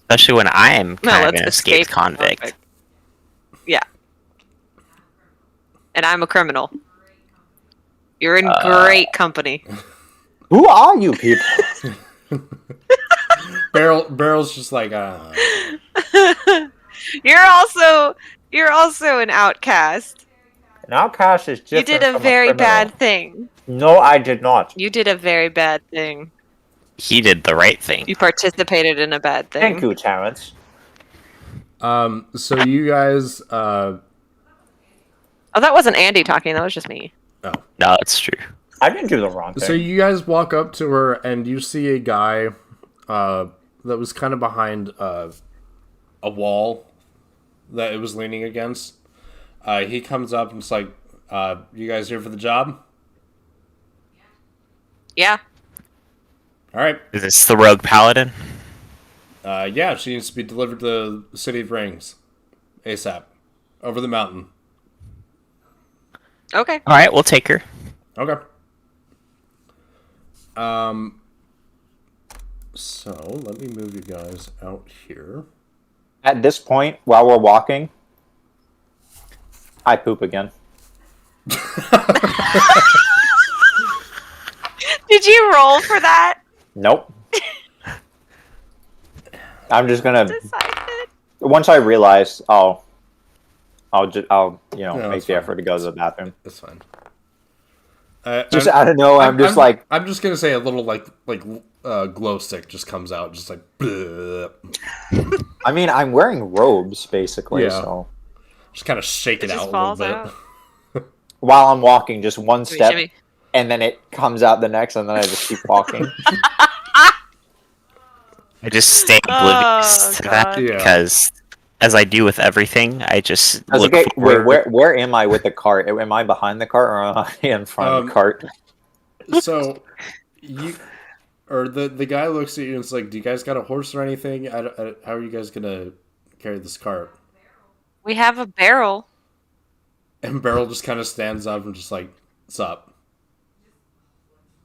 Especially when I am No, kind of let's an escaped escape convict. Yeah. And I'm a criminal. You're in great company. Who are you people? Barrel's just like, You're also an outcast. An outcast is You different did a from very criminal. bad thing. No, I did not. You did a very bad thing. He did the right thing. You participated in a bad thing. Thank you, Terrence. so you guys, Oh, that wasn't Andy talking. That was just me. oh. No, it's true. I didn't do the wrong thing. So you guys walk up to her and you see a guy, that was kind of behind, a wall that it was leaning against. He comes up and it's like, you guys here for the job? Yeah. All right. Is this the rogue paladin? Yeah, she needs to be delivered to the City of Rings. ASAP. Over the mountain. Okay. All right, we'll take her. Okay. So, let me move you guys out here. At this point, while we're walking, I poop again. Did you roll for that? Nope. I'm just gonna. Decided. Once I realize, I'll make that's the fine. effort to go to the bathroom. That's fine. Just I don't know. I'm just like I'm just gonna say a little glow stick just comes out, just like. Bleh. I mean, I'm wearing robes basically, Yeah. so Just kind of shake it, It just out a falls little bit. out. while I'm walking, just one Shimmy, step, shimmy. and then it comes out the next, and then I just keep walking. I just stay oblivious to that God. Yeah. because, as I do with everything, I just I was look like, "Hey, forward. wait, where am I with the cart? Am I behind the cart or am I in front of the cart? So, the guy looks at you and it's like, "Do you guys got a horse or anything? How are you guys gonna carry this cart?" We have a barrel. And Beryl just kind of stands up and just like, "What's up?"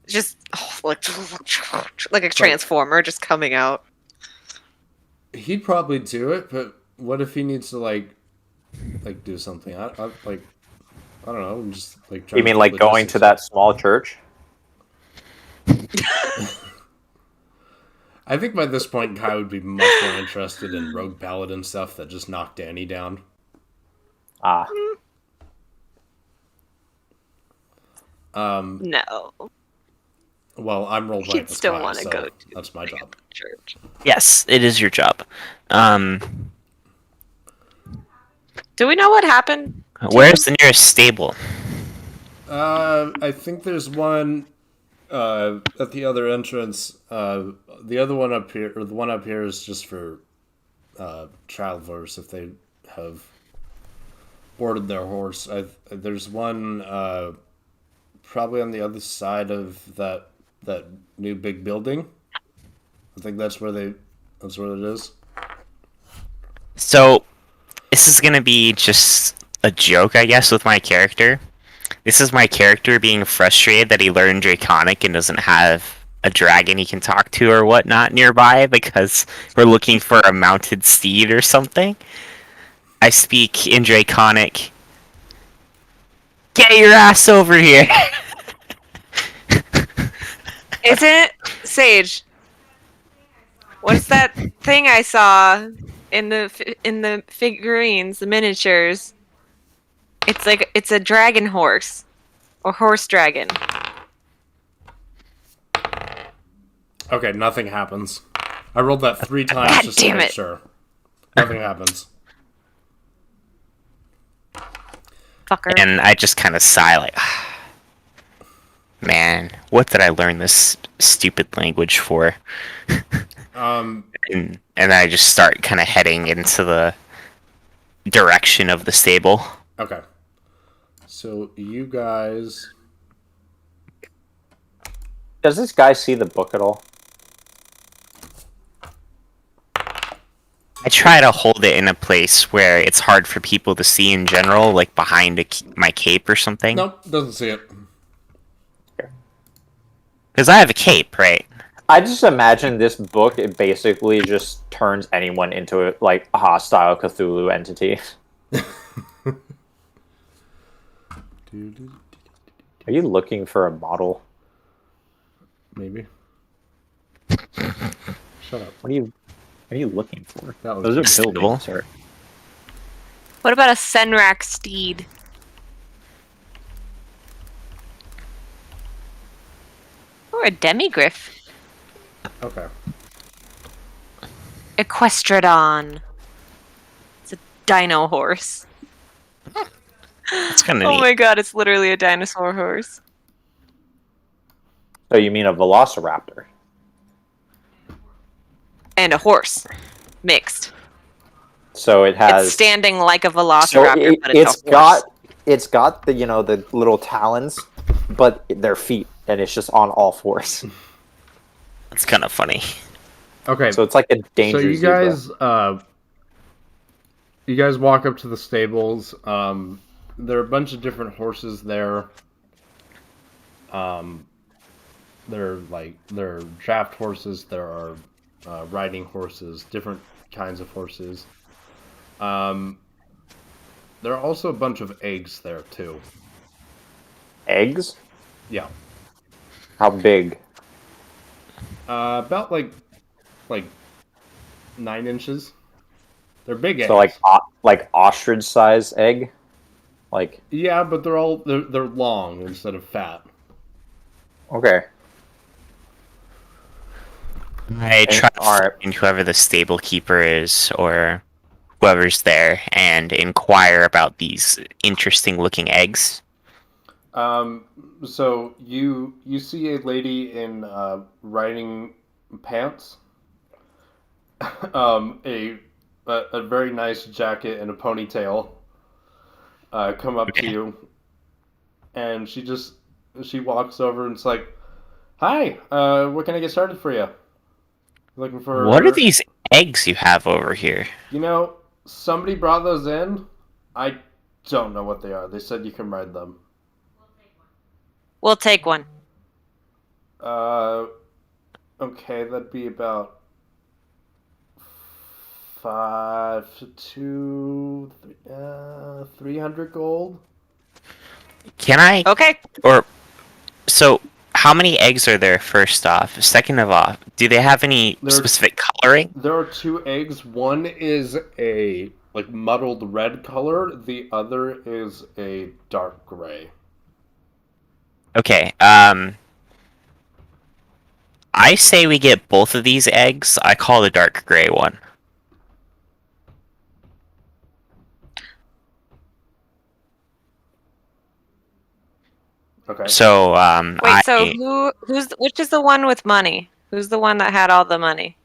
Just like a transformer just coming out. He'd probably do it, but what if he needs to like do something? I don't know. I'm just like. Trying You mean like going to that small church? I think by this point, Kai would be much more interested in rogue paladin stuff that just knocked Danny down. Ah, No. Well, I'm role He'd playing as still Kai, wanna so go to that's my job. Church. Yes, it is your job. Do we know what happened? Where's the nearest stable? I think there's one at the other entrance. The other one up here, or the one up here, is just for travelers if they have boarded their horse. There's one probably on the other side of that new big building. I think that's where it is. So, this is gonna be just a joke, I guess, with my character. This is my character being frustrated that he learned Draconic and doesn't have a dragon he can talk to or whatnot nearby because we're looking for a mounted steed or something. I speak in Draconic. Get your ass over here! Isn't Sage? What's that thing I saw in the figurines, the miniatures? It's a dragon horse or horse dragon. Okay, nothing happens. I rolled that 3 times God just to damn make it. sure. Nothing happens. Fucker. And I just kind of sigh like, man, what did I learn this stupid language for? And I just start kind of heading into the direction of the stable. Okay. So you guys... Does this guy see the book at all? I try to hold it in a place where it's hard for people to see in general, like behind my cape or something. Nope, doesn't see it. Because I have a cape, right? I just imagine this book, it basically just turns anyone into like a hostile Cthulhu entity. Are you looking for a model? Maybe. Shut up. What are you looking for? That was Those are Stable. buildings, sir. What about a Senrak steed? Or a demigriff? Okay. Equestradon. It's a dino horse. It's kind of Oh neat. my god, it's literally a dinosaur horse. So you mean a velociraptor? And a horse. Mixed. So it has. It's standing like a So velociraptor, but it's a horse. got the the little talons, but they're feet, and it's just on all fours. It's kind of funny. Okay. So it's like a So danger you zebra. guys walk up to the stables. There are a bunch of different horses there. There are draft horses. There are riding horses, different kinds of horses. There are also a bunch of eggs there too. Eggs? Yeah, How big? about like 9 inches. They're big eggs. So like ostrich size egg? Like Yeah, but they're long instead of fat. okay. I try to Alright. find whoever the stable keeper is or whoever's there and inquire about these interesting looking eggs. So you see a lady in riding pants, a very nice jacket and a ponytail, come up to you, and she walks over and it's like, "Hi, what can I get started for you? Looking for What are these eggs you have over here? You know, somebody brought those in. I don't know what they are. They said you can ride them. We'll take one. Okay, that'd be about 300 gold. Can I? Okay. Or so? How many eggs are there? First off, second of all, do they have any specific coloring? There are 2 eggs. One is a muddled red color. The other is a dark gray. Okay. I say we get both of these eggs. I call the dark gray one. Okay. So Wait, so which is the one with money? Who's the one that had all the money?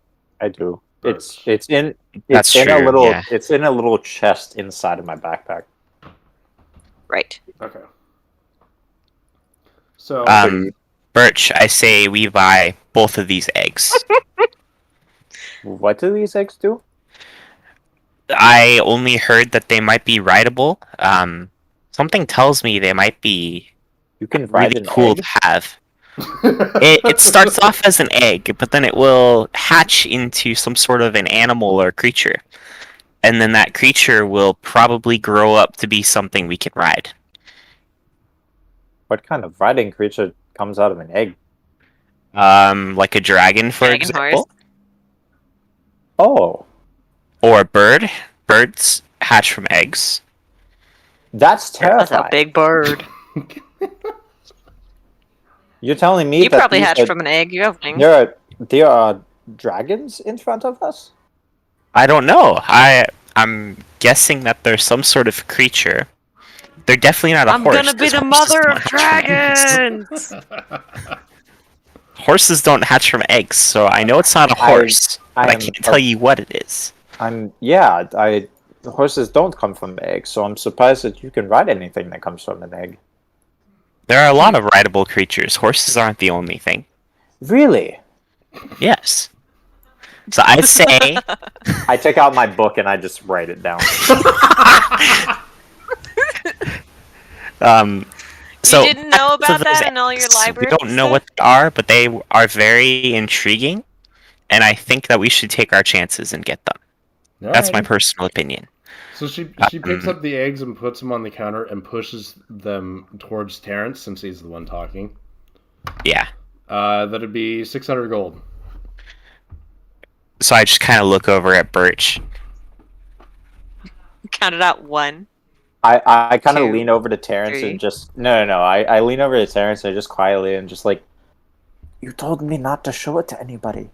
I do. Birch. It's in That's a true, little yeah. it's in a little chest inside of my backpack. Right. Okay. So Birch, I say we buy both of these eggs. What do these eggs do? I only heard that they might be rideable. Something tells me they might be You can ride really an cool egg? to have. It starts off as an egg, but then it will hatch into some sort of an animal or creature. And then that creature will probably grow up to be something we can ride. What kind of riding creature comes out of an egg? Like a dragon, for Dragon horse. example. Oh, Or a bird. Birds hatch from eggs. that's That's a terrifying. big bird. You're telling me You that probably these hatched are- from an egg. You have wings. there are dragons in front of us? I don't know. I'm guessing that there's some sort of creature. They're definitely not a I'm horse. gonna be 'cause the horses mother don't of hatch from eggs. dragons. Horses don't hatch from eggs, so I know it's not a horse, but I am- can't tell you what it is. Horses don't come from eggs, so I'm surprised that you can ride anything that comes from an egg. There are a lot of rideable creatures. Horses aren't the only thing. Really? Yes. So I'd say I take out my book and I just write it down. so you didn't know so about those that in all your eggs, libraries? We don't know what they are, but they are very intriguing, and I think that we should take our chances and get them. That's my Alrighty. personal opinion. So she picks up the eggs and puts them on the counter and pushes them towards Terrence since he's the one talking. Yeah. That'd be 600 gold. So I just kind of look over at Birch. Counted out 1. I kind of 2, lean over to Terrence 3. and just no. I lean over to Terrence and just quietly and just like, you told me not to show it to anybody.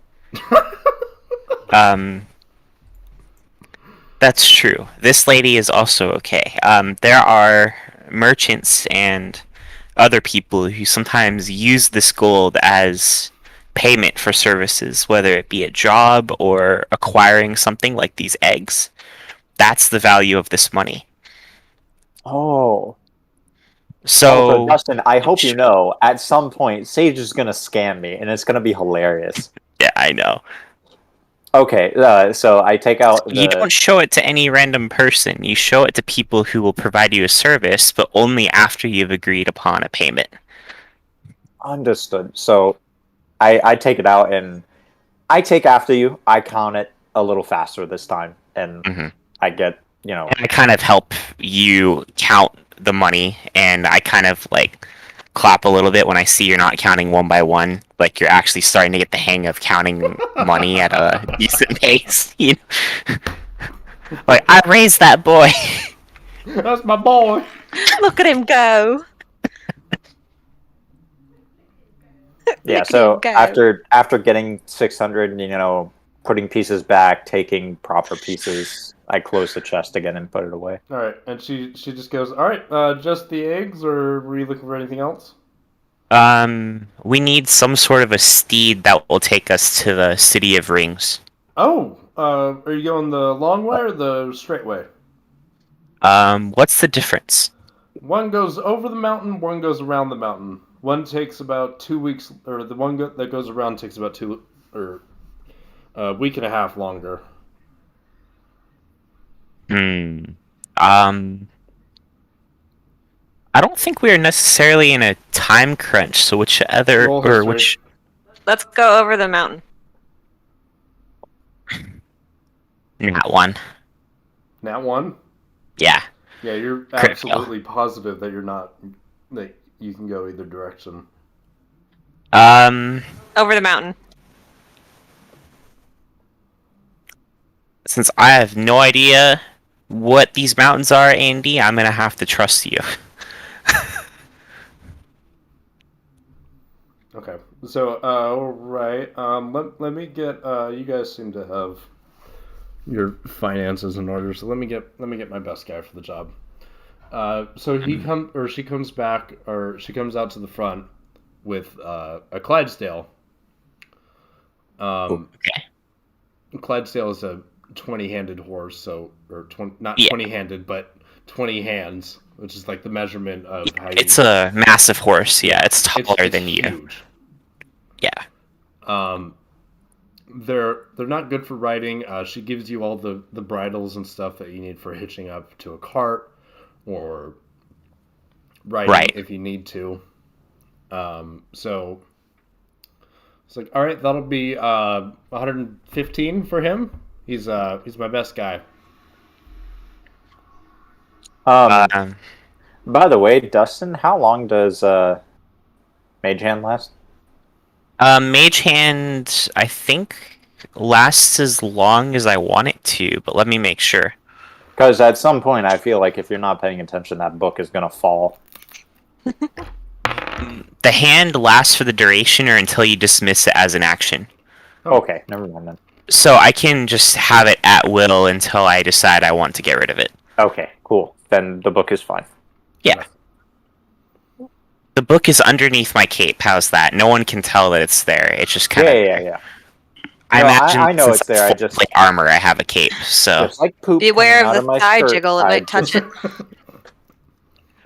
That's true. This lady is also okay. There are merchants and other people who sometimes use this gold as payment for services, whether it be a job or acquiring something like these eggs. That's the value of this money. Oh. So, Justin, I hope you know, at some point, Sage is gonna scam me, and it's gonna be hilarious. yeah, I know. Okay, so I take out the... You don't show it to any random person. You show it to people who will provide you a service, but only after you've agreed upon a payment. Understood. So I take it out, and I take after you. I count it a little faster this time, and Mhm. I get, you know... And I kind of help you count the money, and I kind of like clap a little bit when I see you're not counting one by one. Like you're actually starting to get the hang of counting money at a decent pace. You know? Like I raised that boy. That's my boy. Look at him go. Yeah, Look at so him go. after getting 600, you know, putting pieces back, taking proper pieces, I close the chest again and put it away. All right, and she just goes, "All right, just the eggs, or were you looking for anything else?" We need some sort of a steed that will take us to the City of Rings. Oh, are you going the long way or the straight way? What's the difference? One goes over the mountain, one goes around the mountain. One takes about 2 weeks, or the one that goes around takes about a week and a half longer. I don't think we are necessarily in a time crunch. So which other Roll or history. which? Let's go over the mountain. Not one. Nat one? Yeah. Yeah, you're Critical. absolutely positive that you're not, that you can go either direction. Over the mountain. Since I have no idea what these mountains are, Andy, I'm gonna have to trust you. Okay, so right. Let me get. You guys seem to have your finances in order, so let me get my best guy for the job. So she comes back, or she comes out to the front with a Clydesdale. Okay. Clydesdale is a 20-handed horse, not Yeah. 20-handed, but 20 hands, which is like the measurement of how you. It's a massive horse. Yeah, it's taller it's than you. huge. Yeah. They're not good for riding. She gives you all the bridles and stuff that you need for hitching up to a cart or riding Right. if you need to. So It's like, all right, that'll be 115 for him. He's my best guy. Um, By the way, Dustin, how long does Mage Hand last? Mage Hand, I think, lasts as long as I want it to, but let me make sure. Because at some point, I feel like if you're not paying attention, that book is gonna fall. The hand lasts for the duration or until you dismiss it as an action. Okay, never mind then. So I can just have it at will until I decide I want to get rid of it. Okay, cool. Then the book is fine. Yeah. The book is underneath my cape. How's that? No one can tell that it's there. It's just kind of Yeah. I No, imagine I know since it's there, I'm I full just- plate armor. I have a cape, so Just like poop. Beware coming out of the my thigh skirt, jiggle, it I might touch it.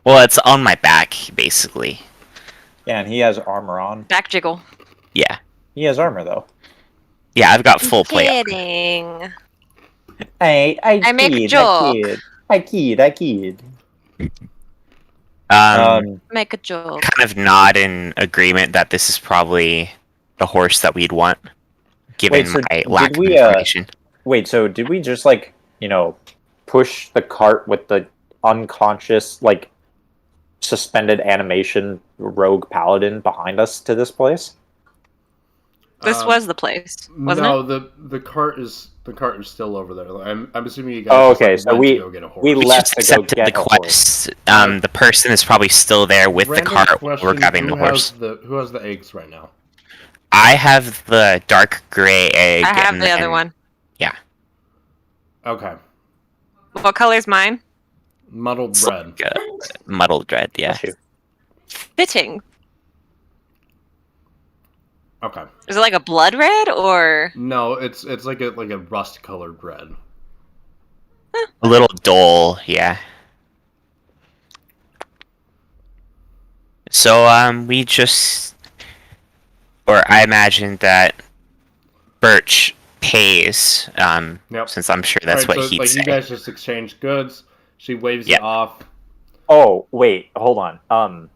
well, it's on my back basically. Yeah, and he has armor on. Back jiggle. Yeah, He has armor though. yeah. I've got full plate. armor. Kidding. I make a kid, joke. I kid. Make a joke. Kind of nod in agreement that this is probably the horse that we'd want, given Wait, so my did lack of we, information. Wait, so did we just like, push the cart with the unconscious, like, suspended animation rogue paladin behind us to this place? This was the place, wasn't no, it? the cart is still over there. I'm assuming you guys. Oh, just, okay, like, so went we- to go get a horse. we We left just to go accepted get the a horse. quest. The person is probably still there with the Random cart. question, We're grabbing the horse. Who has the eggs right now? I have the dark gray egg. I have and the other then- one. Okay, What color's mine? muddled It's bread. like, muddled red. Yeah. Bless you. Fitting. Okay, Is it like a blood red or? no, it's like a rust colored red. A little dull. Yeah. So we just, or I imagine that Birch pays. Yep. Since I'm sure that's Alright, what so, he'd like, say. you guys just exchange goods. She waves Yep. it off. Oh, wait, hold on.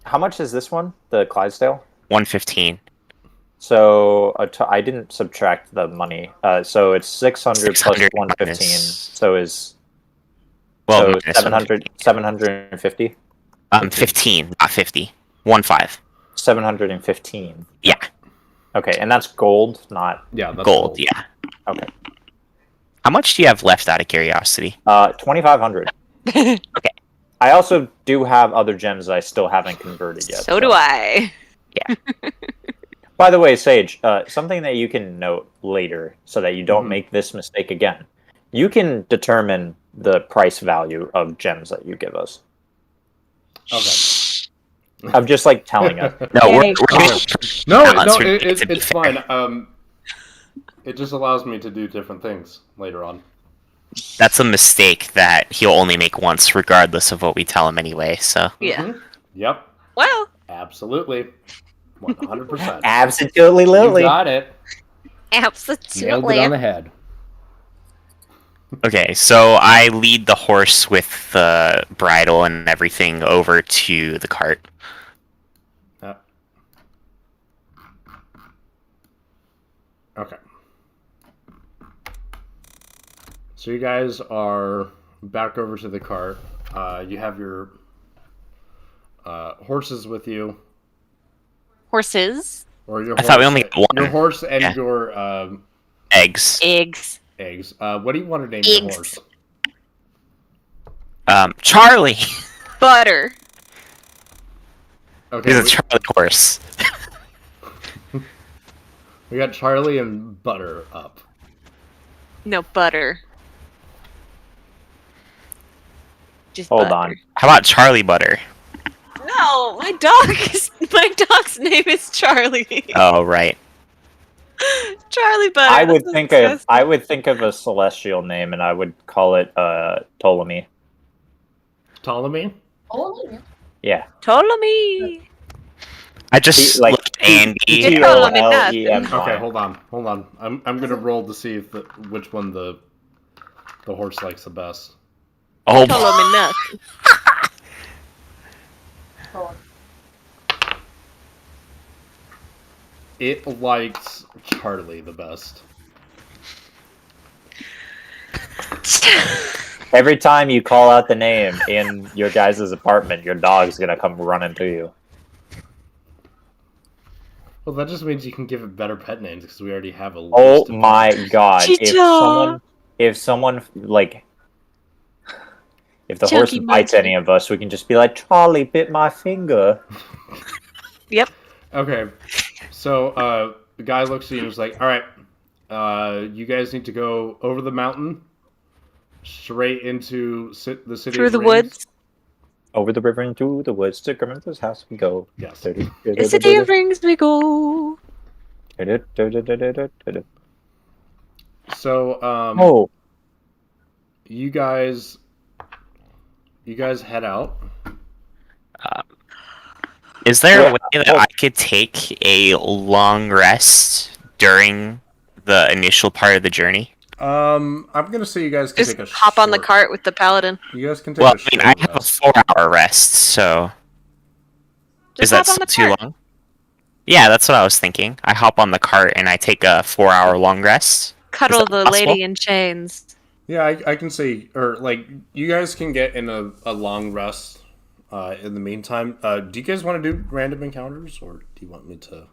How much is this one? The Clydesdale? 115. So I didn't subtract the money. So it's 600 plus 600 115. minus- So is Well, so minus 700, 750? 15, not 50. 1.5. 715. Yeah, Okay, and that's gold, not Yeah, that's gold. Yeah. okay. How much do you have left out of curiosity? 2,500. I also do have other gems that I still haven't converted yet. So do I. By the way, Sage, something that you can note later so that you don't Mhm. make this mistake again. You can determine the price value of gems that you give us. Okay. I'm just like telling us. No, we're Yay. doing No, balance. We're doing it's to be fair. fine. It just allows me to do different things later on. That's a mistake that he'll only make once, regardless of what we tell him anyway. So Yeah. Mhm. Yep. Well, Absolutely. 100%. Absolutely, You Lily. got it. Nailed it on absolutely. the head. okay, so I lead the horse with the bridle and everything over to the cart. Okay. So you guys are back over to the cart. You have your horses with you, Horses, or your. I thought we horse- only got one. Your horse and Yeah. your Eggs. eggs, eggs. What do you want to name your Eggs. horse? Charlie. butter. Okay, He's a Charlie horse. we got Charlie and Butter up. No butter. Just Hold butter. on. How about Charlie Butter? No, my dog's name is Charlie. Oh, right. Charlie Butter. I would that's think disgusting. of a celestial name, and I would call it Ptolemy. Ptolemy. Yeah. Ptolemy. I just Like, looked Andy. T- Ptolemy. Okay, hold on. I'm gonna roll to see if which one the horse likes the best. Oh, Ptolemy nothing. It likes Charlie the best. Every time you call out the name in your guys' apartment, your dog's gonna come running to you. Well, that just means you can give it better pet names because we already have a list Oh of my pet names. god! Chicha! If someone like, if the Chunky horse bites monkey. any of us, we can just be like, Charlie bit my finger. Yep. Okay, so the guy looks at you and is like, all right, you guys need to go over the mountain, straight into the city Through of the Rings. woods. Over the river and through the woods to Grandmother's house we go. Yes. The city of rings we go. So, Oh, you guys head out. Is there a way that I could take a long rest during the initial part of the journey? I'm gonna say you guys can Just take a hop on the short- cart with the paladin. You guys can take Well, a I mean, short I have a rest. 4-hour rest, so Just is that hop on the too cart. long? Yeah, that's what I was thinking. I hop on the cart and I take a 4-hour long rest. Cuddle that the possible? lady in chains. Yeah, I can say, or like, you guys can get in a long rest. In the meantime, do you guys want to do random encounters, or do you want me to?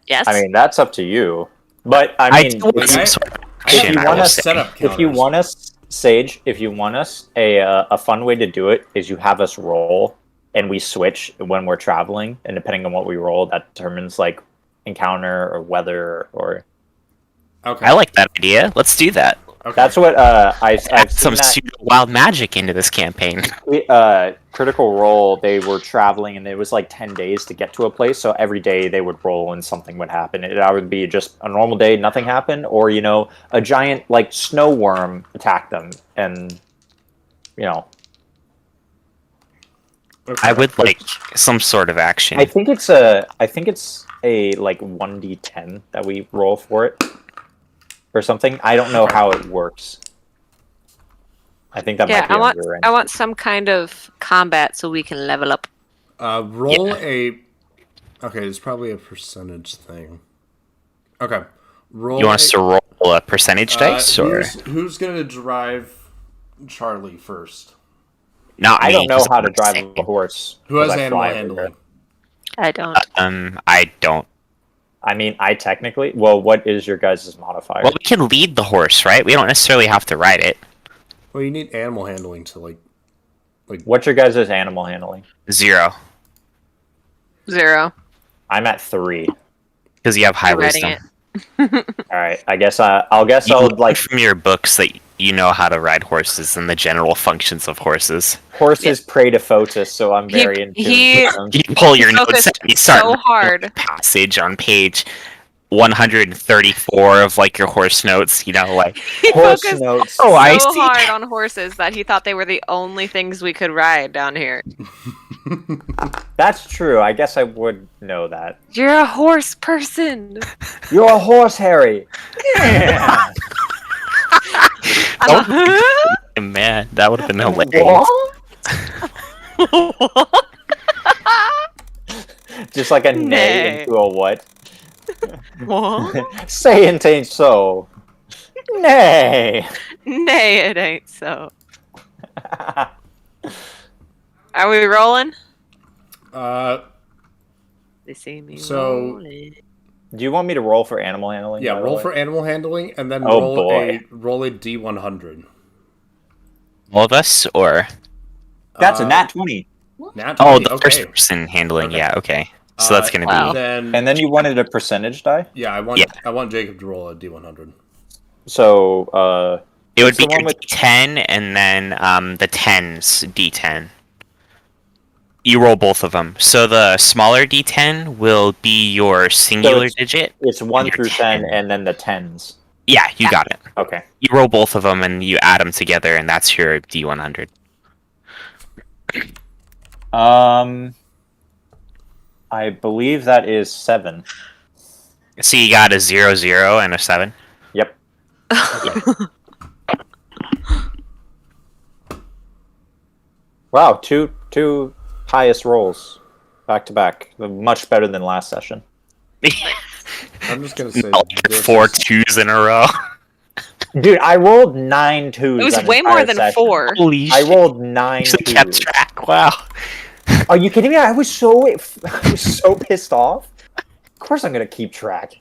Yes. I mean that's up to you. But I I mean, do want if some you- sort of If action, you I want will to say. set up counters, if you want us, Sage, if you want us, a fun way to do it is you have us roll, and we switch when we're traveling, and depending on what we roll, that determines like encounter or weather or. Okay, I like that idea. Let's do that. okay. That's what I've Add seen some that. pseudo wild magic into this campaign. Critical Role, they were traveling and it was like 10 days to get to a place, so every day they would roll and something would happen. It either would be just a normal day, nothing happened, or a giant like snow worm attacked them, and Okay. I would like some sort of action. I think it's a like 1d10 that we roll for it or something. I don't know how it works. I think that yeah, might be on your end. I want some kind of combat so we can level up. Roll a. Okay, it's probably a percentage thing. Okay, roll. You want us to roll a percentage dice, or who's gonna drive Charlie first? not I me? don't know 'cause how I'm to drive insane. a horse. Who has 'cause I animal fly everywhere. handling? I don't. I don't. I mean, I technically. Well, what is your guys' modifier? Well, we can lead the horse, right? We don't necessarily have to ride it. Well, you need animal handling to like. What's your guys' animal handling? 0, 0. I'm at 3. because you have high I'm writing wisdom. All right. I guess I'll You I'll learn like from your books that you know how to ride horses and the general functions of horses. horses prey to Photis, so I'm very in tune he- with them. You pull your notes focused out, you start so hard. passage on page 134 of like your horse notes. Like He Horse focused notes. Oh, I so see. hard on horses that he thought they were the only things we could ride down here. That's true. I guess I would know that. You're a horse person. You're a horse, Harry. man, that would have been hilarious. What? Just like a nay Nay. into a what? What? Say it ain't so. Nay. Nay, it ain't so. Are we rolling? They see me So- rolling. Do you want me to roll for animal handling? Yeah, by the roll way? for animal handling and then Oh, roll a D100. All of us, or That's a nat 20. Nat oh, 20, the okay. first person handling. Okay. Yeah, okay. So that's gonna Wow. be And then you wanted a percentage die? Yeah, Yeah. I want Jacob to roll a D100. So, it would It's the be one your with- D10 and then the 10's D10. You roll both of them. So the smaller D10 will be your singular it's- digit. it's 1 Your through 10 10. and then the 10s. Yeah, you got it. Okay. You roll both of them and you add them together, and that's your D100. I believe that is 7. So you got a 0, 0, and a 7. Yep. Wow, two highest rolls back to back. Much better than last session. I'm just gonna say Not like this 4 is- 2s in a row. Dude, I rolled 9 twos. It was that way entire more than session. 4. Holy I shit. rolled 9 Actually kept twos. track. Wow. Are you kidding me? I was so pissed off. Of course, I'm gonna keep track.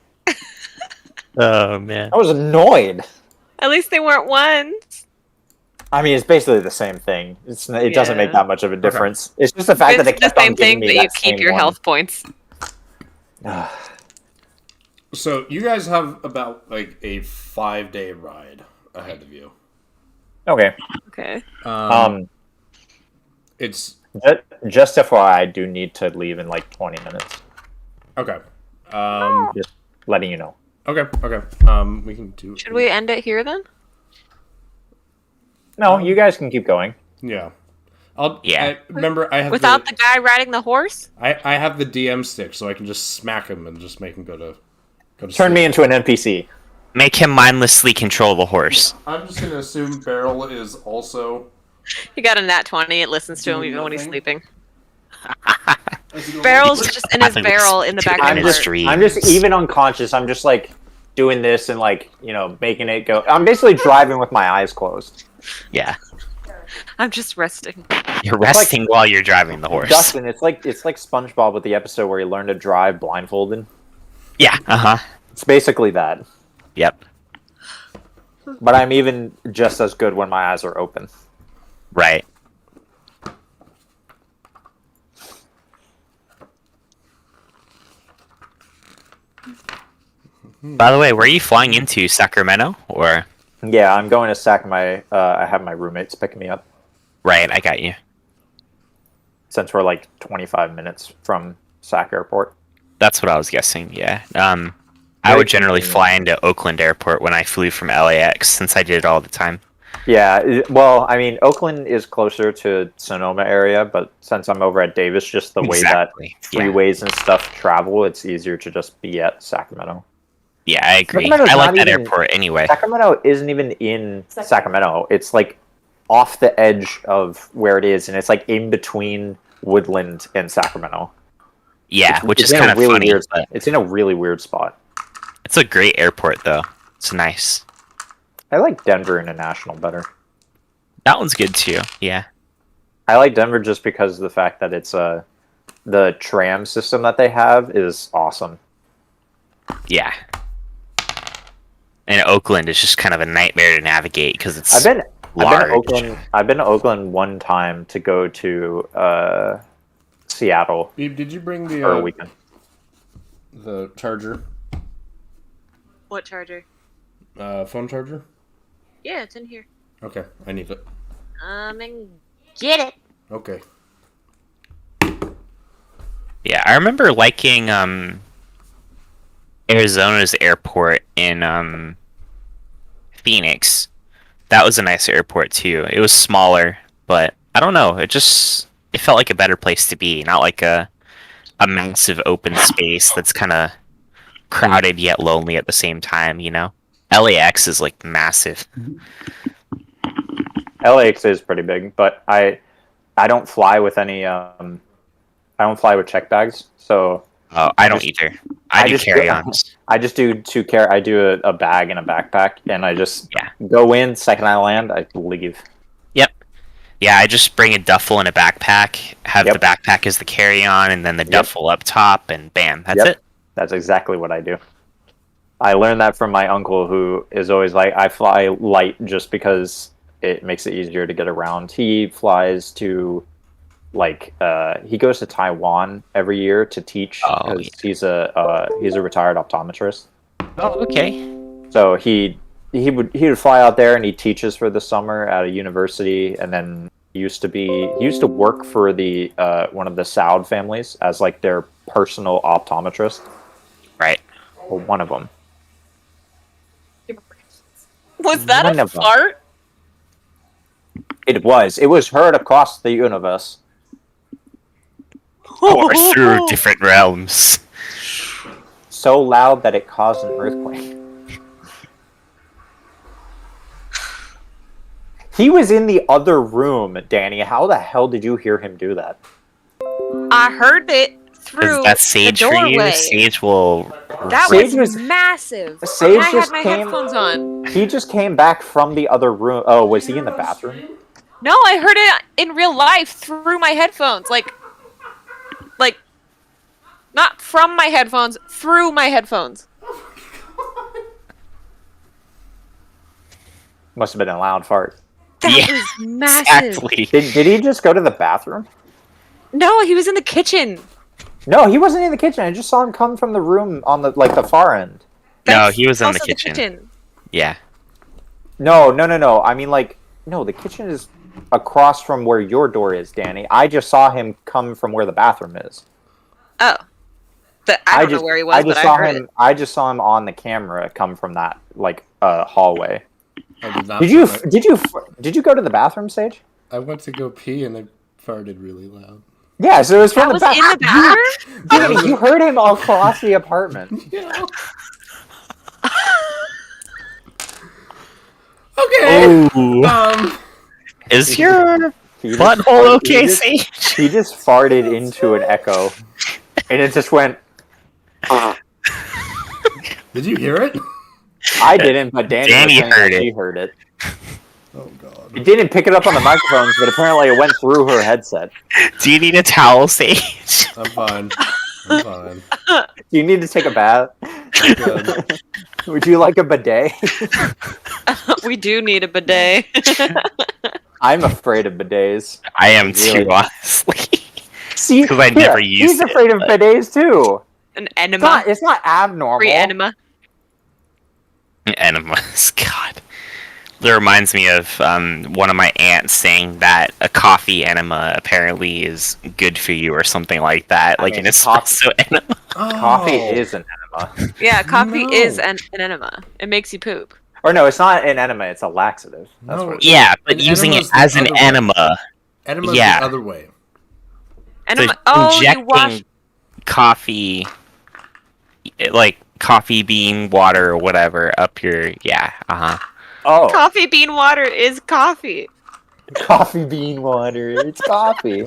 Oh man. I was annoyed. At least they weren't ones. I mean, it's basically the same thing. It doesn't make Yeah. that much of a difference. It's just the fact that It's it the kept on same giving thing, me but you that keep same your one. health points. So you guys have about like a 5-day ride ahead of you. Okay. Okay. It's Just FYI, I do need to leave in like 20 minutes. okay. Just letting you know. Okay. We can do. Should we end it here then? No, you guys can keep going. Yeah. Remember, I have Without the guy riding the horse? I have the DM stick, so I can just smack him and just make him go to Turn sleep. me into an NPC. Make him mindlessly control the horse. I'm just gonna assume Beryl is also. He got a nat 20. It listens to him Doing even when he's nothing? sleeping. Is he going- Barrel's just in his Nothing barrel was in the too back of I'm the just, cart. Dreams. I'm just even unconscious. I'm just like doing this and like making it go. I'm basically driving with my eyes closed. Yeah. I'm just resting. You're resting while you're driving the horse. Dustin, it's like SpongeBob with the episode where he learned to drive blindfolded. Yeah. Uh-huh. It's basically that. Yep. But I'm even just as good when my eyes are open. Right. By the way, where are you flying into? Sacramento? Or Yeah, I'm going to sack my. I have my roommates picking me up right, I got you. since we're like 25 minutes from Sac Airport. That's what I was guessing, yeah. I Very would generally convenient. fly into Oakland Airport when I flew from LAX since I did it all the time. Yeah, well, I mean, Oakland is closer to Sonoma area, but since I'm over at Davis, just the way that Yeah. freeways and stuff travel, it's easier to just be at Sacramento. Yeah, I agree. Sacramento's I like not that even- airport anyway. Sacramento isn't even in Sacramento. It's like off the edge of where it is, and it's like in between Woodland and Sacramento. Yeah, which It's is in a kind of really funny. weird. But It's in a really weird spot. it's a great airport, though. It's nice. I like Denver International better. That one's good too. Yeah. I like Denver just because of the fact that it's the tram system that they have is awesome. Yeah. And Oakland is just kind of a nightmare to navigate because it's I've been large. to Oakland. I've been to Oakland one time to go to Seattle Eve, did you bring for a weekend. the charger, What charger? phone charger? Yeah, it's in here. Okay, I need it. And get it. Okay. Yeah, I remember liking Arizona's airport in Phoenix. That was a nice airport too. It was smaller, but I don't know. It felt like a better place to be, not like a massive open space that's kind of crowded yet lonely at the same time. LAX is like massive. LAX is pretty big, but I don't fly with any. I don't fly with check bags, so Oh, I don't either. I do just- carry-ons. I just do I do a bag and a backpack, and I just Yeah. go in. Second I land, I leave. Yeah, I just bring a duffel and a backpack, have Yep. the backpack as the carry-on, and then the duffel up top, and bam, that's Yep. it. That's exactly what I do. I learned that from my uncle, who is always like, I fly light just because it makes it easier to get around. He flies to, he goes to Taiwan every year to teach Oh, because he's a retired optometrist. Oh, okay. So he would fly out there and he teaches for the summer at a university, and then he used to work for the one of the Saud families as like their personal optometrist. Right. Or one of them. Was that One a of them. fart? It was heard across the universe. Or through different realms. So loud that it caused an earthquake. He was in the other room, Danny. How the hell did you hear him do that? I heard it through Is that the Sage for you? doorway. Sage will That Sage was was- massive. Sage And I had just my came. headphones on. He just came back from the other room. Oh, was he in the bathroom? No, I heard it in real life through my headphones. Like, not from my headphones, through my headphones. Must have been a loud fart. That Yeah, was massive. Exactly. Did he just go to the bathroom? No, he was in the kitchen. No, he wasn't in the kitchen. I just saw him come from the room on the far end. No, That's he was in the also kitchen. Yeah. No. I mean, no, the kitchen is across from where your door is, Danny. I just saw him come from where the bathroom is. Oh. I don't know where he was, but I heard it. I just saw him on the camera come from that hallway. I did not. Did you go to the bathroom, Sage? I went to go pee and I farted really loud. Yeah, so it was from That the was in the bathroom? Danny, you heard him all across the apartment. Yeah. Okay. Oh. Is your He just butthole farted- okay, he just- Sage? He just farted into an echo, and it just went. Did you hear it? I didn't, but Danny Danny was saying heard that it. She heard it. Oh god. It didn't pick it up on the microphones, but apparently it went through her headset. Do you need a towel, Sage? I'm fine. I'm fine. Do you need to take a bath? Good. Would you like a bidet? We do need a bidet. I'm afraid of bidets. I am too, Really? honestly. See, 'Cause I here, never used he's it, afraid of but- bidets too. An It's enema. not abnormal. Free enema. Enemas, God. That reminds me of one of my aunts saying that a coffee enema apparently is good for you or something like that. I Like mean, an espresso enema. Coffee Oh. is an enema. Yeah, coffee No. is an enema. It makes you poop. Or no, it's not an enema, it's a laxative. That's No. what it is. Yeah, but An using it enema's the as an other way. enema. Enema's Yeah. the other way. Enema. So Oh, you injecting wash. coffee, like coffee bean water or whatever, up your Oh, Coffee bean water is coffee. coffee bean water. It's coffee.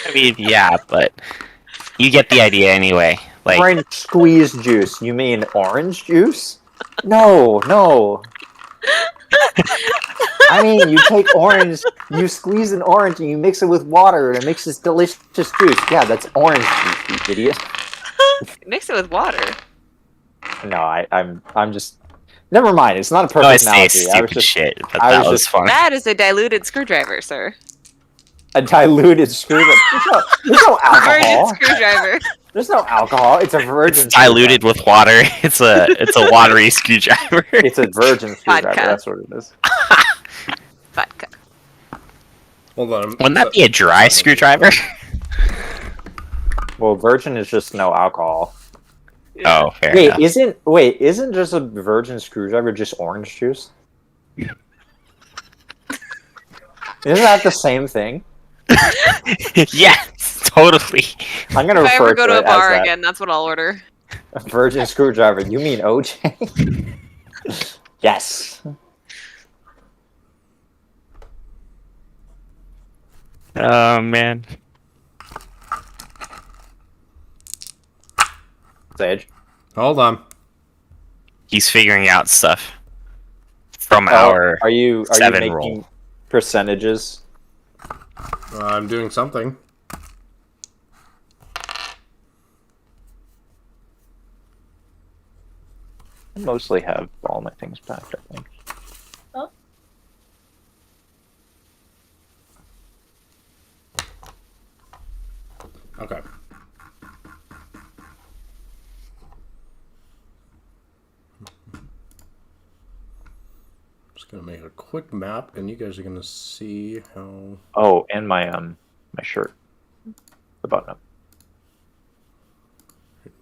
I mean, yeah, but you get the idea anyway. Like, Orange squeeze juice. You mean orange juice? No. I mean, you take orange, you squeeze an orange, and you mix it with water, and it makes this delicious juice. Yeah, that's orange juice, you idiot. Mix it with water. No, I'm just. Never mind. It's not a no, I perfect say analogy. I was stupid just shit, but I that was was just- fun. That is a diluted screwdriver, sir. a diluted screwdriver. There's no Virgin alcohol. screwdriver. There's no alcohol. It's a virgin. It's diluted with water. It's a watery screwdriver. It's a virgin screwdriver. Vodka. That's what it is. Vodka. Hold on. Wouldn't that be a dry screwdriver? Well, virgin is just no alcohol. Oh, fair Wait, enough. isn't just a virgin screwdriver just orange juice? Isn't that the same thing? Yes, totally. I'm gonna If I refer ever go to it a bar as that. again, that's what I'll order. A virgin screwdriver. You mean OJ? Yes. Oh man. Sage. Hold on. He's figuring out stuff from Oh, our are you seven making roll. percentages? I'm doing something. I mostly have all my things packed, I think. Okay. Just gonna make a quick map, and you guys are gonna see how. Oh, and my shirt. The button up.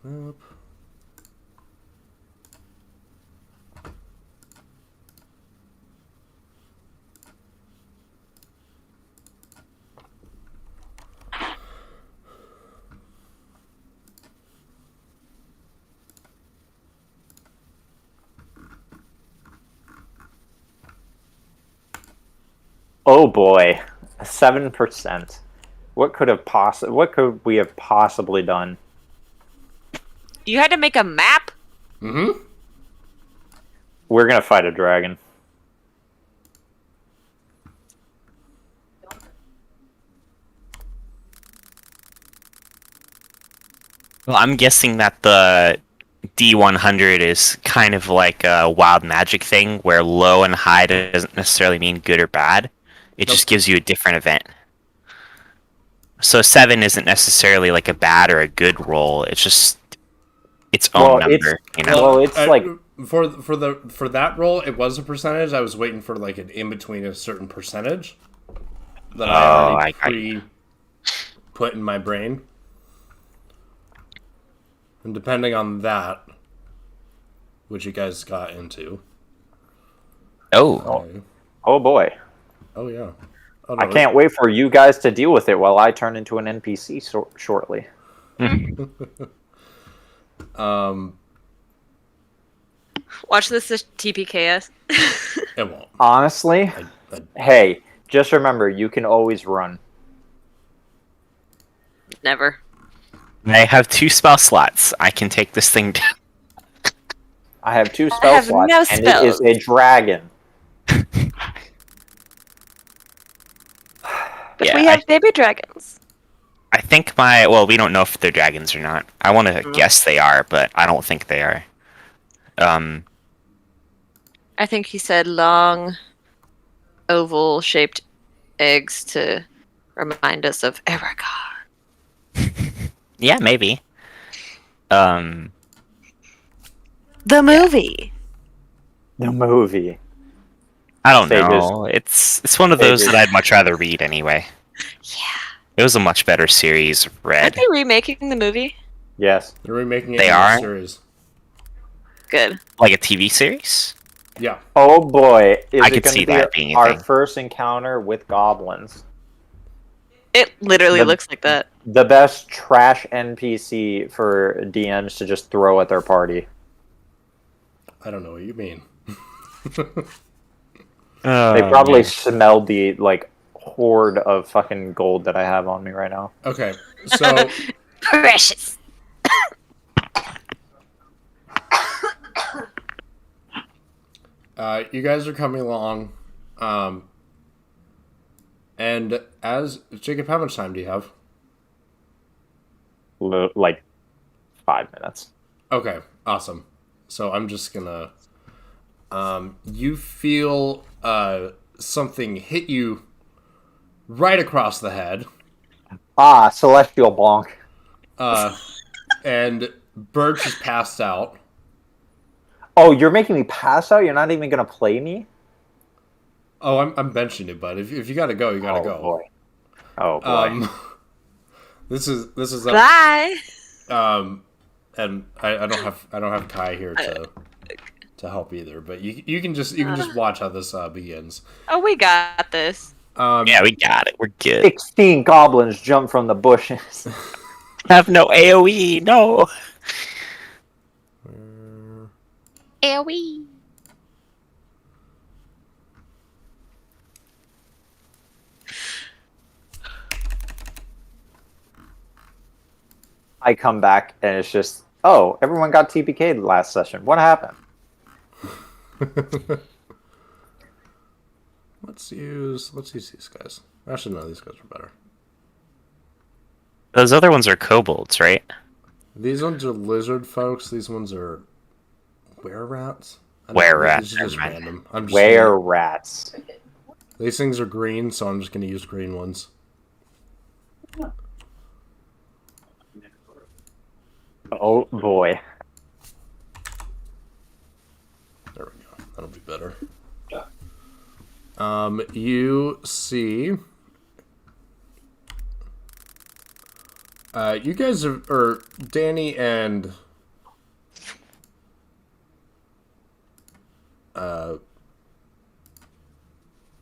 Map. Oh boy, 7%. What could we have possibly done? You had to make a map? Mm-hmm. We're gonna fight a dragon. Well, I'm guessing that the D100 is kind of like a wild magic thing, where low and high doesn't necessarily mean good or bad. It Nope. just gives you a different event. So 7 isn't necessarily like a bad or a good roll. It's just its own Well, it's- number, you know. Well, it's like- for that roll, it was a percentage. I was waiting for like an in between a certain percentage that I already put in my brain, and depending on that, which you guys got into. Oh, Oh boy. Oh yeah. Oh, I can't wait for you guys to deal with it while I turn into an NPC shortly. Watch this TPKS. It won't. Honestly, hey, just remember, you can always run. Never. I have 2 spell slots. I can take this thing down. I have 2 spell have slots, no and it is spells. a dragon. But Yeah, we have baby dragons. I think well, we don't know if they're dragons or not. I want to guess they are, but I don't think they are. I think he said long, oval-shaped eggs to remind us of Erica. Yeah, maybe. The movie. The movie. I don't Sages. know. It's one of those Sages. that I'd much rather read anyway. Yeah. It was a much better series Aren't read. they remaking the movie? Yes. They're remaking it They in are? a series. Good. Like a TV series? Yeah. Oh boy, is I it could going see to be that being a our thing. first encounter with goblins? It literally The- looks like that. The best trash NPC for DMs to just throw at their party. I don't know what you mean. They probably smelled the horde of fucking gold that I have on me right now. Okay, so Precious. you guys are coming along, and as Jacob, how much time do you have? Like 5 minutes. Okay, awesome. So I'm just gonna. You feel something hit you right across the head, Ah, celestial bonk. and Birch is passed out. Oh, you're making me pass out? You're not even gonna play me? Oh, I'm benching you, bud. If you gotta go, you gotta go. Boy. Oh boy. This is Bye. and I don't have Kai here to help either, but you can just watch how this begins. Oh, we got this. Yeah, we got it. We're good. 16 goblins jump from the bushes. Have no AoE, no. AoE. I come back and it's just, oh, everyone got TPK'd last session. What happened? Let's use these guys. Actually, no, these guys are better. Those other ones are kobolds, right? These ones are lizard folks. These ones are were-rats. I don't know, Were-rats, These are just never mind. random. I'm just Where rats? these things are green, so I'm just gonna use green ones. Oh boy. There we go. That'll be better. You see, you guys are Danny and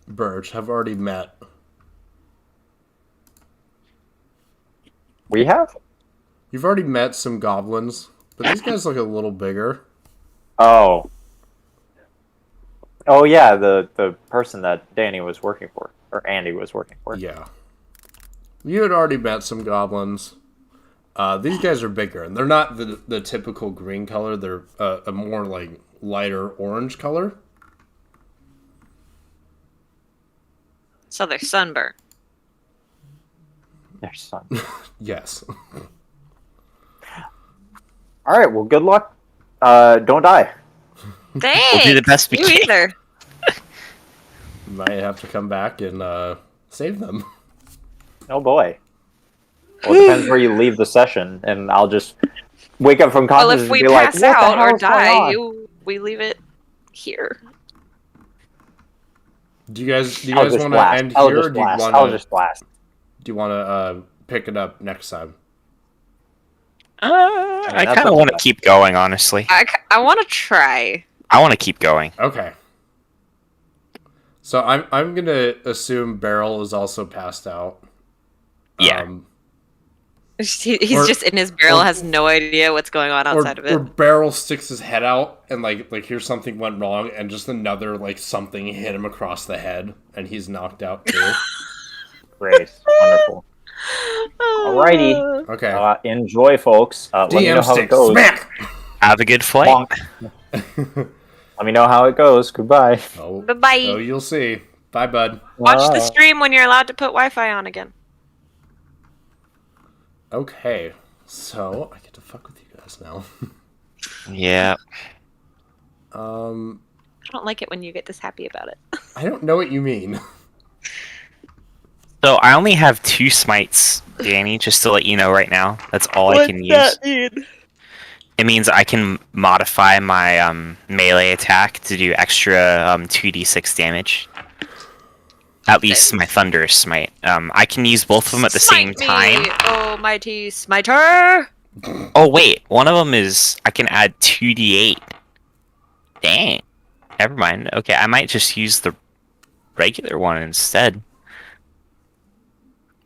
Birch have already met. We have? You've already met some goblins, but these guys look a little bigger. Oh. Oh yeah, the person that Danny was working for, or Andy was working for. Yeah. You had already met some goblins. These guys are bigger, and they're not the typical green color. They're a more like lighter orange color. So they're sunburned. There's sun. Yes. All right. Well, good luck. Don't die. Thanks. We'll do the best we you can. either. Might have to come back and save them. Oh boy. Well, it depends where you leave the session, and I'll just wake up from Well, consciousness if we and be like, pass "What the out hell or is going die, on?" we leave it here. Do you guys I'll want just to blast. end I'll here, or just do you blast. want I'll to just blast. pick it up next time? I that's kind up of to want to them. keep going, honestly. I want to try. I want to keep going. Okay. So I'm gonna assume Beryl is also passed out. Yeah. He's Or- just in his barrel, or- has no idea what's going on outside of Or it. Beryl sticks his head out and like here's something went wrong and just another like something hit him across the head and he's knocked out too. Great. Wonderful. Alrighty. Okay. Enjoy, folks. Let me know DM how it stick goes. smack. Have a good flight. Bonk. Let me know how it goes. Goodbye. Oh, Bye-bye. so you'll see. Bye, bud. Watch the Alright. stream when you're allowed to put Wi-Fi on again. Okay. So I get to fuck with you guys now. Yeah. I don't like it when you get this happy about it. I don't know what you mean. So I only have 2 smites, Danny, just to let you know right now. That's all I can use. mean? It means I can modify my melee attack to do extra 2d6 damage. At least my Thunderous Smite. I can use both of them at the same time. Oh, mighty smiter! Oh wait, one of them is I can add 2d8. Dang. Never mind. Okay, I might just use the regular one instead.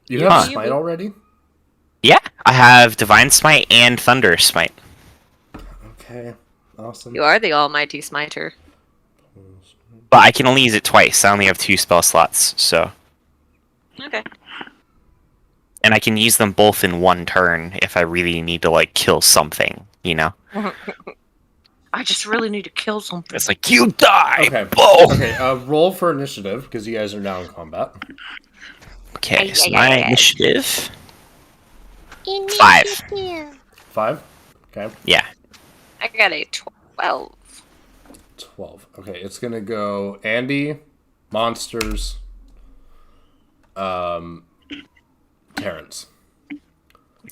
You have Huh. smite already? Yeah, I have Divine Smite and Thunderous Smite. Okay. Awesome. You are the almighty smiter. But I can only use it twice. I only have 2 spell slots, so. Okay. And I can use them both in one turn if I really need to, like, kill something, you know? I just really need to kill something. It's like, you die! Okay. Boom! Okay. Roll for initiative because you guys are now in combat. Okay, so Ay, my ay, ay. initiative. 5. 5. Okay. Yeah. I got a 12. 12. Okay, it's gonna go Andy, monsters, Terrence.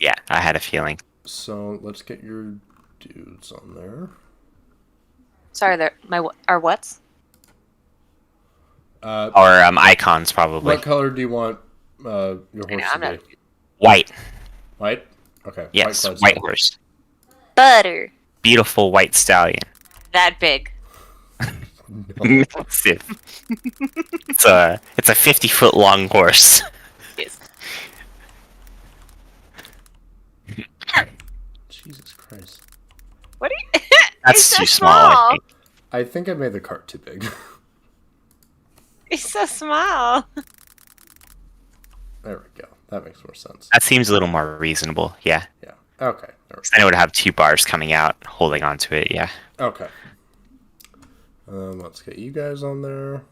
Yeah, I had a feeling. So let's get your dudes on there. Sorry, our what's? Uh, Or icons, probably. what color do you want your horse I'm to not- be? White. White. Okay. Yes, card's white done. horse. Butter. Beautiful white stallion. That big. Massive. It's a 50-foot long horse. Yes. Jesus Christ. What are you? That's He's so too small, I think. I think I made the cart too big. He's so small. There we go. That makes more sense. That seems a little more reasonable, yeah. Yeah. Okay. There we Then it would have 2 bars coming out, holding onto it, yeah. go. Okay. Let's get you guys on there.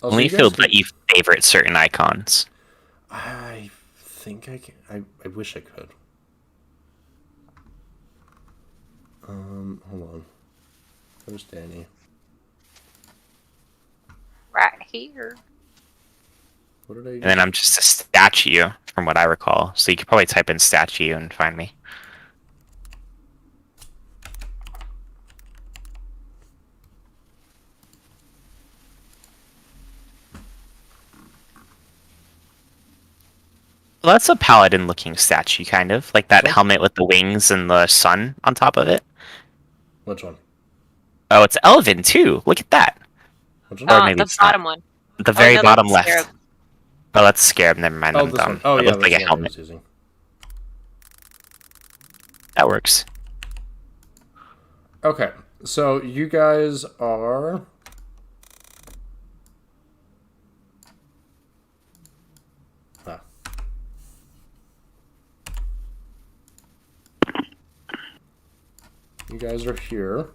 Also, Only you if guys it'll can- let you favorite certain icons. I think I can. I wish I could. Hold on. Where's Danny? Right here. What did I? And then I'm just a statue, from what I recall. So you could probably type in statue and find me. Well, that's a paladin-looking statue, kind of. Like that What? helmet with the wings and the sun on top of it. Which one? Oh, it's Elven, too! Look at that! Which Or one? maybe The it's not. bottom one. The very no, bottom that's left. Scarab. Oh, that's Scarab. Never mind. Oh, I'm this dumb. one. Oh, It yeah, looked like that's a the one I helmet. was using. That works. Okay, so you guys are You guys are here.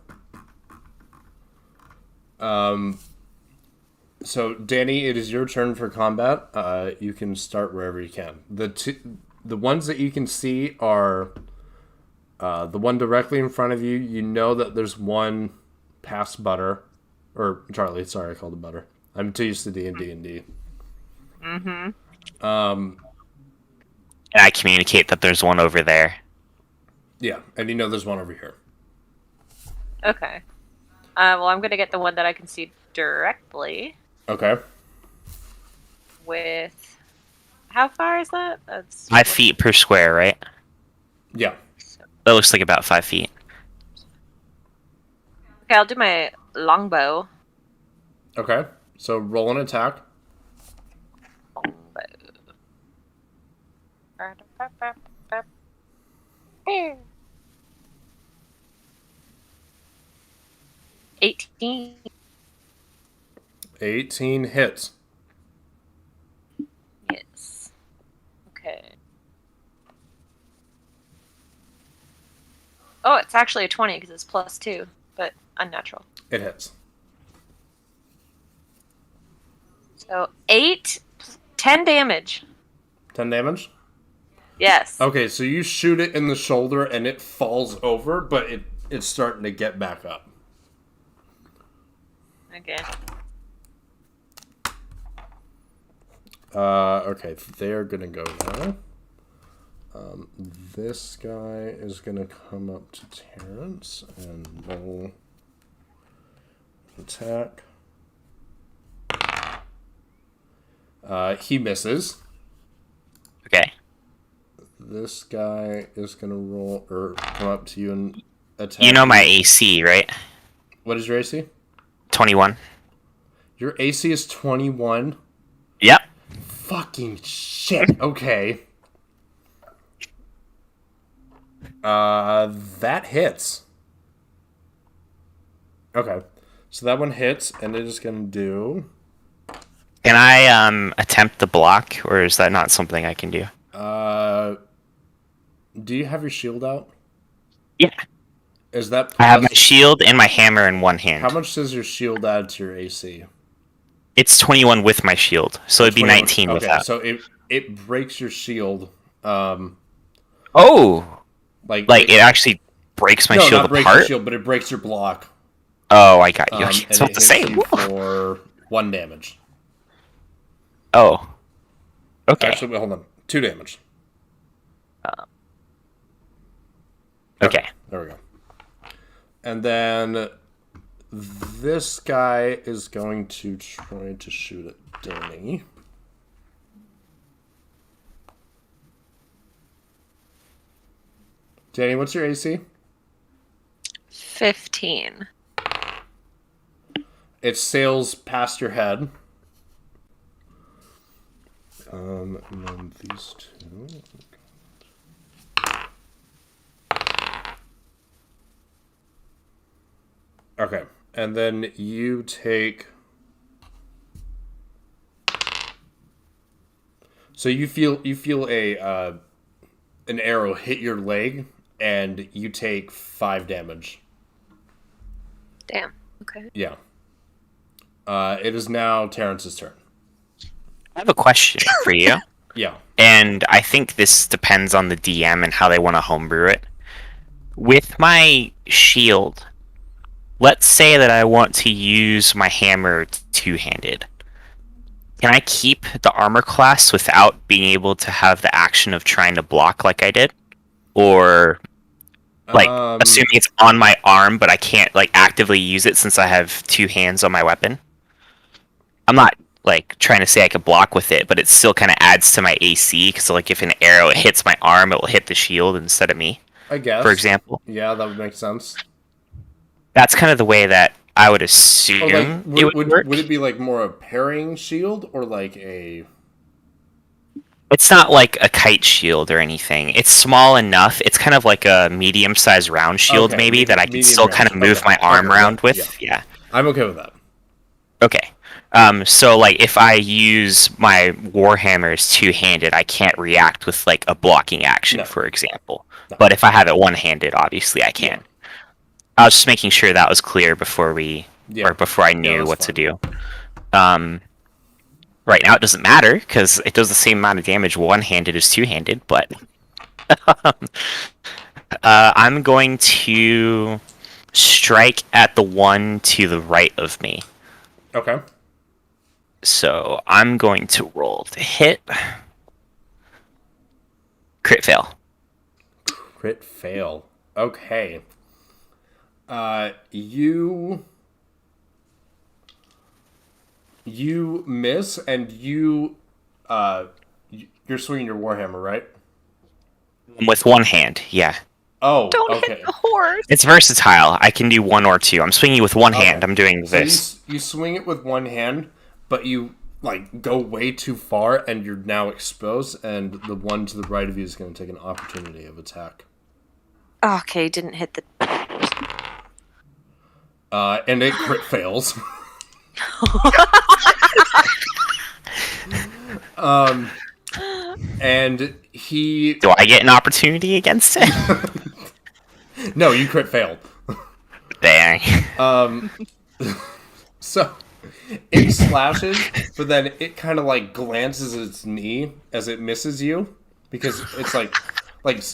So Danny, it is your turn for combat. You can start wherever you can. The ones that you can see are the one directly in front of you. You know that there's one past Butter, or Charlie. Sorry, I called it Butter. I'm too used to D&D. And I communicate that there's one over there. Yeah, and you know there's one over here. Okay. Well, I'm gonna get the one that I can see directly. Okay. With how far is that? That's 5 feet per square, right? Yeah. That looks like about 5 feet. Okay, I'll do my longbow. Okay. So roll an attack. Longbow. 18. 18 hits. Yes. Okay. Oh, it's actually a 20 because it's +2, but unnatural. It hits. So 10 damage. 10 damage? Yes. Okay, so you shoot it in the shoulder and it falls over, but it's starting to get back up. Okay. Okay, they're gonna go now. This guy is gonna come up to Terrence and roll attack. He misses. Okay. This guy is gonna roll or come up to you and attack. You know my AC, right? What is your AC? 21. Your AC is 21. Yep. Fucking shit. Okay. That hits. Okay. So that one hits, and it is gonna do. Can I attempt the block, or is that not something I can do? Do you have your shield out? Yeah. Is that? I have my shield and my hammer in one hand. How much does your shield add to your AC? It's 21 with my shield, so it'd be 21. 19 Okay, without. so it breaks your shield. Oh! Like it actually breaks my no, shield not breaks apart? your shield, but it breaks your block. Oh, I got you. I And was about it to hits say. you for 1 damage. Oh. Okay. Actually, wait, hold on. 2 damage. Okay. There we go. And then this guy is going to try to shoot at Danny. Danny, what's your AC? 15. It sails past your head. And then these two. Okay, and then you take. So you feel a an arrow hit your leg, and you take 5 damage. Damn. Okay. Yeah. It is now Terrence's turn. I have a question for you. Yeah. And I think this depends on the DM and how they want to homebrew it. With my shield, let's say that I want to use my hammer two-handed. Can I keep the armor class without being able to have the action of trying to block like I did? Or, assuming it's on my arm, but I can't, actively use it since I have 2 hands on my weapon? I'm not, trying to say I could block with it, but it still kind of adds to my AC, because, if an arrow hits my arm, it will hit the shield instead of me, I guess. for example. Yeah, that would make sense. That's kind of the way that I would assume Or it would work. would it be more a parrying shield or a? It's not like a kite shield or anything. It's small enough. It's kind of like a medium-sized round shield, Okay, maybe, that I can medium still range. kind of move Okay, my arm okay, around yeah, with. Yeah. I'm okay with that. Okay. So, if I use my Warhammers two-handed, I can't react with, a blocking action, No. for example. No. But if I have it one-handed, obviously I can. I was just making sure that was clear before before I knew that's what fine. to do. Right now it doesn't matter because it does the same amount of damage one-handed as two-handed, but I'm going to strike at the one to the right of me. Okay. So I'm going to roll to hit. Crit fail. Crit fail. Okay. You miss, and you're swinging your warhammer, right? With one hand, yeah. Oh, Don't okay. hit the horse. It's versatile. I can do one or two. I'm swinging with one hand. Okay. I'm doing So this. you swing it with one hand, but you like go way too far, and you're now exposed. And the one to the right of you is going to take an opportunity of attack. Okay, didn't hit the. And it crit fails. And he Do I get an opportunity against it? no, you crit failed. Dang. So it slashes, but then it kind of like glances at its knee as it misses you because it's like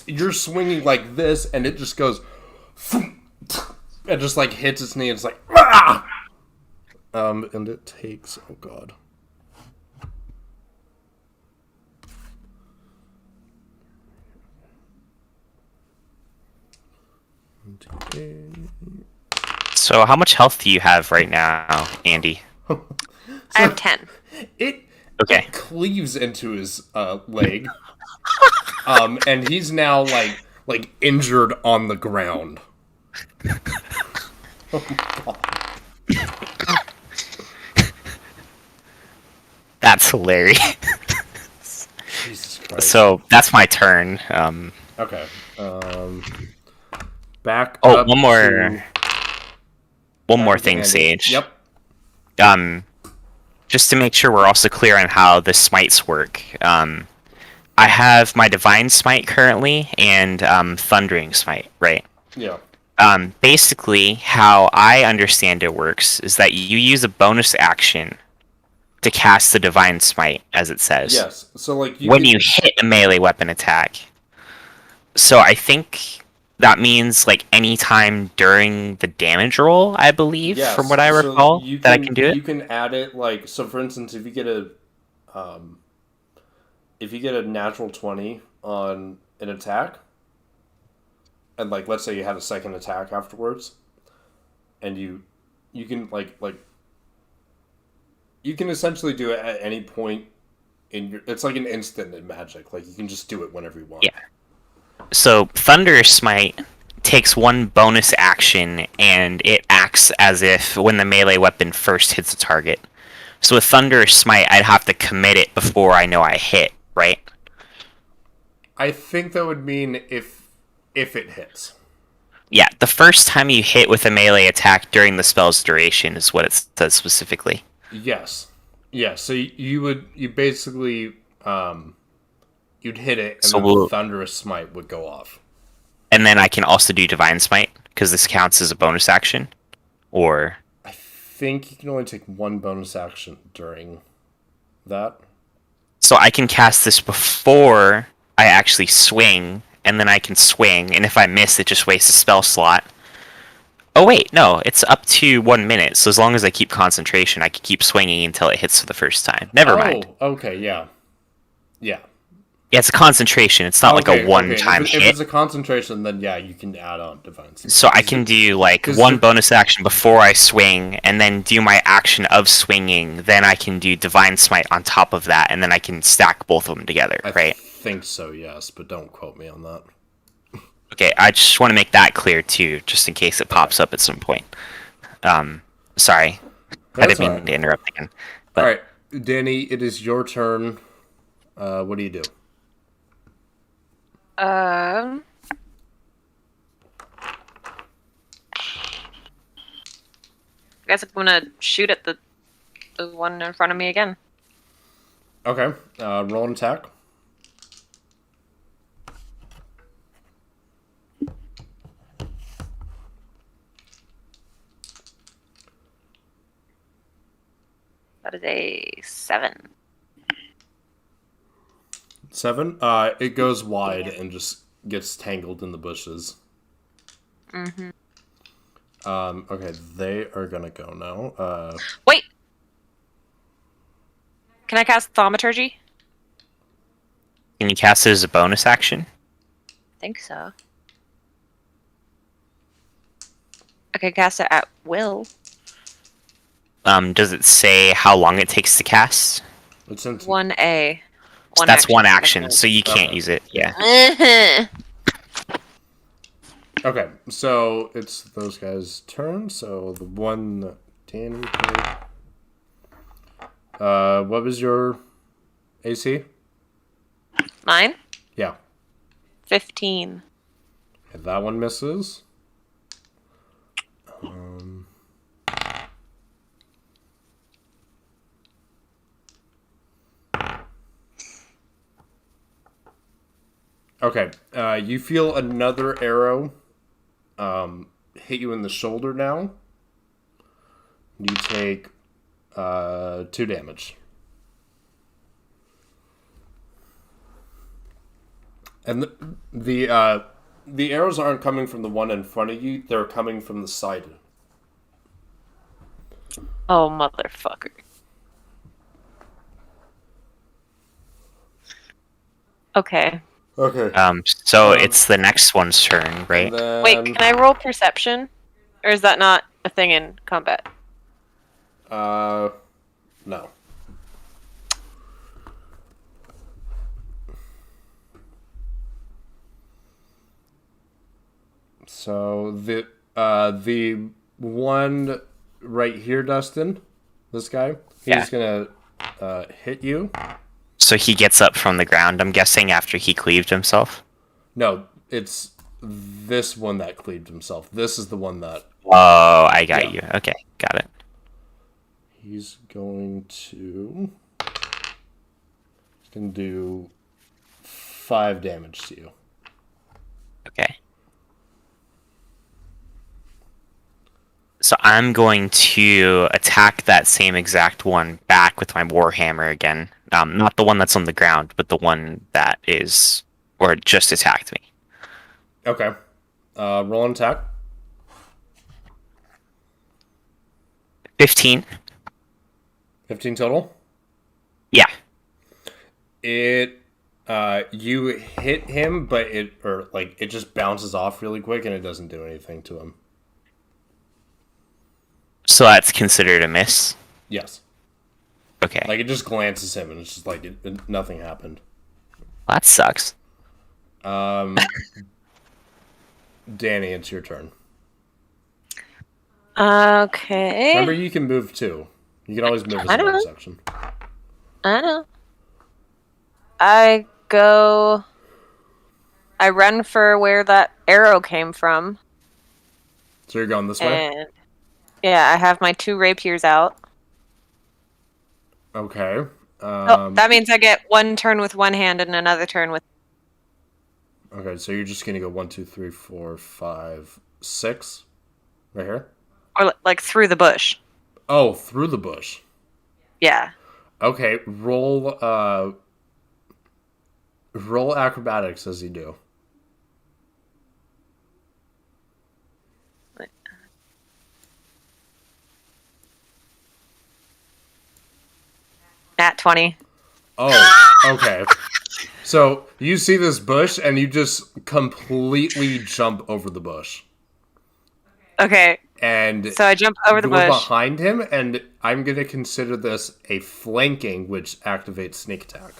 you're swinging like this, and it just goes and just like hits its knee. And it's like ah! And it takes oh god. So how much health do you have right now, Andy? I have 10. It Okay. cleaves into his leg, and he's now like injured on the ground. That's hilarious. Jesus Christ. So that's my turn. Okay. Back. Oh, up one more to- back to thing, Andy. Sage. Yep. Just to make sure we're also clear on how the smites work. I have my Divine Smite currently and Thundering Smite, right? Yeah. Basically, how I understand it works is that you use a bonus action to cast the Divine Smite, as it says. Yes. So like When you hit a melee weapon attack. So I think that means like any time during the damage roll, I believe, yes. from what I So recall, you that I can do it. You can add it like so. For instance, if you get a natural 20 on an attack, and like let's say you had a second attack afterwards, and you can like you can essentially do it at any point in your. It's like an instant in Magic. Like you can just do it whenever you want. Yeah. So Thunder Smite takes one bonus action, and it acts as if when the melee weapon first hits a target. So with Thunder Smite, I'd have to commit it before I know I hit, right? I think that would mean if it hits. Yeah, the first time you hit with a melee attack during the spell's duration is what it says specifically. Yes. Yeah. So you basically you'd hit it, and So then we'll- Thunderous Smite would go off. And then I can also do Divine Smite, because this counts as a bonus action. Or... I think you can only take one bonus action during that. So I can cast this before I actually swing, and then I can swing, and if I miss, it just wastes a spell slot. Oh wait, no, it's up to 1 minute, so as long as I keep concentration, I can keep swinging until it hits for the first time. Never mind. Okay, yeah. Yeah. Yeah, it's a concentration, it's not like a one-time If hit. it's a concentration, then yeah, you can add on Divine Smite. So I can do like 'cause one the- bonus action before I swing, and then do my action of swinging. Then I can do Divine Smite on top of that, and then I can stack both of them together, I right? think so, yes, but don't quote me on that. Okay, I just want to make that clear too, just in case it pops up at some point. Sorry, I That's didn't mean alright. to interrupt again. But- All right, Danny, it is your turn. What do you do? I guess I'm gonna shoot at the one in front of me again. Okay, roll an attack. That is a 7. 7. It goes wide and just gets tangled in the bushes. Mm-hmm. Okay, they are gonna go now. Wait! Can I cast Thaumaturgy? Can you cast it as a bonus action? I think so. I can cast it at will. Does it say how long it takes to cast? It's in 1A. So that's one action. action, so you can't Okay. use it. Yeah. Okay, so it's those guys' turn. So the one that Danny played. What was your AC? Mine? Yeah. 15. Okay, that one misses. Okay, you feel another arrow hit you in the shoulder now. You take 2 damage. And the arrows aren't coming from the one in front of you; they're coming from the side. Oh, motherfucker. Okay. Okay. So it's the next one's turn, right? And then, Wait, can I roll perception? Or is that not a thing in combat? no. So the one right here, Dustin, this guy, he's gonna hit you. So he gets up from the ground, I'm guessing, after he cleaved himself. No, it's this one that cleaved himself. This is the one that Oh, I got you. Okay, got it. he's going to. He's gonna do 5 damage to you. Okay. So I'm going to attack that same exact one back with my warhammer again. Not the one that's on the ground, but the one that is, or just attacked me. Okay. Roll an attack. 15. 15 total. Yeah. It you hit him, but it just bounces off really quick and it doesn't do anything to him. So that's considered a miss. Yes. Okay. Like it just glances him and it's just like nothing happened. That sucks. Danny, it's your turn. Okay. Remember, you can move too. You can always move as I a know. bonus action. I know. I go. I run for where that arrow came from. So you're going this way? And yeah, I have my 2 rapiers out. Okay. That means I get 1 turn with one hand and another turn with. Okay, so you're just gonna go 1, 2, 3, 4, 5, 6, right here. Or like through the bush. Oh, through the bush. Yeah. Okay, roll acrobatics as you do. At 20. Oh, okay. So you see this bush and you just completely jump over the bush. Okay. And So I jump over the go bush. behind him, and I'm going to consider this a flanking, which activates sneak attack.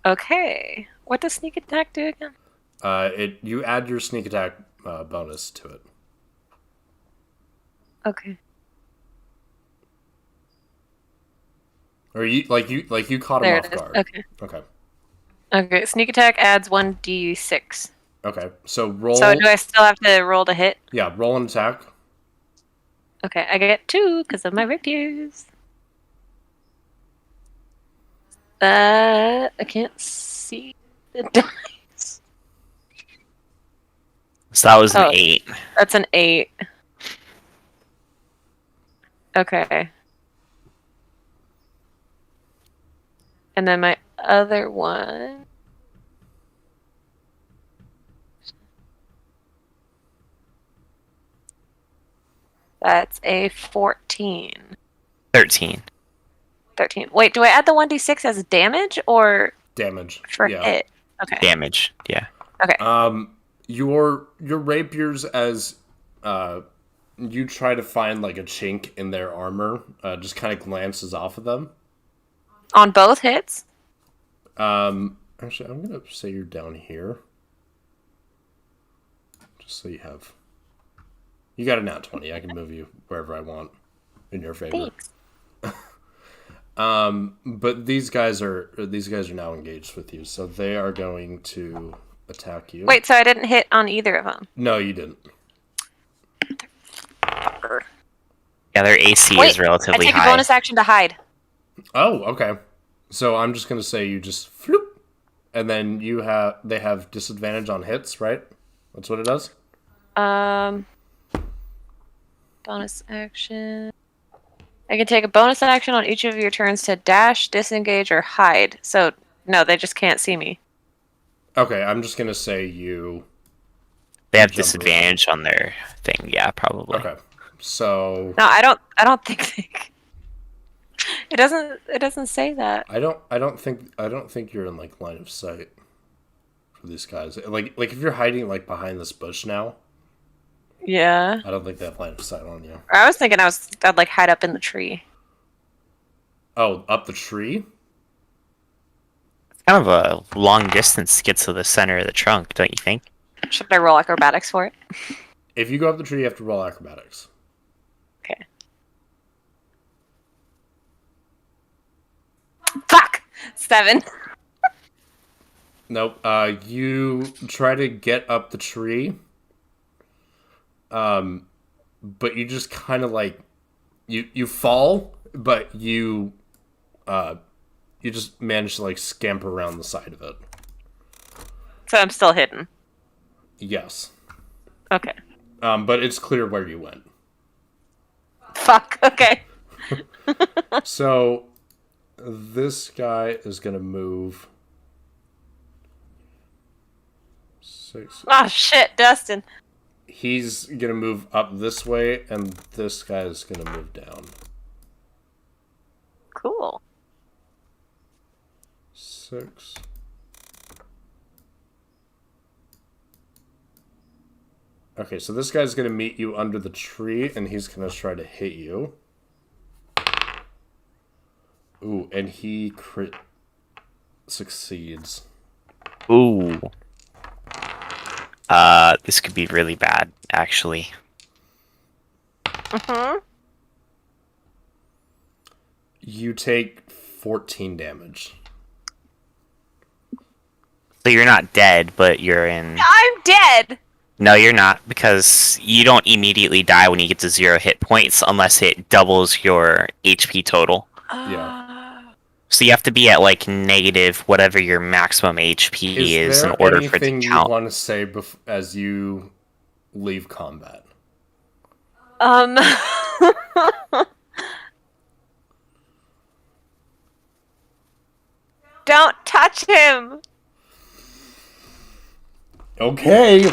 Okay. What does sneak attack do again? You add your sneak attack bonus to it. Okay. Or you caught him There off it is. guard. Okay. Okay. Okay. Sneak attack adds 1d6. Okay. So roll. So do I still have to roll to hit? Yeah, roll an attack. Okay, I get 2 because of my rapiers. I can't see the dice. So that was an Oh. 8. That's an 8. Okay. And then my other one. That's a 14. 13. 13. Wait, do I add the 1d6 as damage or Damage. for yeah. hit? Okay. Damage. Yeah. Okay. Your rapiers, as you try to find like a chink in their armor, just kind of glances off of them. On both hits? Actually, I'm gonna say you're down here, just so you have. You got a nat 20. I can move you wherever I want in your favor. Thanks. But these guys are now engaged with you, so they are going to attack you. Wait, so I didn't hit on either of them? No, you didn't. Fucker. Yeah, their AC Wait, is relatively I take high. a bonus action to hide. Oh, okay. So I'm just gonna say you just floop, and then they have disadvantage on hits, right? That's what it does. Bonus action. I can take a bonus action on each of your turns to dash, disengage, or hide. So no, they just can't see me. Okay, I'm just gonna say you. They have jump disadvantage on their thing. Yeah, probably. Okay, so No, I don't think they. It doesn't say that. I don't think you're in like line of sight for these guys. Like if you're hiding like behind this bush now, Yeah. I don't think they have line of sight on you. I was thinking I'd like hide up in the tree. Oh, up the tree? It's kind of a long distance to get to the center of the trunk, don't you think? Should I roll acrobatics for it? If you go up the tree, you have to roll acrobatics. Okay. Fuck! 7. Nope. You try to get up the tree. But you just kind of like you fall, but you just manage to like scamper around the side of it. So I'm still hidden. Yes. Okay. But it's clear where you went. Fuck. Okay. So this guy is gonna move 6. Oh shit, Dustin. He's gonna move up this way, and this guy is gonna move down. Cool. 6. Okay, so this guy's gonna meet you under the tree, and he's gonna try to hit you. Ooh, and he succeeds. Ooh. This could be really bad, actually. Mm-hmm. You take 14 damage. So you're not dead, but you're in... I'm dead! No, you're not, because you don't immediately die when you get to 0 hit points unless it doubles your HP total. Yeah. So you have to be at like negative whatever your maximum HP is in order for it to anything you count. want to say as you leave combat? Don't touch him! Okay.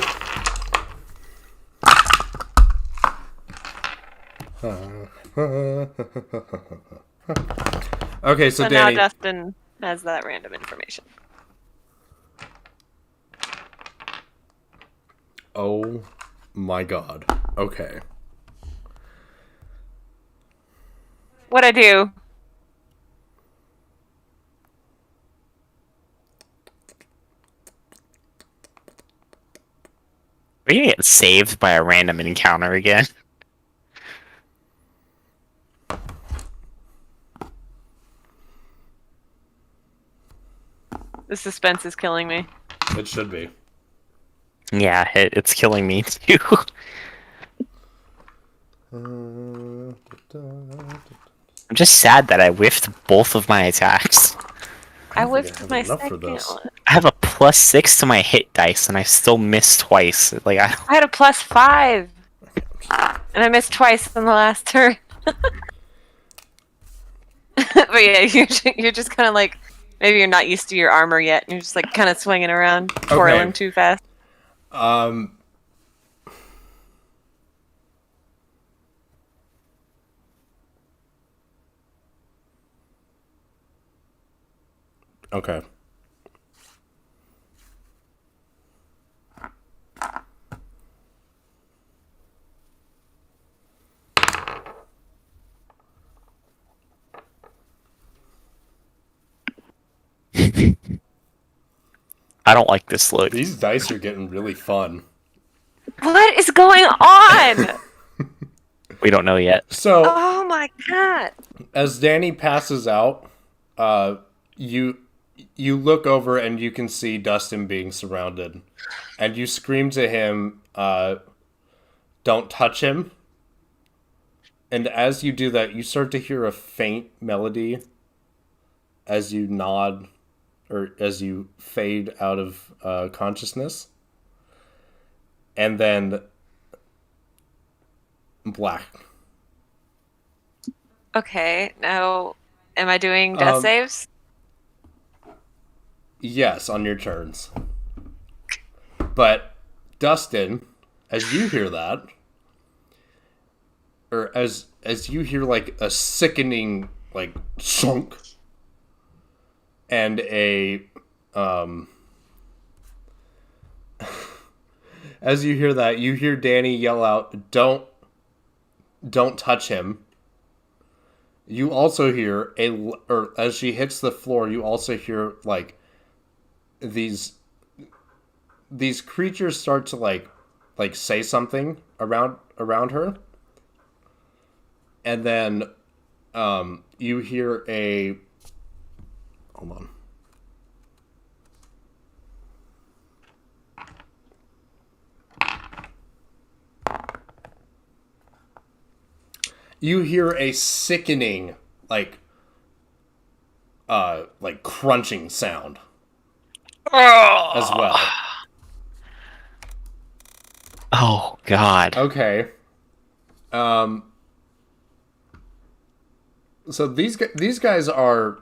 Okay, so So now Danny. Dustin has that random information. Oh my god. Okay. What'd I do? Are you gonna get saved by a random encounter again? The suspense is killing me. It should be. Yeah, it's killing me too. I'm just sad that I whiffed both of my attacks. I don't think whiffed have my enough for second this. one. I have a +6 to my hit dice, and I still missed twice. Like I had a +5! And I missed twice in the last turn. But yeah, you're just kind of like Maybe you're not used to your armor yet, and you're just like kind of swinging around, twirling too fast. Okay. I don't like this look. These dice are getting really fun. What is going on? We don't know yet. So, Oh my god! as Danny passes out, you look over and you can see Dustin being surrounded, and you scream to him, "Don't touch him!" And as you do that, you start to hear a faint melody as you nod, or as you fade out of consciousness, and then black. Okay, now am I doing death saves? Yes, on your turns. But Dustin, as you hear that, or as you hear like a sickening like chunk, and a as you hear that, you hear Danny yell out, don't touch him." You also hear or as she hits the floor, you also hear like these creatures start to like say something around her, and then you hear a hold on. You hear a sickening like crunching sound as well. Oh God. Okay. So these guys are.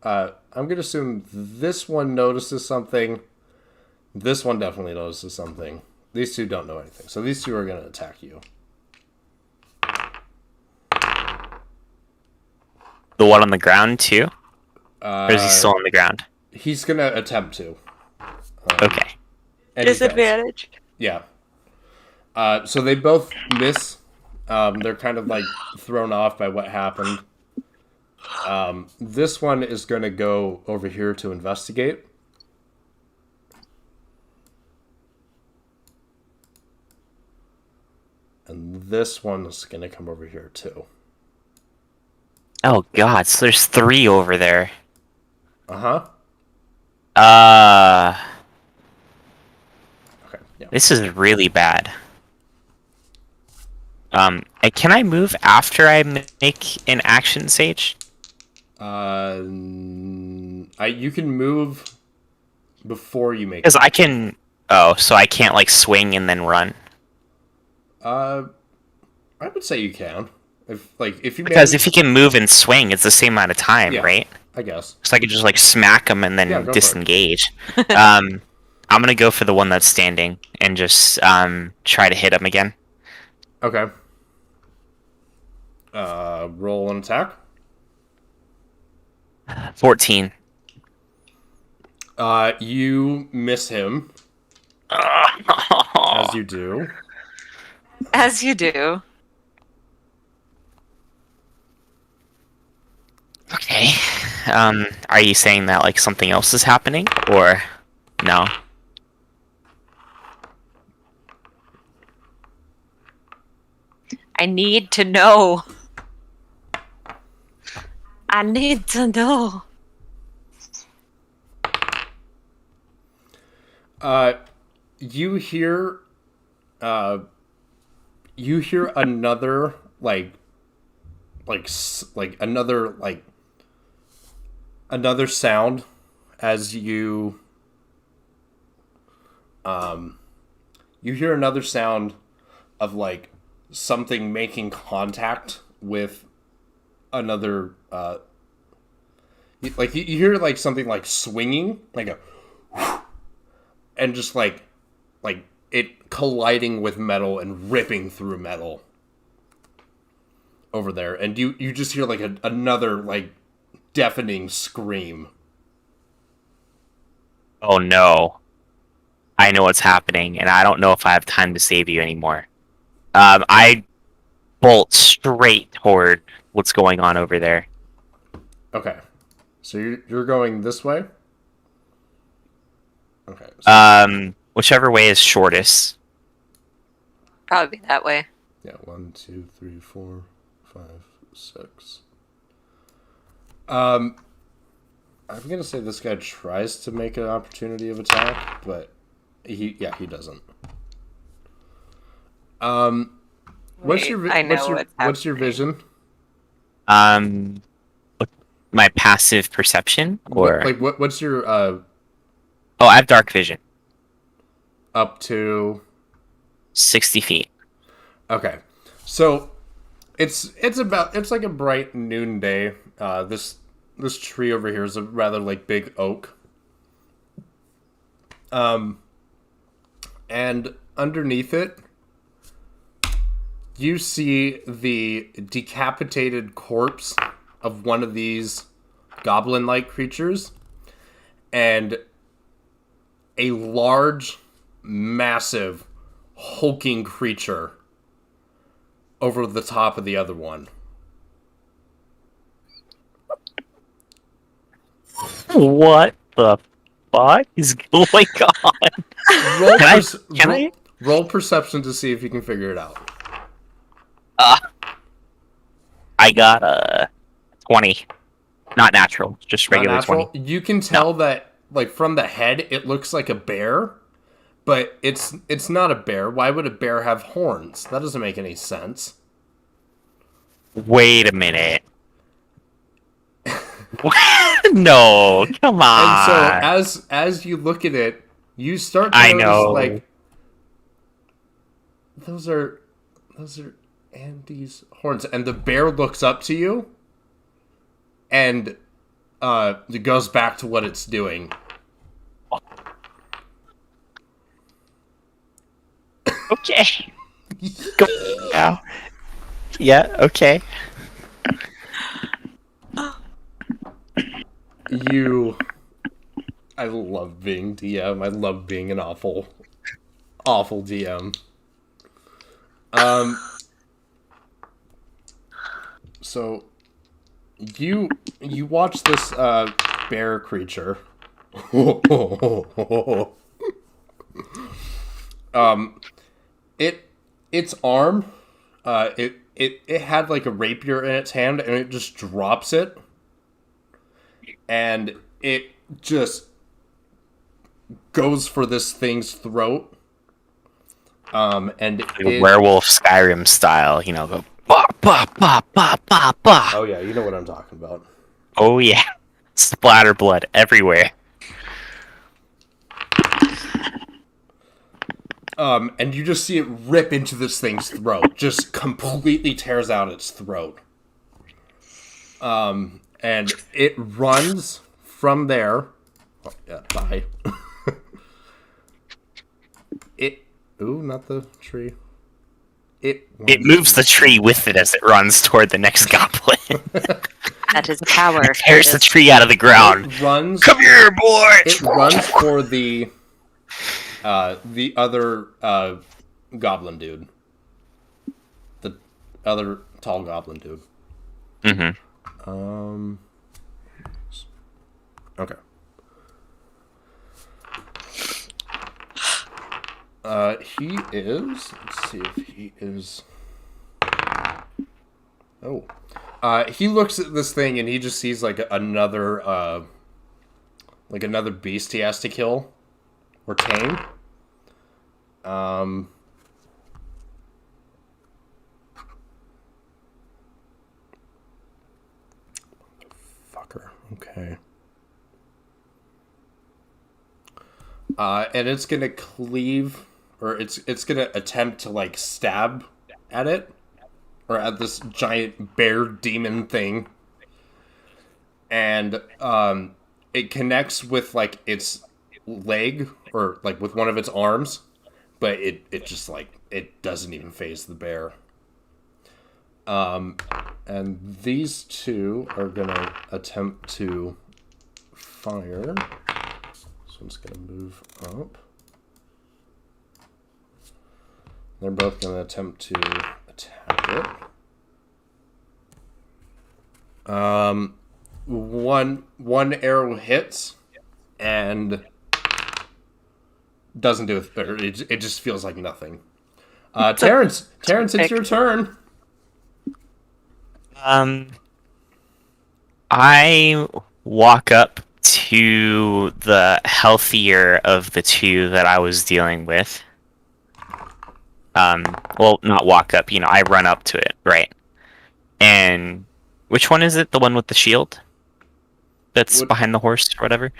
I'm gonna assume this one notices something. This one definitely notices something. These two don't know anything, so these two are gonna attack you. The one on the ground too, or is he still on the ground? He's gonna attempt to. Okay. And he fails. Disadvantage. Yeah. So they both miss. They're kind of like thrown off by what happened. This one is going to go over here to investigate. And this one is going to come over here too. Oh God. So there's 3 over there. Uh-huh. Okay. Yeah. This is really bad. Can I move after I make an action, Sage? You can move before you make. Because I can. Oh, so I can't like swing and then run. I would say you can. If you Because if he can move and swing, it's the same amount of time, Yeah. right? I guess. So I could just like smack him and then Yeah, go for it. disengage. I'm gonna go for the one that's standing and just try to hit him again. Okay. Roll an attack. 14. You miss him, as you do. As you do. Okay. Are you saying that like something else is happening, or no? I need to know. I need to know. You hear another another sound as you hear another sound of like something making contact with another Like you hear like something like swinging, like a, and just like it colliding with metal and ripping through metal over there, and you just hear like another like deafening scream. Oh no. I know what's happening, and I don't know if I have time to save you anymore. I bolt straight toward what's going on over there. Okay, so you're going this way. Okay. Whichever way is shortest. Probably be that way. Yeah, 1, 2, 3, 4, 5, 6. I'm gonna say this guy tries to make an opportunity of attack, but he doesn't. What's your I know what's your vision? My passive perception, or What's your oh, I have dark vision, up to 60 feet. Okay, so it's like a bright noonday. This tree over here is a rather like big oak. And underneath it, you see the decapitated corpse of one of these goblin-like creatures, and a large, massive, hulking creature over the top of the other one. What the fuck is going on? Roll perception to see if you can figure it out. I got a 20. Not natural, just regular Not natural. 20. You can tell that, like, from the head, it looks like a bear, but it's not a bear. Why would a bear have horns? That doesn't make any sense. Wait a minute. No, come on. And so as you look at it, you start to notice, like, those are Andy's horns, and the bear looks up to you, and it goes back to what it's doing. Okay. Go now. Yeah, okay. I love being DM. I love being an awful DM. So you watch this bear creature. Its arm, it had like a rapier in its hand, and it just drops it, and it just goes for this thing's throat. And Like werewolf Skyrim style, go ba ba ba ba ba ba. Oh yeah, you know what I'm talking about. Oh yeah, splatter blood everywhere. And you just see it rip into this thing's throat, just completely tears out its throat. And it runs from there. Oh, yeah, bye. Ooh, not the tree. It moves the tree with it as it runs toward the next goblin. That is power. It tears the tree out of the ground. It runs. Come here, boy! It runs for the other goblin dude. The other tall goblin dude. Mm-hmm. Okay. He is. Let's see if he is. Oh. He looks at this thing and he just sees like another beast he has to kill or tame. Fucker. Okay. And it's gonna cleave, or it's gonna attempt to like stab at it, or at this giant bear demon thing. and it connects with like its leg or like with one of its arms, but it just like it doesn't even phase the bear. And these two are gonna attempt to fire. This one's gonna move up. They're both gonna attempt to attack it. One arrow hits and doesn't do it. It just feels like nothing. Terrence, it's your turn. I walk up to the healthier of the two that I was dealing with. Well, not walk up, I run up to it, right? And which one is it? The one with the shield? That's behind the horse or whatever?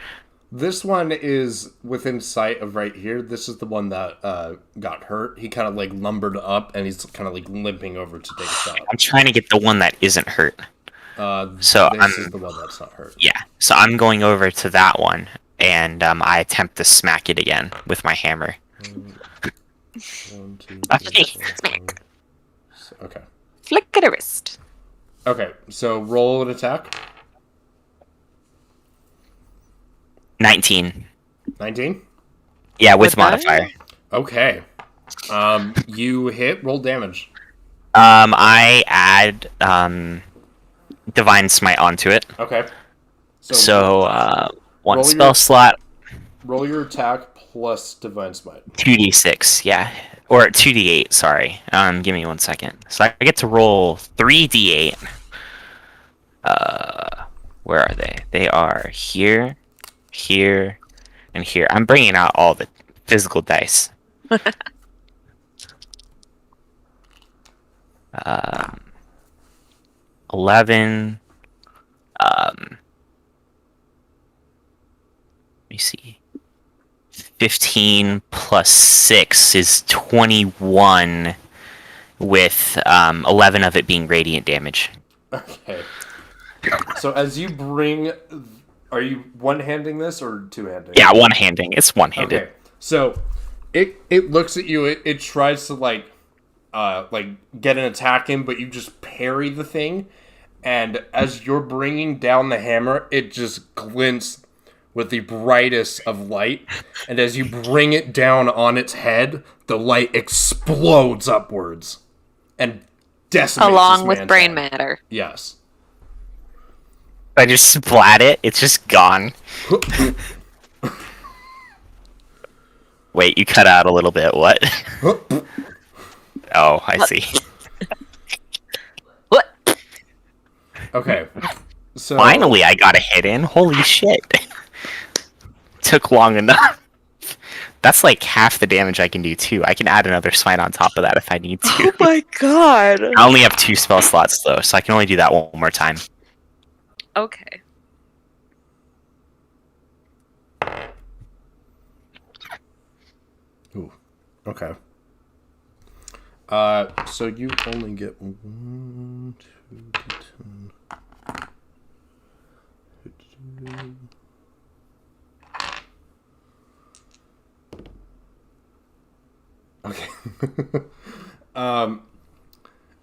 This one is within sight of right here. This is the one that got hurt. He kind of like lumbered up and he's kind of like limping over to take a shot. I'm trying to get the one that isn't hurt. So this is the one that's not hurt. Yeah, so I'm going over to that one, and I attempt to smack it again with my hammer. 1, 2, Okay, 3, 4, smack. 5. Okay. Flick at a wrist. Okay, so roll an attack. 19. 19? Yeah, with With modifier. Okay. You hit, roll damage. I add Divine Smite onto it. Okay. So one roll spell your- slot, Roll your attack plus Divine Smite. 2d6, yeah. Or 2d8, sorry. Give me 1 second. So I get to roll 3d8. Where are they? They are here, here, and here. I'm bringing out all the physical dice. 11. Let me see. 15 plus 6 is 21, with 11 of it being radiant damage. Okay. So as you bring... Are you one-handing this or two-handing? Yeah, one-handing. It's one-handed. Okay. So it looks at you. It tries to like get an attack in, but you just parry the thing. And as you're bringing down the hammer, it just glints with the brightest of light. And as you bring it down on its head, the light explodes upwards and decimates Along this with man's brain head. matter. Yes. I just splat it. It's just gone. Wait, you cut out a little bit. What? Oh, I see. What? Okay. So Finally, I got a hit in. Holy shit. Took long enough. That's like half the damage I can do, too. I can add another smite on top of that if I need to. Oh my god. I only have 2 spell slots, though, so I can only do that one more time. Okay. Ooh. Okay. So you only get 1, 2, 10. Okay.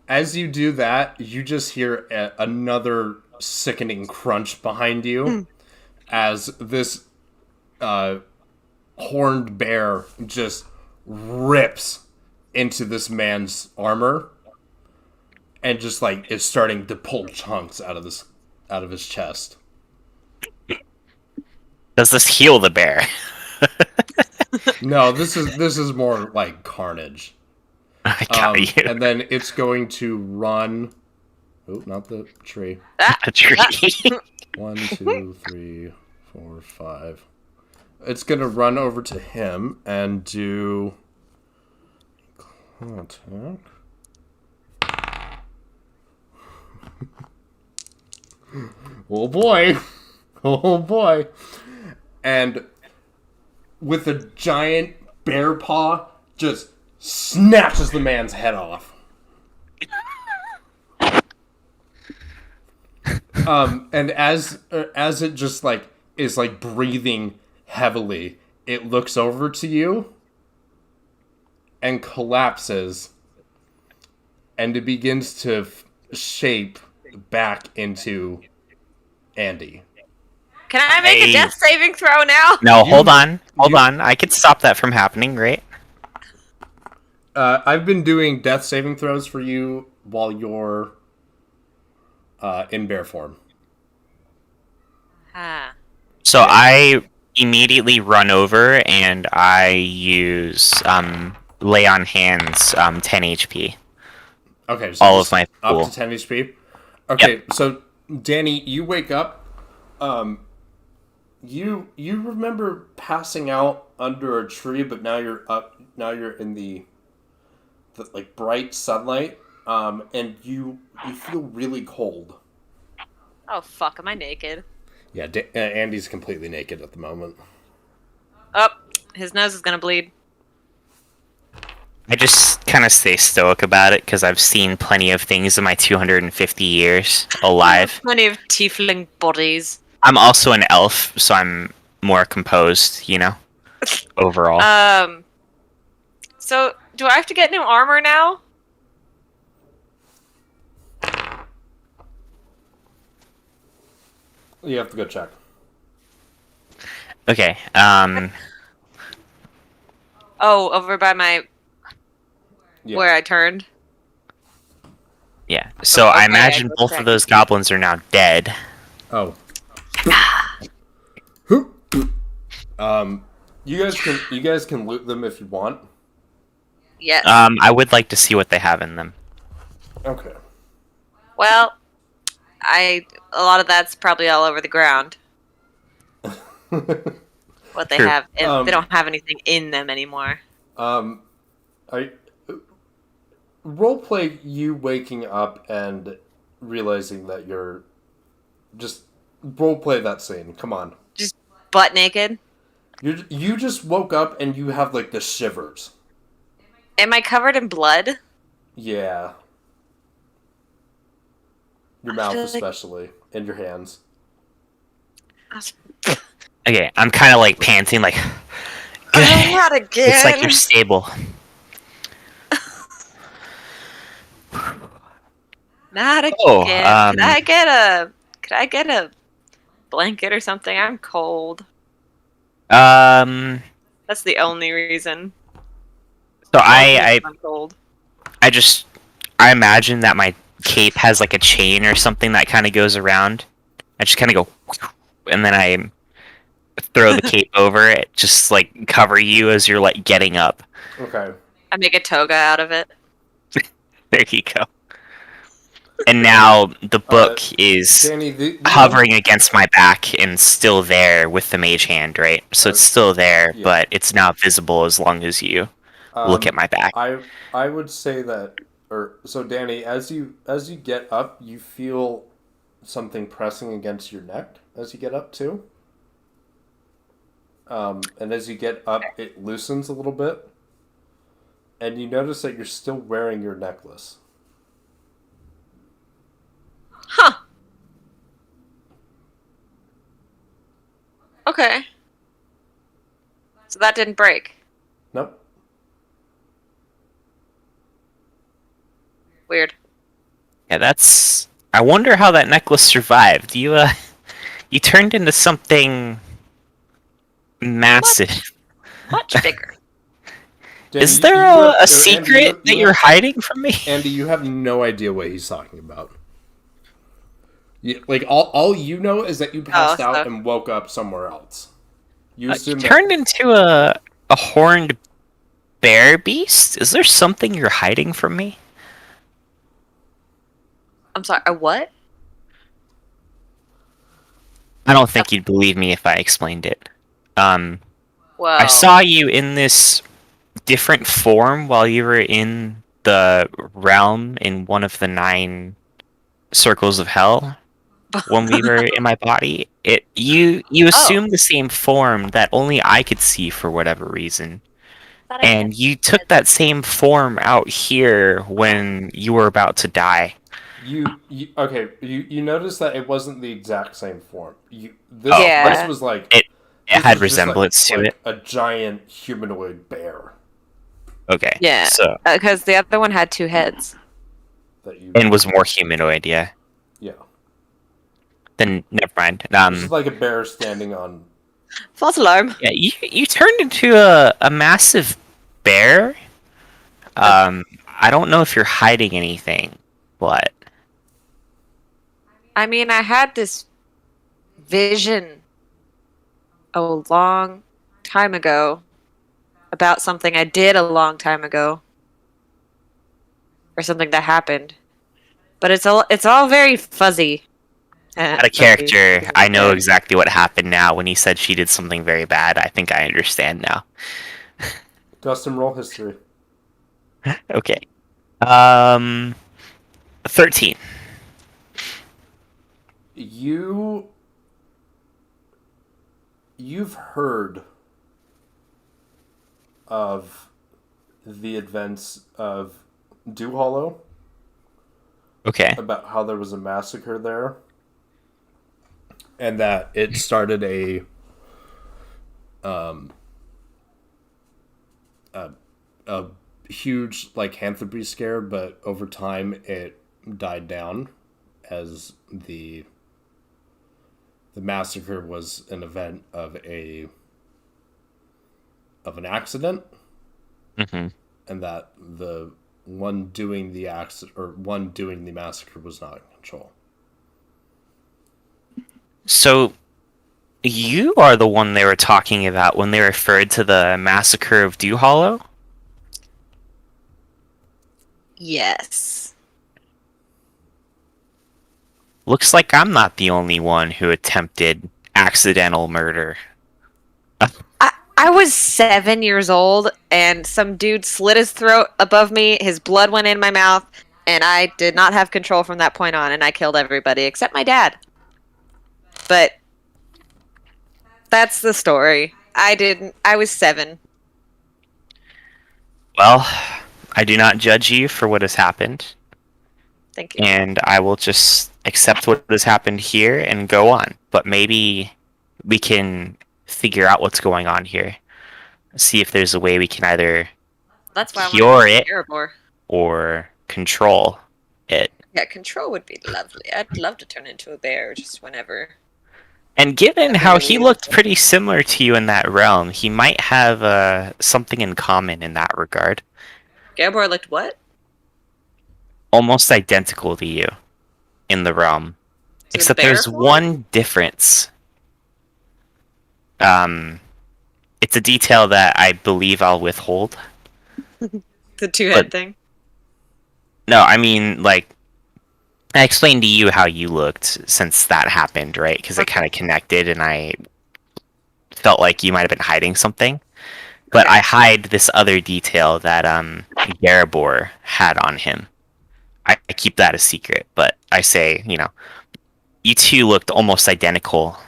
As you do that, you just hear another sickening crunch behind you as this horned bear just rips into this man's armor and just like is starting to pull chunks out of his chest. Does this heal the bear? No, this is more like carnage. I got you. And then it's going to run. Oh, not the tree. A tree. 1, 2, 3, 4, 5. It's gonna run over to him and do contact. Oh boy. Oh boy. And with a giant bear paw, just snatches the man's head off. And as it just like is like breathing heavily, it looks over to you and collapses, and it begins to shape back into Andy. Can I make Hey. a death saving throw now? No, You- hold on. I can stop that from happening, right? I've been doing death saving throws for you while you're in bear form. Ah. So I immediately run over and I use lay on hands 10 HP. Okay, so All just of my up pool. to 10 HP. Okay, so Danny, you wake up. You remember passing out under a tree, but now you're up. Now you're in the like bright sunlight, and you feel really cold. Oh fuck! Am I naked? Yeah, Andy's completely naked at the moment. Oh, his nose is gonna bleed. I just kind of stay stoic about it because I've seen plenty of things in my 250 years alive. Plenty of tiefling bodies. I'm also an elf, so I'm more composed, you know, overall. So do I have to get new armor now? You have to go check. Okay, Oh, over by my Yeah. where I turned. yeah. So Okay, I I imagine go both check. of those goblins are now dead. Oh. You guys can loot them if you want. Yes. I would like to see what they have in them. Okay. Well, a lot of that's probably all over the ground. What they Sure. have, and they don't have anything in them anymore. I roleplay you waking up and realizing that you're just roleplay that scene. Come on, Just butt naked. you just woke up and you have like the shivers. Am I covered in blood? Yeah, your I mouth feel like- especially and your hands. Okay, I'm kind of like panting, like Oh, not again. it's like you're stable. Not again. Oh, Could I get a blanket or something? I'm cold. Um, That's the only reason. so I I'm cold. I imagine that my cape has like a chain or something that kind of goes around. I just kind of go, and then I throw the cape over it, just like cover you as you're like getting up. Okay. I make a toga out of it. There you go. And now the book is Danny, the hovering against my back and still there with the mage hand, right? So it's still there, Yeah. but it's not visible as long as you look at my back. I would say that, so Danny, as you get up, you feel something pressing against your neck as you get up too. And as you get up, it loosens a little bit, and you notice that you're still wearing your necklace. Huh. Okay. So that didn't break. Nope. Weird. Yeah, that's. I wonder how that necklace survived. You turned into something massive. Much bigger. Danny, Is there have- a secret Andy, that you're hiding from me? Andy, you have no idea what he's talking about. Like all you know is that you passed out and woke up somewhere else. You You assume turned into a horned bear beast? Is there something you're hiding from me? I'm sorry, a what? I don't think you'd believe me if I explained it. Well, I saw you in this different form while you were in the realm in one of the 9 circles of hell. When we were in my body, you assumed the same form that only I could see for whatever reason, thought I and you took that same form out here when you were about to die. You notice that it wasn't the exact same form. This Oh, Yeah. this was like It this had was just resemblance to it. a giant humanoid bear Okay. Yeah. So Because the other one had 2 heads. that you and was more humanoid, yeah. yeah. Then never mind. This is like a bear standing on. False alarm. Yeah, you turned into a massive bear. I don't know if you're hiding anything, but I mean, I had this vision a long time ago about something I did a long time ago, or something that happened. But it's all very fuzzy. out of character, I know exactly what happened now when he said she did something very bad. I think I understand now. Dustin, roll history. Okay. 13. You've heard of the events of Dew Hollow, Okay. about how there was a massacre there, and that it started a huge lycanthropy scare, but over time it died down as the massacre was an event of an accident, hmm and that the one doing the massacre was not in control. So you are the one they were talking about when they referred to the massacre of Dew Hollow? Yes. Looks like I'm not the only one who attempted accidental murder. I was 7 years old, and some dude slit his throat above me. His blood went in my mouth, and I did not have control from that point on, and I killed everybody except my dad. But that's the story. I was 7. Well, I do not judge you for what has happened, Thank you. and I will just accept what has happened here and go on. But maybe we can figure out what's going on here. See if there's a way we can either That's why I cure want to it. be Erebor. or control it. Yeah, control would be lovely. I'd love to turn into a bear just whenever. And given That'd be how really he looked pretty similar to you in that realm, he might have something in common in that regard. Erebor looked what? Almost identical to you in the realm. So Except bear there's form? one difference. It's a detail that I believe I'll withhold. The 2-head But- thing. No, I mean, like, I explained to you how you looked since that happened, right? Because it kind of connected, and I felt like you might have been hiding something. But Okay. I hide this other detail that Garibor had on him. I keep that a secret, but I say, you two looked almost identical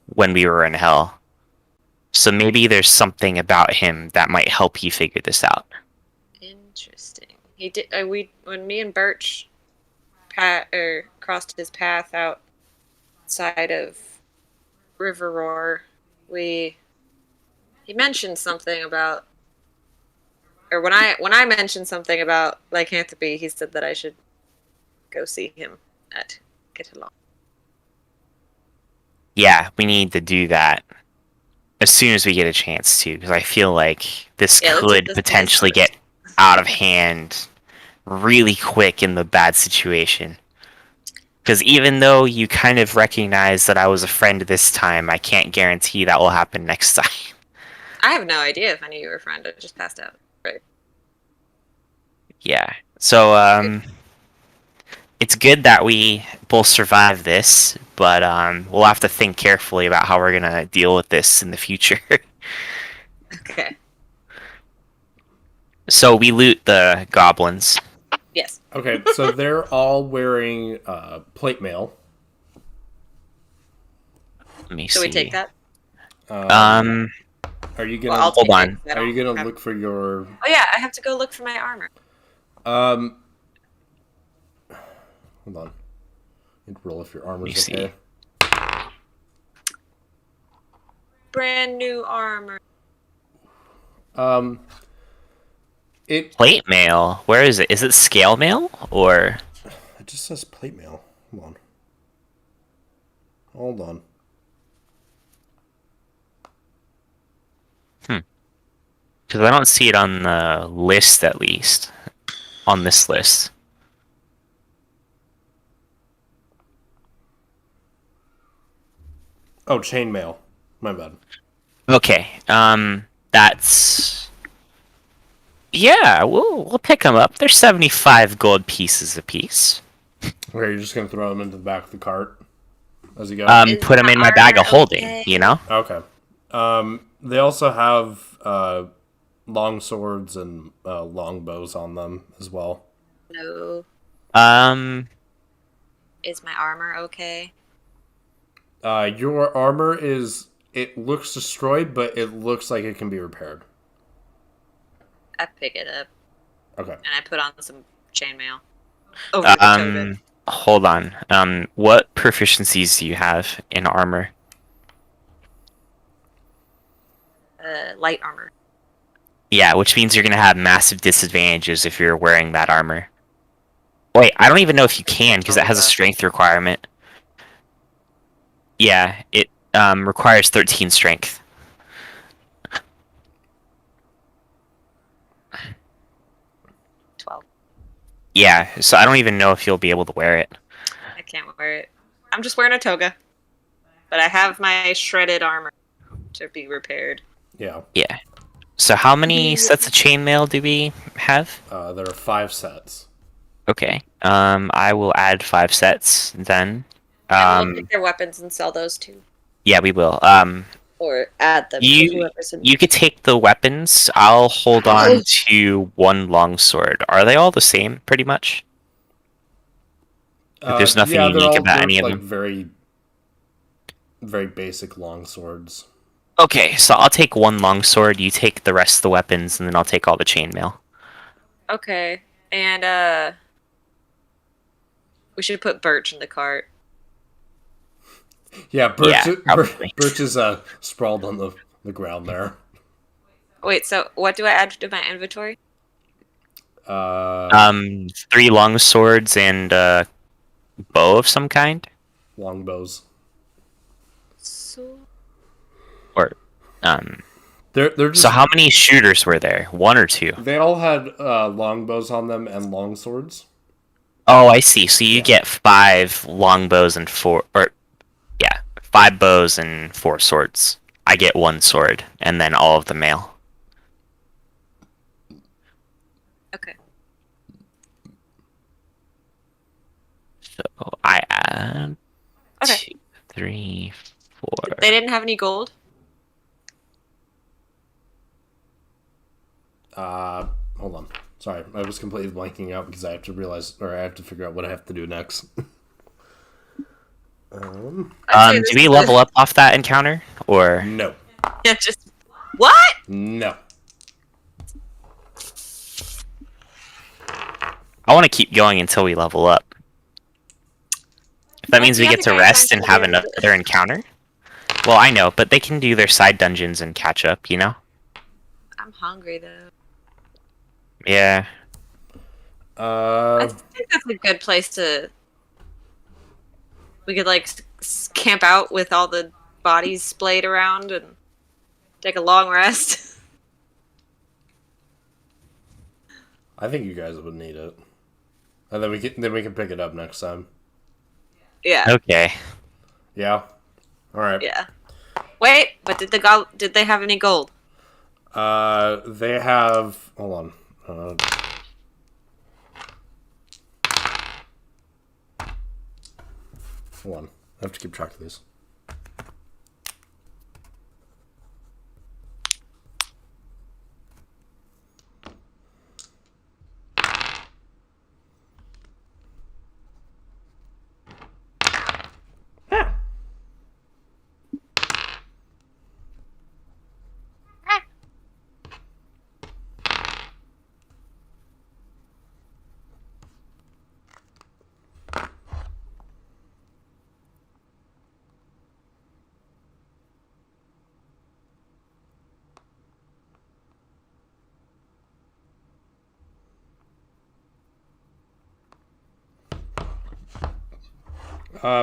when we were in hell. So maybe there's something about him that might help you figure this out. Interesting. He did. When me and Birch crossed his path outside of River Roar, he mentioned something about, or when I mentioned something about lycanthropy, he said that I should go see him at Get Along. Yeah, we need to do that as soon as we get a chance to, because I feel like this Yeah, let's do could this potentially first. get out of hand really quick in the bad situation. Because even though you kind of recognize that I was a friend this time, I can't guarantee that will happen next time. I have no idea if I knew you were a friend. I just passed out. Right. Yeah. So, it's good that we both survived this, but we'll have to think carefully about how we're gonna deal with this in the future. Okay. So we loot the goblins. Yes. Okay, so they're all wearing plate mail. Let me So see. we take that. Are you Well, gonna I'll hold take on. it, 'cause I Are you don't gonna have- look for your? Oh yeah, I have to go look for my armor. Um, Hold on. Need to roll if your me armor's see. okay. Brand new armor. It Plate mail. Where is it? Is it scale mail or? it just says plate mail. Hold on. Hold on. Because I don't see it on the list, at least. On this list. Oh, chainmail. My bad. Okay. That's. Yeah, we'll pick them up. They're 75 gold pieces apiece. Okay, you're just gonna throw them into the back of the cart as you go. Is Put them my in my bag of armor holding. okay? You know. Okay. They also have long swords and long bows on them as well. No. Um. Is my armor okay? Your armor is. It looks destroyed, but it looks like it can be repaired. I pick it up Okay. and I put on some chainmail. Over the toga. Hold on. What proficiencies do you have in armor? Light armor. Yeah, which means you're gonna have massive disadvantages if you're wearing that armor. Wait, I don't even know if you can because it has a strength requirement. Yeah, it requires 13 strength. 12. Yeah, so I don't even know if you'll be able to wear it. I can't wear it. I'm just wearing a toga. But I have my shredded armor to be repaired. Yeah. Yeah. So how many sets of chainmail do we have? There are 5 sets. Okay. I will add 5 sets then. And we'll pick their weapons and sell those too. Yeah, we will. Or add them to You whoever's in. you could take the weapons. I'll hold on to one longsword. Are they all the same, pretty much? There's nothing yeah, unique they're about any of like them. very, very basic long swords. Okay, so I'll take one longsword. You take the rest of the weapons, and then I'll take all the chainmail. Okay. And we should put Birch in the cart. Yeah, Birch, Yeah, probably. Birch is sprawled on the ground there. Wait, so what do I add to my inventory? 3 long swords and a bow of some kind, Longbows. So or They're just, So how many shooters were there? 1 or 2? they all had longbows on them and long swords. Oh, I see. So you get 5 longbows and 4, or yeah, 5 bows and 4 swords. I get 1 sword, and then all of the mail. okay. So I add Okay. 2, 3, 4. They didn't have any gold. Hold on. Sorry, I was completely blanking out because I have to figure out what I have to do next. Do we level up off that encounter, or? No. Yeah, just what? No. I want to keep going until we level up. If that means we Yeah, get to the guys rest aren't and have gonna do another encounter. Well, I know, but they can do their side dungeons and catch up, you know? I'm hungry though. Yeah. I think that's a good place to. We could like camp out with all the bodies splayed around and take a long rest. I think you guys would need it, and then we can pick it up next time. Yeah. Okay. Yeah. All right. Yeah. Wait, but did they have any gold? They have. Hold on. Hold on. I have to keep track of these.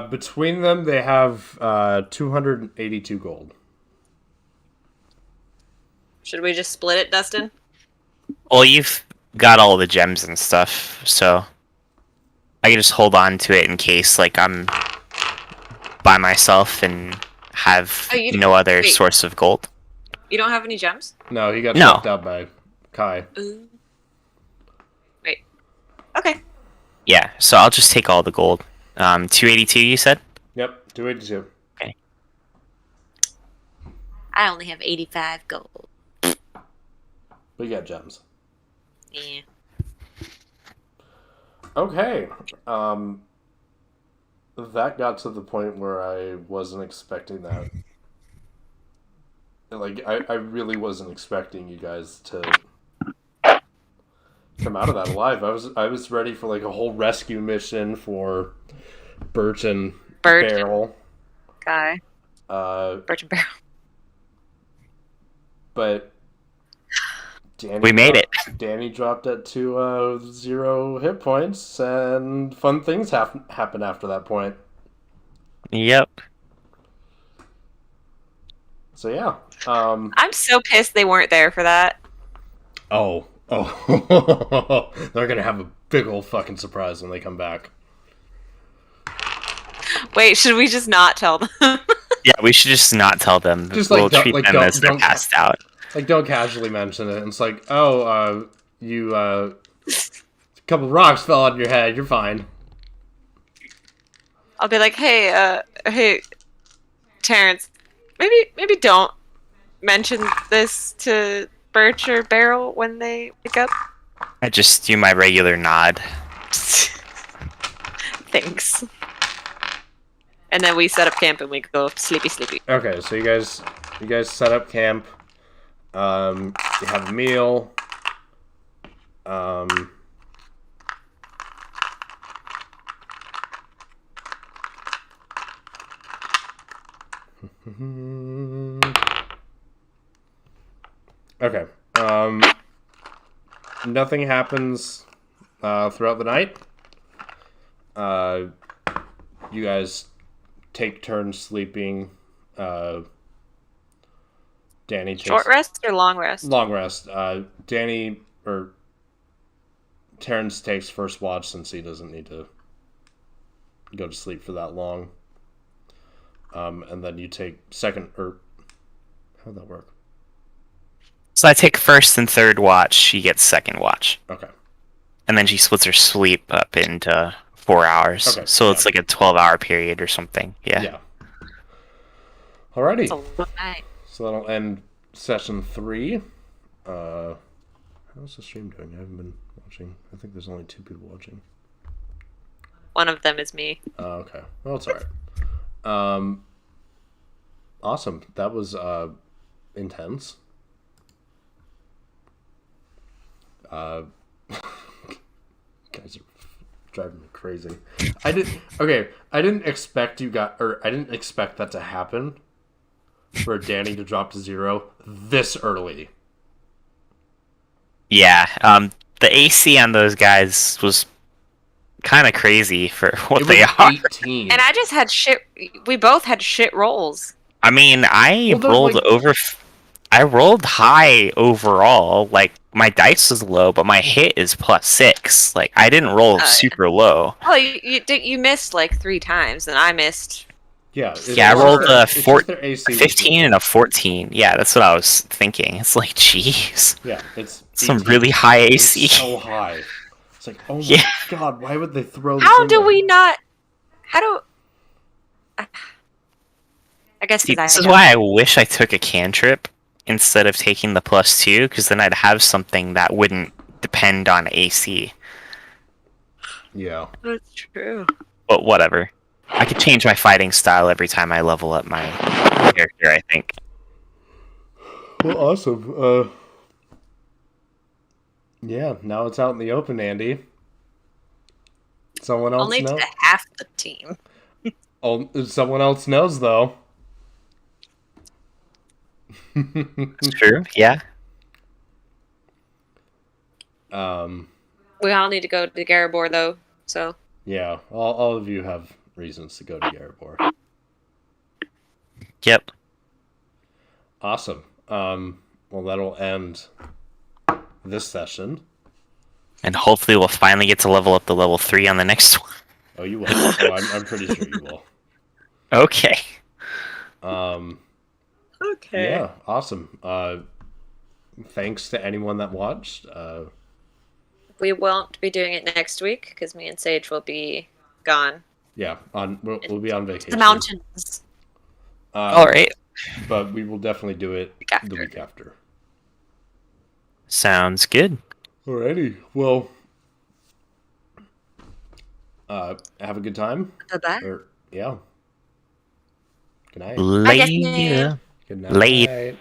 Between them, they have 282 gold. Should we just split it, Dustin? Well, you've got all the gems and stuff, so I can just hold on to it in case, like, I'm by myself and have Oh, you no other wait. source of gold. You don't have any gems? No, he got No. knocked out by Kai. Ooh. Wait. Okay. Yeah, so I'll just take all the gold. 282, you said? Yep, 282. I only have 85 gold. But you got gems. Yeah. Okay. That got to the point where I wasn't expecting that. Like, I really wasn't expecting you guys to come out of that alive. I was ready for, like, a whole rescue mission for Birch and Barrel. Guy. Birch and Barrel. But Danny We made it. Danny dropped it to 0 hit points, and fun things happen after that point. Yep. So yeah. I'm so pissed they weren't there for that. Oh. They're gonna have a big old fucking surprise when they come back. Wait, should we just not tell them? Yeah, we should just not tell them. Just, like, we'll don't- treat like, them don't- as they're don't- passed out. Like, don't casually mention it. It's like, a couple rocks fell on your head. You're fine. I'll be like, hey, Terrence, maybe don't mention this to Birch or Barrel when they wake up. I just do my regular nod. Thanks. And then we set up camp and we go sleepy. Okay, so you guys set up camp. You have a meal. Okay. Nothing happens throughout the night. You guys take turns sleeping. Danny takes Short rest or long rest? long rest. Danny or Terrence takes first watch since he doesn't need to go to sleep for that long. And then you take second, or how'd that work? So I take first and third watch, she gets second watch. Okay. And then she splits her sleep up into 4 hours. Okay, So it's yeah. like a 12-hour period or something. Yeah. Alrighty. It's a long night. So that'll end session 3. How's the stream doing? I haven't been watching. I think there's only 2 people watching. One of them is me. Okay. Well, it's alright. Awesome. That was intense. Guys are driving me crazy. I didn't expect that to happen. For Danny to drop to 0 this early. Yeah. The AC on those guys was kind of crazy for what It they was are. 18. And I just had shit. We both had shit rolls. I mean, I Well, there's, rolled like- I rolled high overall. Like, my dice was low, but my hit is +6. Like, I didn't roll yeah. super low. Oh, you missed like 3 times, and I missed. Yeah. Yeah, I rolled a it's just their AC was 15 and a 14. Yeah, that's what I was thinking. It's like, jeez. Yeah, it's Some 18. really high It's AC. so high. It's like, oh my Yeah. god, why would they throw this How in do there? we not? How do? I guess See, because this is why I wish I took a cantrip instead of taking the +2, because then I'd have something that wouldn't depend on AC. Yeah. That's true. But whatever. I could change my fighting style every time I level up my character, I think. Well, awesome. Yeah, now it's out in the open, Andy. Someone else Only know? to half the team. Oh, someone else knows, though. It's true, yeah. We all need to go to Garibor though. So Yeah, all of you have reasons to go to Garibor. Yep. Awesome. Well, that'll end this session. And hopefully we'll finally get to level up to level 3 on the next one. Oh, you will. Oh, I'm pretty sure you will. Okay. Okay. Yeah, awesome. Thanks to anyone that watched. We won't be doing it next week because me and Sage will be gone. Yeah, we'll be on vacation. The mountains. All right. But we will definitely do it Week after. the week after. Sounds good. Alrighty. Well, have a good time. Bye-bye. Yeah. Good night. I guess, Later. Good night. Late.